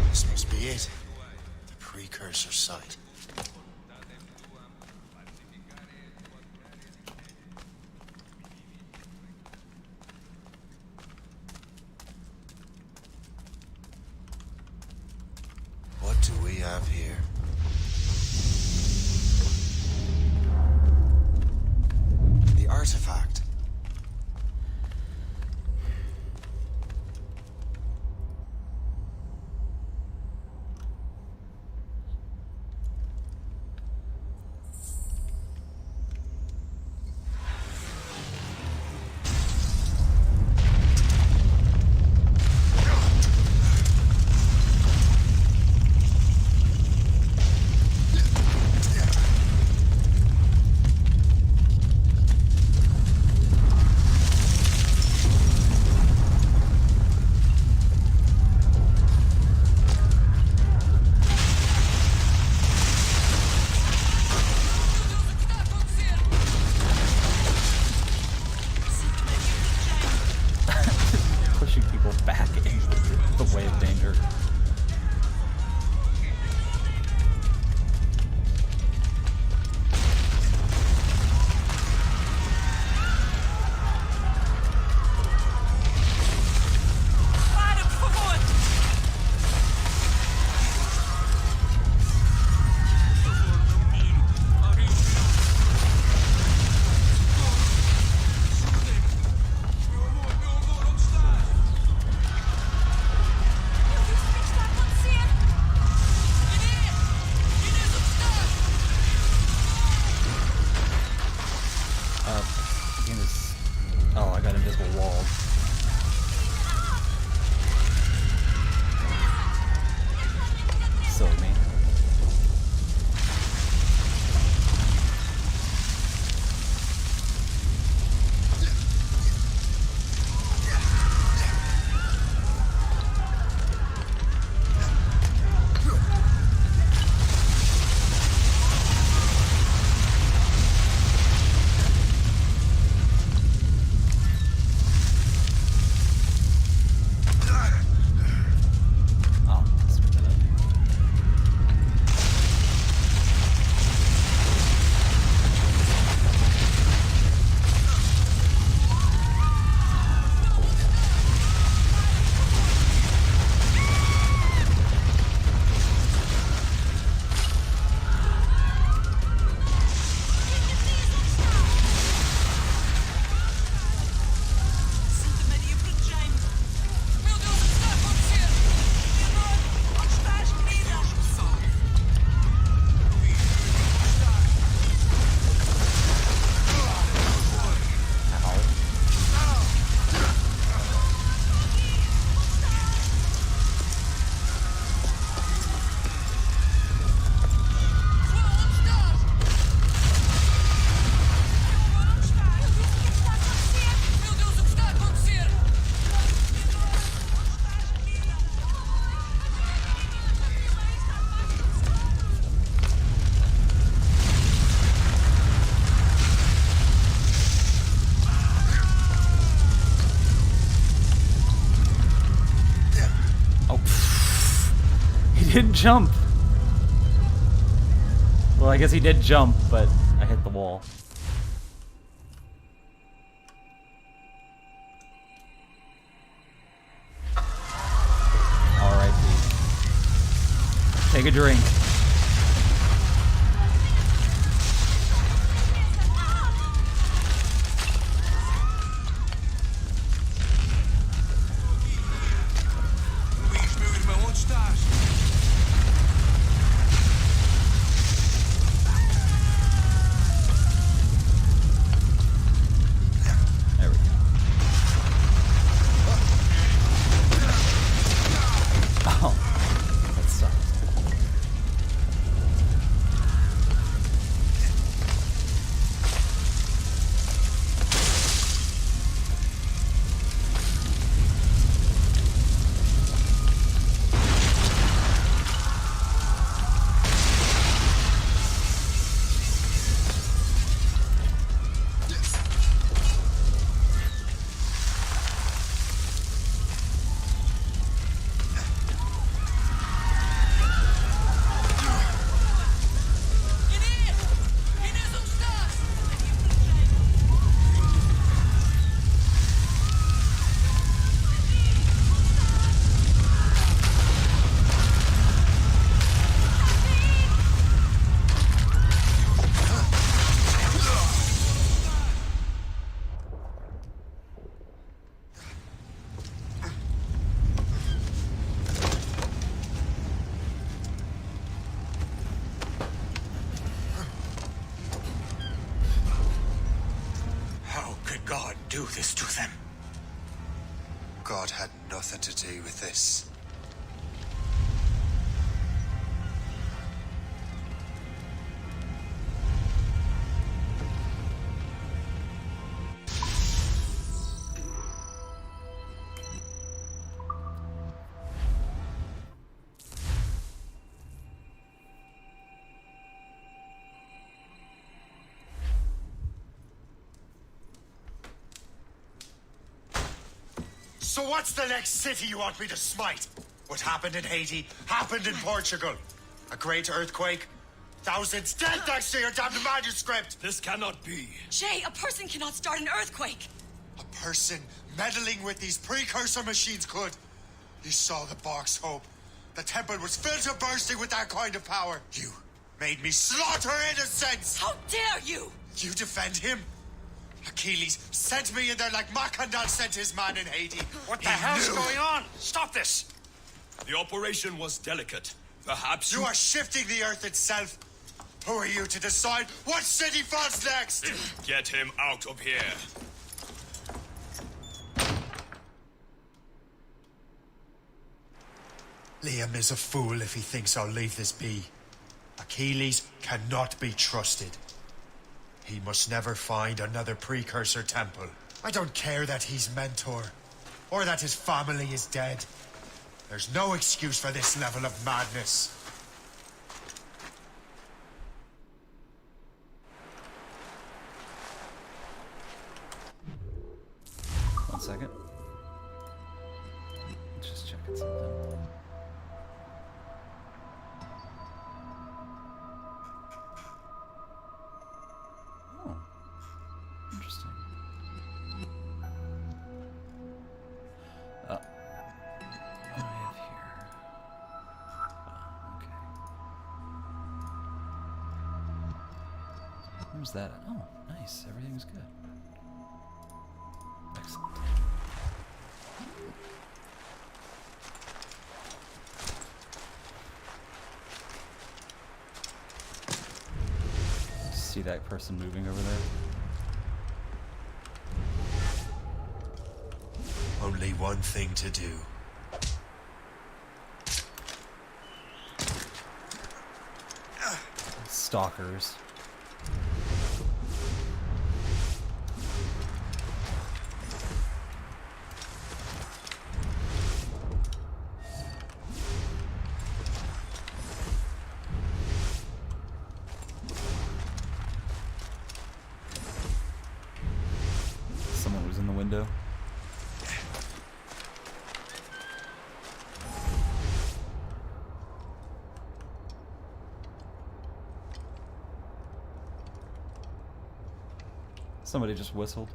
This must be it. The precursor site. What do we have here? The artifact. way of danger. Oh, I got invisible walls. Silly me. Didn't jump. Well, I guess he did jump, but I hit the wall. R.I.P. Take a drink. Do this to them. God had nothing to do with this. So what's the next city you want me to smite? What happened in Haiti happened in Portugal. A great earthquake. Thousands dead thanks to your damned manuscript. This cannot be. Shay, a person cannot start an earthquake. A person meddling with these precursor machines could. You saw the box, Hope. The temple was filled to bursting with that kind of power. You made me slaughter innocents! How dare you! You defend him? Achilles sent me in there like Macandal sent his man in Haiti. What the hell's going on? Stop this! The operation was delicate. Perhaps you are shifting the earth itself. Who are you to decide what city falls next? Get him out of here. Liam is a fool if he thinks I'll leave this be. Achilles cannot be trusted. He must never find another precursor temple. I don't care that he's mentor, or that his family is dead. There's no excuse for this level of madness. One second. Just checking something. Oh, interesting. What do I have here? Okay. Where's that? Oh, nice. Everything's good. Excellent. See that person moving over there? Only one thing to do. Stalkers. Someone was in the window. Somebody just whistled.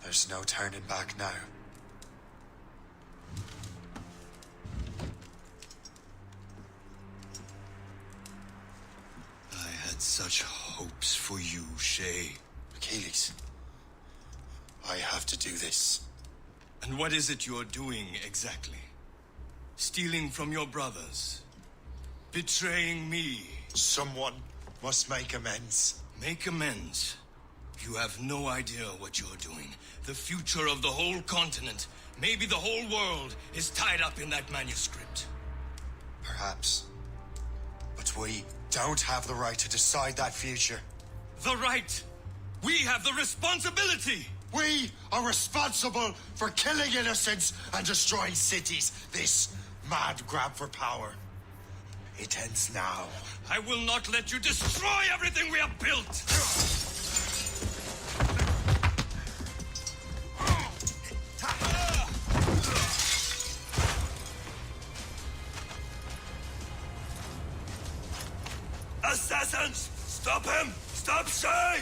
There's no turning back now. I had such hopes for you, Shay. Achilles, I have to do this. And what is it you're doing exactly? Stealing from your brothers? Betraying me? Someone must make amends. Make amends? You have no idea what you're doing. The future of the whole continent, maybe the whole world, is tied up in that manuscript. Perhaps. But we don't have the right to decide that future. The right! We have the responsibility! We are responsible for killing innocents and destroying cities. This mad grab for power. It ends now. I will not let you destroy everything we have built! Assassins! Stop him! Stop Shay!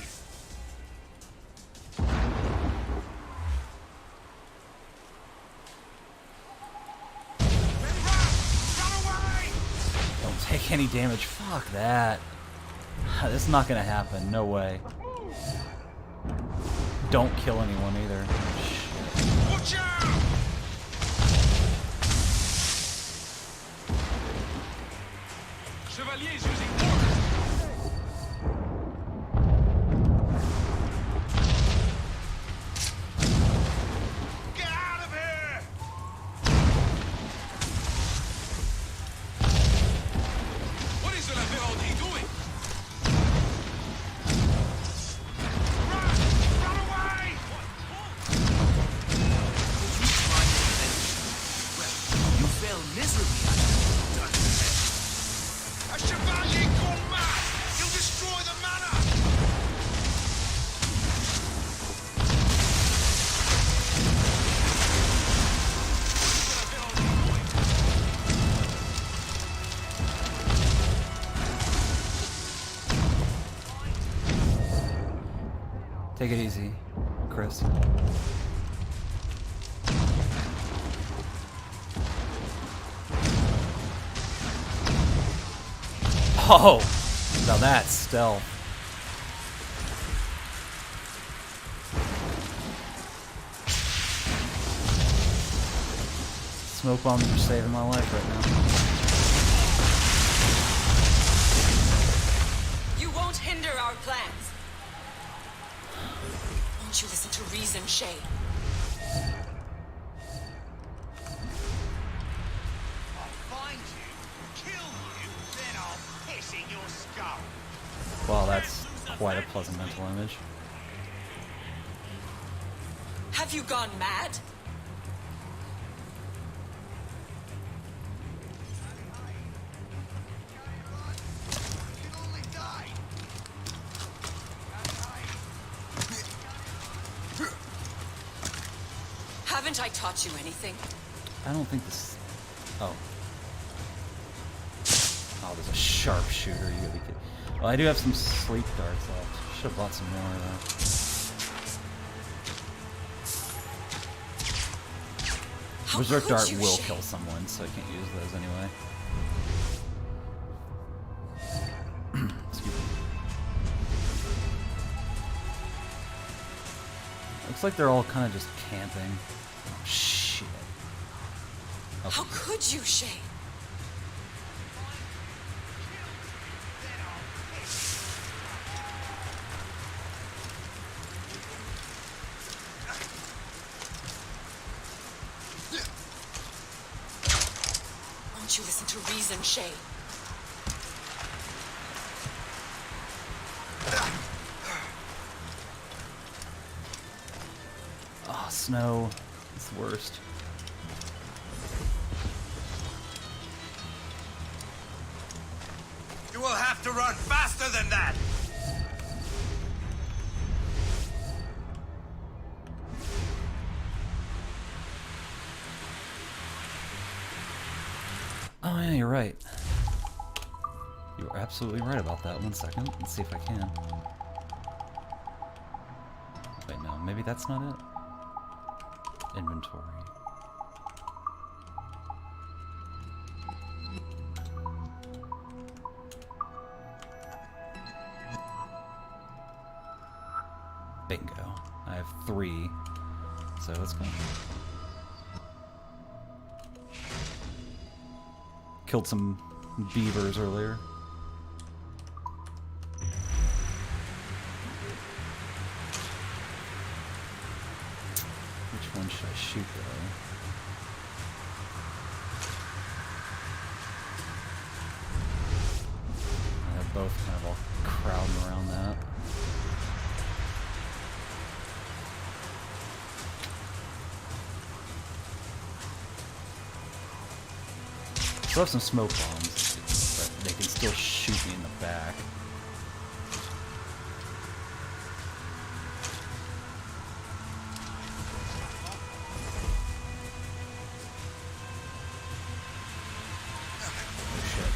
any damage. Fuck that. It's not gonna happen. No way. Don't kill anyone either. Shit. Watch out! Chevalier is using orders. Get out of here! What is the La Vérendrye doing? Run away! You fail miserably. A chevalier gone mad! He'll destroy the manor! Take it easy, Chris. Oh, now that's stealth. Smoke bombs are saving my life right now. You won't hinder our plans. Won't you listen to reason, Shay? Wow, that's quite a pleasant mental image. Have you gone mad? Haven't I taught you anything? I don't think this... Oh. Oh, there's a sharpshooter. You gotta be kidding. Well, I do have some sleep darts left. Should have bought some more, though. Berserk dart will kill someone, so I can't use those anyway. Excuse me. Looks like they're all kind of just camping. Oh, shit. Oh. How could you, Shay? Won't you listen to reason, Shay? Oh, snow. It's the worst. You will have to run faster than that! Oh yeah, you're right. You were absolutely right about that. 1 second. Let's see if I can. Wait, no. Maybe that's not it. Inventory. Bingo. I have 3. So let's go. Killed some beavers earlier. Which one should I shoot though? They're both kind of all crowding around that. I have some smoke bombs, but they can still shoot me in the back. Oh shit.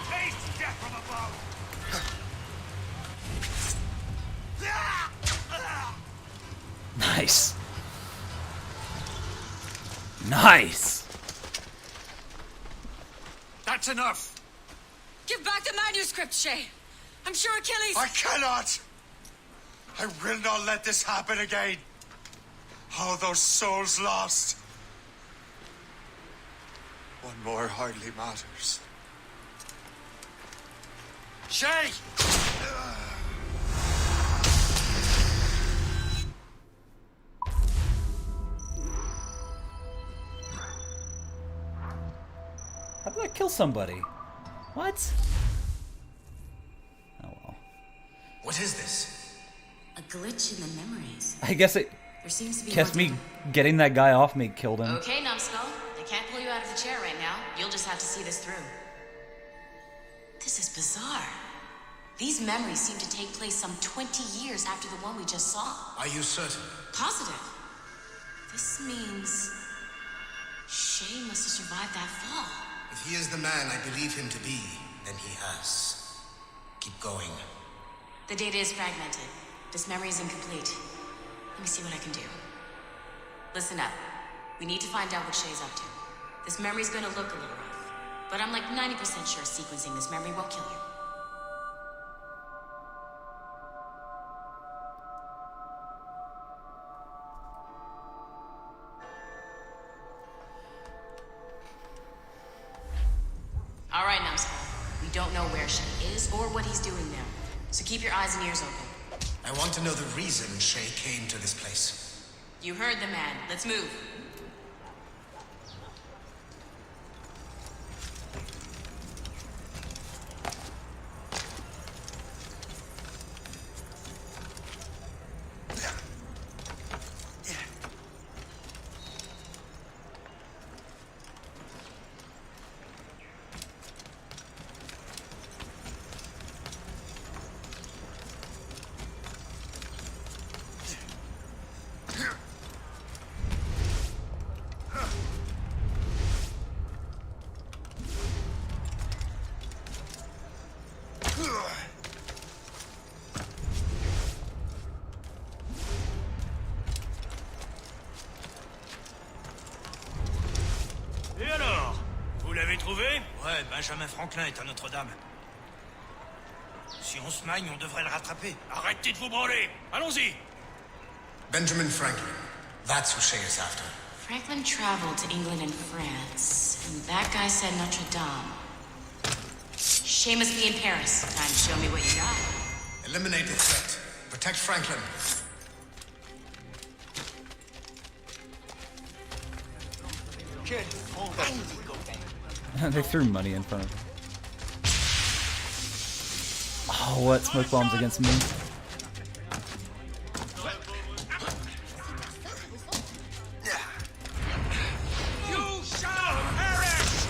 Taste death from above! Nice. Nice. That's enough! Give back the manuscript, Shay. I'm sure Achilles... I cannot! I will not let this happen again. Oh, those souls lost. One more hardly matters. Shay! How did I kill somebody? What? Oh well. What is this? A glitch in the memories. I guess it There seems to be guess more me getting that guy off me killed him. Okay, numbskull. They can't pull you out of the chair right now. You'll just have to see this through. This is bizarre. These memories seem to take place some 20 years after the one we just saw. Are you certain? Positive. This means... Shay must have survived that fall. If he is the man I believe him to be, then he has. Keep going. The data is fragmented. This memory is incomplete. Let me see what I can do. Listen up. We need to find out what Shay's up to. This memory's gonna look a little rough, but I'm like 90% sure sequencing this memory won't kill you. All right, numbskull. We don't know where Shay is or what he's doing now, so keep your eyes and ears open. I want to know the reason Shay came to this place. You heard the man. Let's move. Et alors? Vous l'avez trouvé? Ouais, Benjamin Franklin est à Notre-Dame. Si on se magne, on devrait le rattraper. Arrêtez de vous branler! Allons-y! Benjamin Franklin. That's who Shay is after. Franklin traveled to England and France, and that guy said Notre Dame. Shay must be in Paris. Time to show me what you got. Eliminate the threat. Protect Franklin. They threw money in front of him. Oh, what? Smoke bombs against me? You shall perish!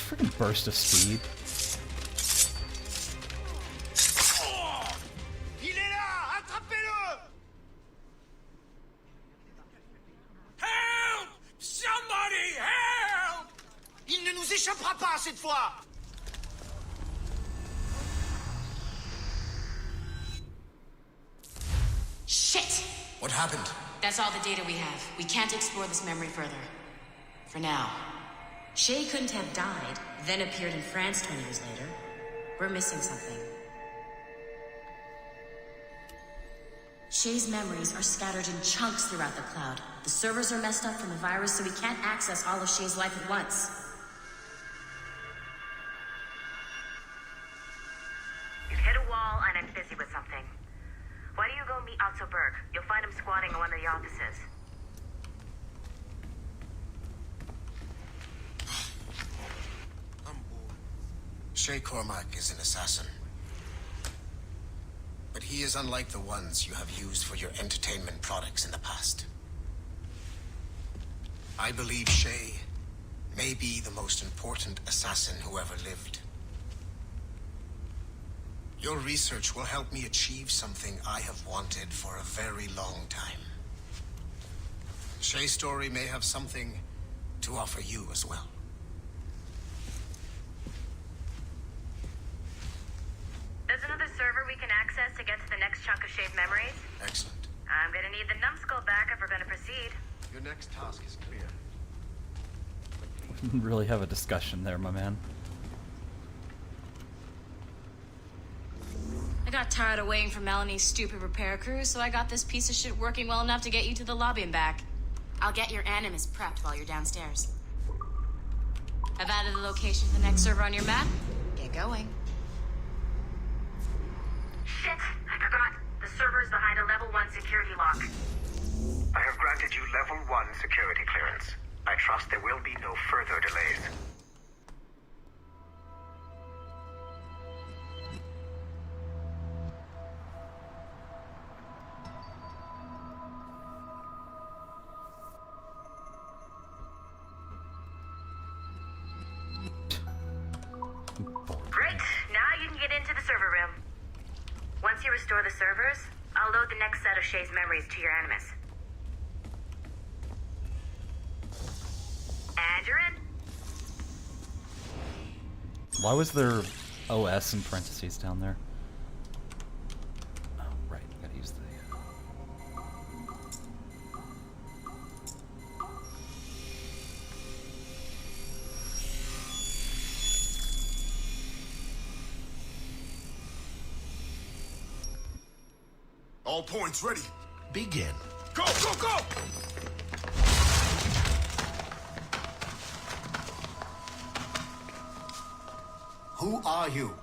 Freaking burst of speed. Il est là! Attrapez-le! Help! Somebody help! Il ne nous échappera pas cette fois! Shit! What happened? That's all the data we have. We can't explore this memory further. For now. Shay couldn't have died, then appeared in France 20 years later. We're missing something. Shay's memories are scattered in chunks throughout the cloud. The servers are messed up from the virus, so we can't access all of Shay's life at once. You've hit a wall, and I'm busy with something. Why don't you go meet Otto Berg? You'll find him squatting in one of the offices. Shay Cormac is an assassin. But he is unlike the ones you have used for your entertainment products in the past. I believe Shay may be the most important assassin who ever lived. Your research will help me achieve something I have wanted for a very long time. Shay's story may have something to offer you as well. There's another server we can access to get to the next chunk of Shay's memories. Excellent. I'm gonna need the numbskull back if we're gonna proceed. Your next task is clear. Really have a discussion there, my man. I got tired of waiting for Melanie's stupid repair crew, so I got this piece of shit working well enough to get you to the lobby and back. I'll get your animus prepped while you're downstairs. I've added the location to the next server on your map. Get going. Shit! I forgot. The server's behind a level 1 security lock. I have granted you level 1 security clearance. I trust there will be no further delays. Great! Now you can get into the server room. Once you restore the servers, I'll load the next set of Shay's memories to your animus. And you're in. Why was there OS in parentheses down there? Oh, right. Gotta use the... All points ready. Begin. Go, go, go! Who are you?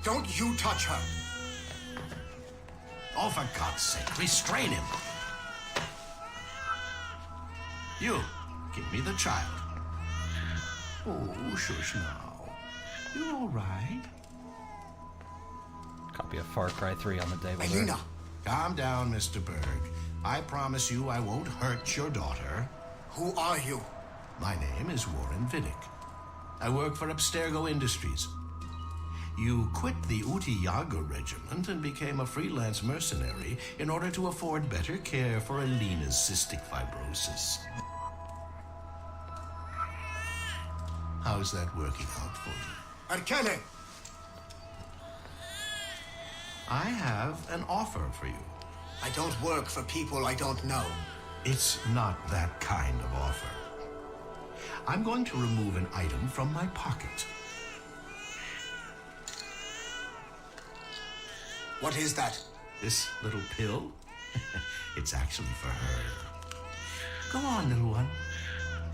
Don't you touch her! Oh, for God's sake, restrain him. You, give me the child. Oh, shush now. You all right? Copy of Far Cry 3 on the day. Elena! Calm down, Mr. Berg. I promise you I won't hurt your daughter. Who are you? My name is Warren Vidic. I work for Abstergo Industries. You quit the Utiyaga regiment and became a freelance mercenary in order to afford better care for Alina's cystic fibrosis. How's that working out for you? Arkane! I have an offer for you. I don't work for people I don't know. It's not that kind of offer. I'm going to remove an item from my pocket. What is that? This little pill? It's actually for her. Go on, little one.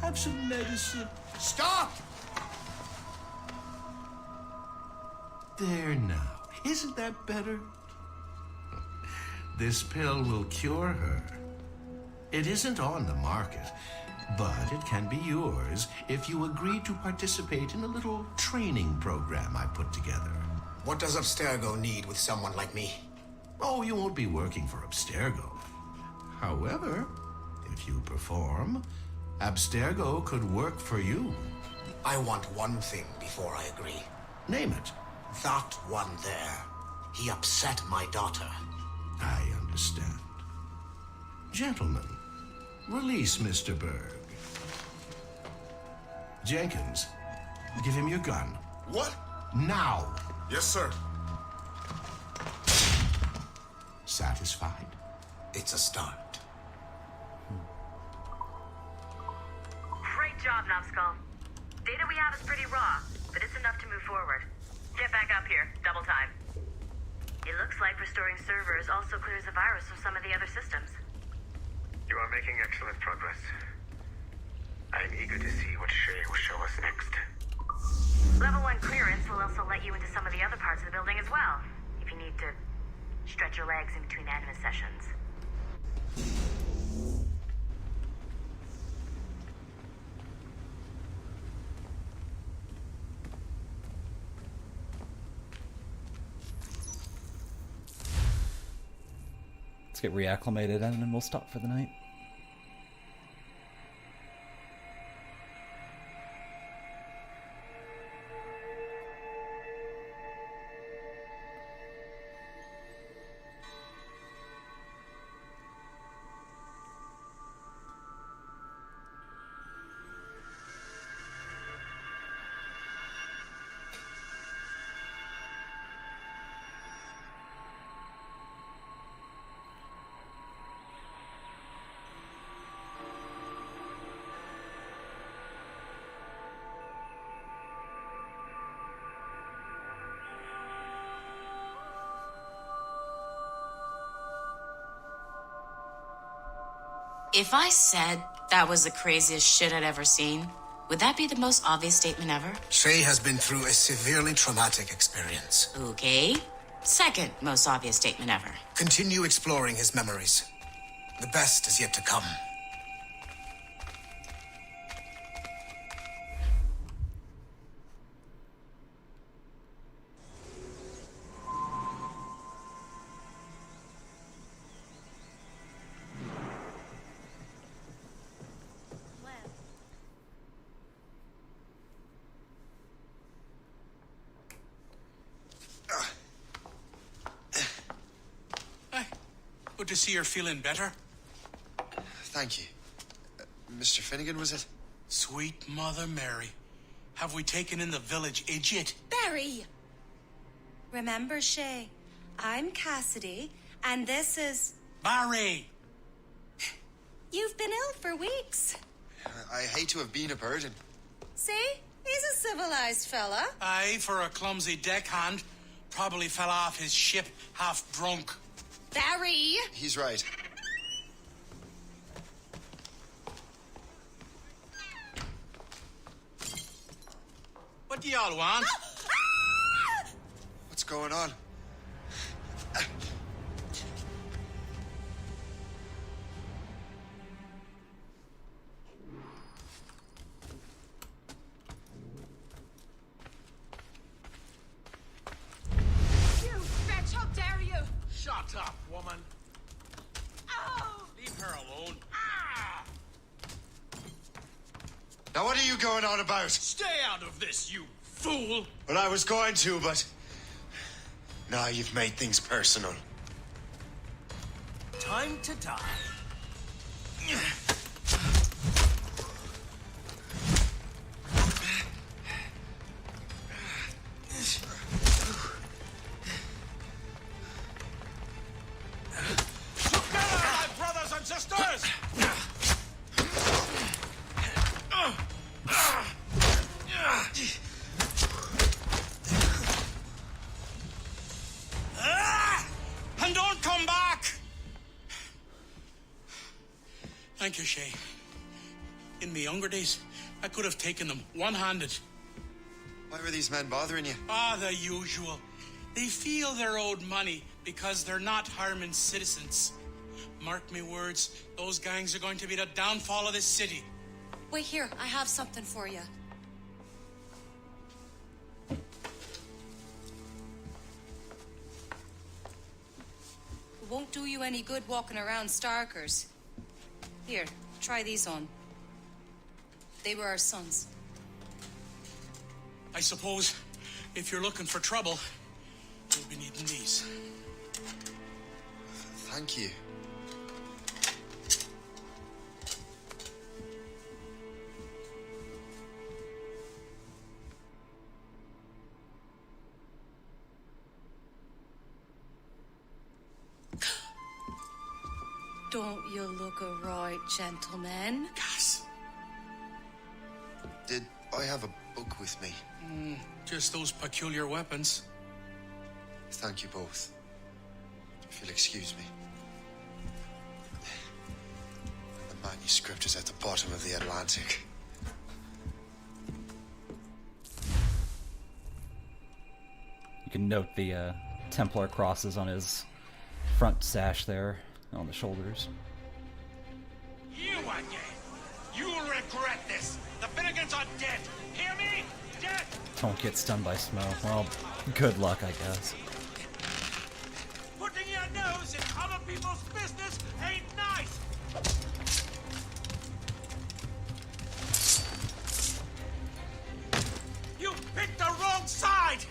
Have some medicine. Stop! There now. Isn't that better? This pill will cure her. It isn't on the market, but it can be yours if you agree to participate in a little training program I put together. What does Abstergo need with someone like me? Oh, you won't be working for Abstergo. However, if you perform, Abstergo could work for you. I want one thing before I agree. Name it. That one there. He upset my daughter. I understand. Gentlemen, release Mr. Berg. Jenkins, give him your gun. What? Now! Yes, sir. Satisfied? It's a start. Great job, Numbskull. Data we have is pretty raw, but it's enough to move forward. Get back up here. Double time. It looks like restoring servers also clears the virus from some of the other systems. You are making excellent progress. I am eager to see what Shay will show us next. Level 1 clearance will also let you into some of the other parts of the building as well, if you need to stretch your legs in between animus sessions. Let's get reacclimated and then we'll stop for the night. If I said that was the craziest shit I'd ever seen, would that be the most obvious statement ever? Shay has been through a severely traumatic experience. Okay. Second most obvious statement ever. Continue exploring his memories. The best is yet to come. Good to see you're feeling better. Thank you. Mr. Finnegan, was it? Sweet Mother Mary. Have we taken in the village idiot? Barry! Remember, Shay, I'm Cassidy, and this is... Barry! You've been ill for weeks. I hate to have been a burden. See? He's a civilized fella. Aye, for a clumsy deckhand. Probably fell off his ship half drunk. Barry! He's right. What do y'all want? What's going on? You bitch, how dare you! Shut up, woman. Oh! Leave her alone. Now what are you going on about? Stay out of this, you fool! Well, I was going to, but... Now you've made things personal. Time to die. Together, my brothers and sisters! And don't come back! Thank you, Shay. In my younger days, I could have taken them one-handed. Why were these men bothering you? Ah, the usual. They feel they're owed money because they're not harming citizens. Mark me words, those gangs are going to be the downfall of this city. Wait here, I have something for you. It won't do you any good walking around Starkers. Here, try these on. They were our sons. I suppose if you're looking for trouble, you'll be needing these. Thank you. Don't you look a right gentleman? Gas. Did I have a book with me? Just those peculiar weapons. Thank you both. If you'll excuse me. The manuscript is at the bottom of the Atlantic. You can note the Templar crosses on his front sash there, on the shoulders. You again! You'll regret this! The Finnegans are dead! Hear me? Dead! Don't get stunned by smoke. Well, good luck, I guess. Putting your nose in other people's business ain't nice! You picked the wrong side!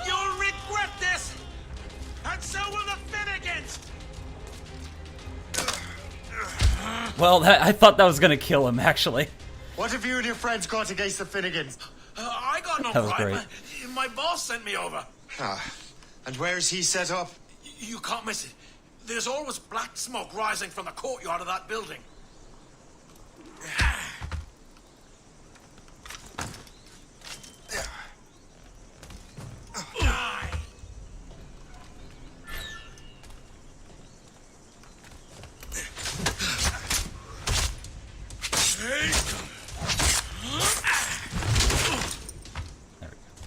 You'll regret this! And so will the Finnegans! Well, I thought that was gonna kill him, actually. What have you and your friends got against the Finnegans? I got no That was bribe. great. My boss sent me over. Ah, and where's he set up? You can't miss it. There's always black smoke rising from the courtyard of that building.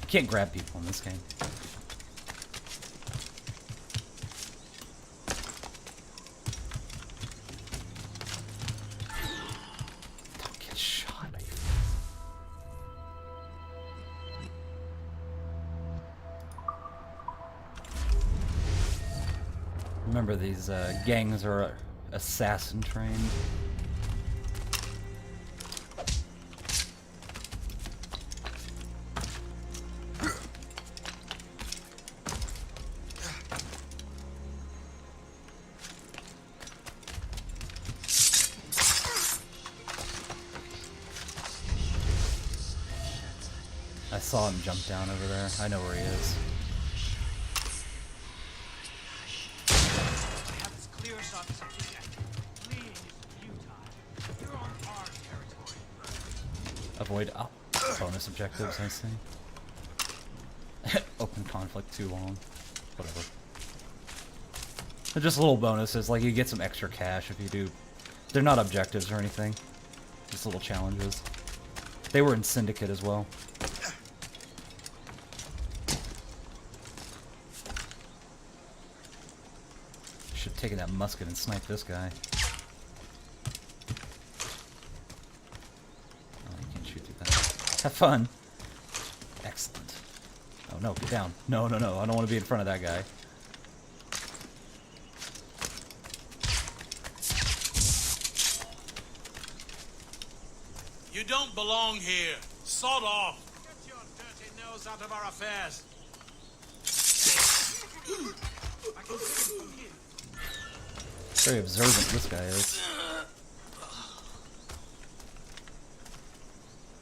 You can't grab people in this game. Don't get shot. Remember, these gangs are assassin trained. I saw him jump down over there. I know where he is. I have as clear a shot as I can get. Fleeing is futile. You're on our territory. Avoid bonus objectives, I see. Open conflict too long. Whatever. They're just little bonuses, like you get some extra cash if you do. They're not objectives or anything. Just little challenges. They were in Syndicate as well. Should have taken that musket and sniped this guy. Oh, you can't shoot through that. Have fun. Excellent. Oh no, get down. No, no, no. I don't want to be in front of that guy. You don't belong here. Sod off. Get your dirty nose out of our affairs. I can see it from here. Very observant this guy is.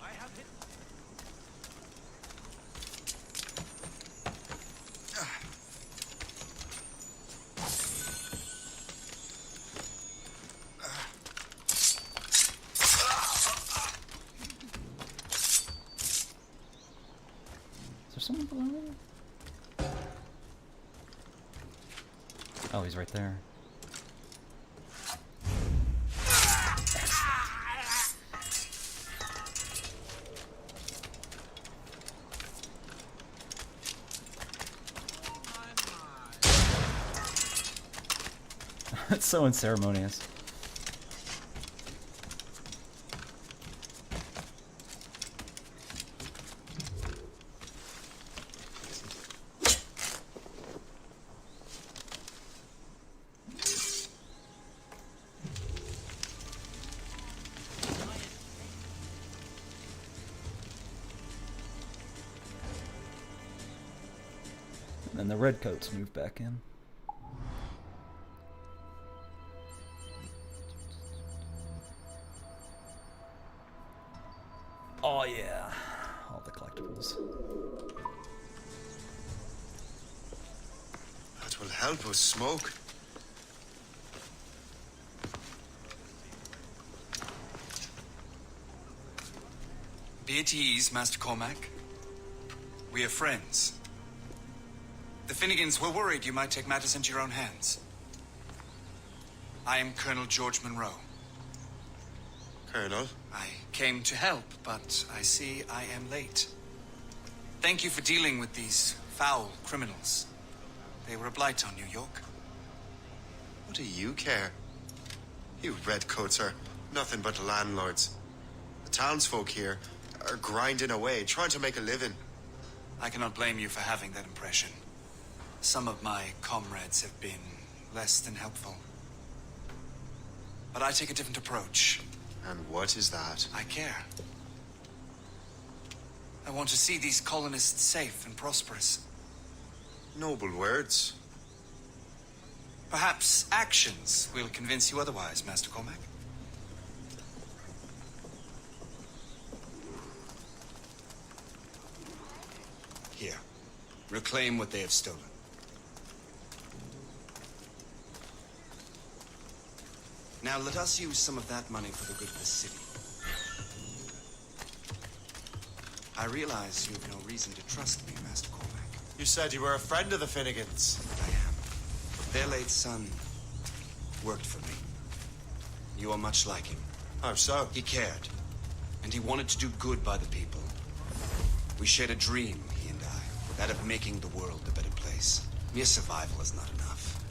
I have hit. Is there someone below me? Oh, he's right there. It's so unceremonious. And then the redcoats move back in. Oh yeah, all the collectibles. That will help us smoke. Be at ease, Master Cormac. We are friends. The Finnegans were worried you might take matters into your own hands. I am Colonel George Monroe. Colonel? I came to help, but I see I am late. Thank you for dealing with these foul criminals. They were a blight on New York. What do you care? You redcoats are nothing but landlords. The townsfolk here are grinding away, trying to make a living. I cannot blame you for having that impression. Some of my comrades have been less than helpful. But I take a different approach. And what is that? I care. I want to see these colonists safe and prosperous. Noble words. Perhaps actions will convince you otherwise, Master Cormac. Here. Reclaim what they have stolen. Now let us use some of that money for the good of the city. I realize you have no reason to trust me, Master Cormac. You said you were a friend of the Finnegans. I am. Their late son worked for me. You are much like him. How so? He cared, and he wanted to do good by the people. We shared a dream, he and I, that of making the world a better place. Mere survival is not enough.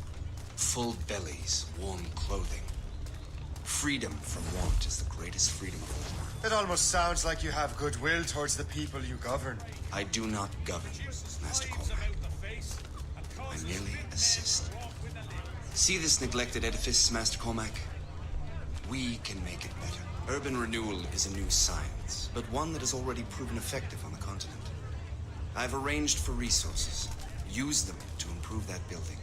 Full bellies, warm clothing. Freedom from want is the greatest freedom of all. It almost sounds like you have goodwill towards the people you govern. I do not govern, Master Cormac. I merely assist. See this neglected edifice, Master Cormac? We can make it better. Urban renewal is a new science, but one that has already proven effective on the continent. I've arranged for resources. Use them to improve that building.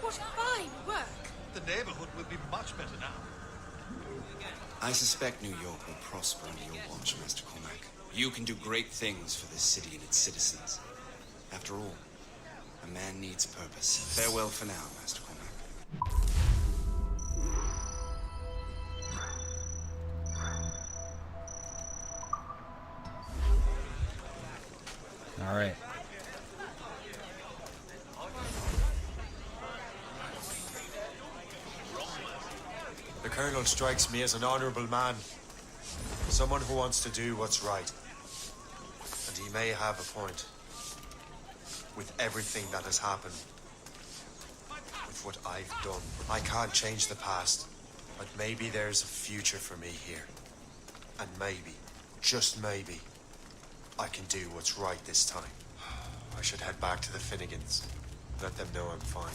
What fine work! The neighborhood will be much better now. I suspect New York will prosper under your watch, Master Cormac. You can do great things for this city and its citizens. After all, a man needs purpose. Farewell for now, Master Cormac. All right. The Colonel strikes me as an honorable man. Someone who wants to do what's right. And he may have a point. With everything that has happened. With what I've done. I can't change the past. But maybe there's a future for me here. And maybe, just maybe, I can do what's right this time. I should head back to the Finnegans. Let them know I'm fine.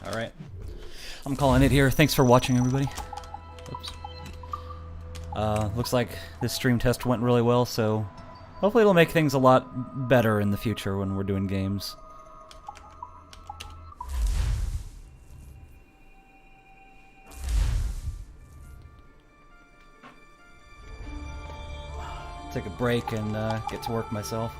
All right. I'm calling it here. Thanks for watching, everybody. Oops. Looks like this stream test went really well, so hopefully it'll make things a lot better in the future when we're doing games. Take a break and get to work myself.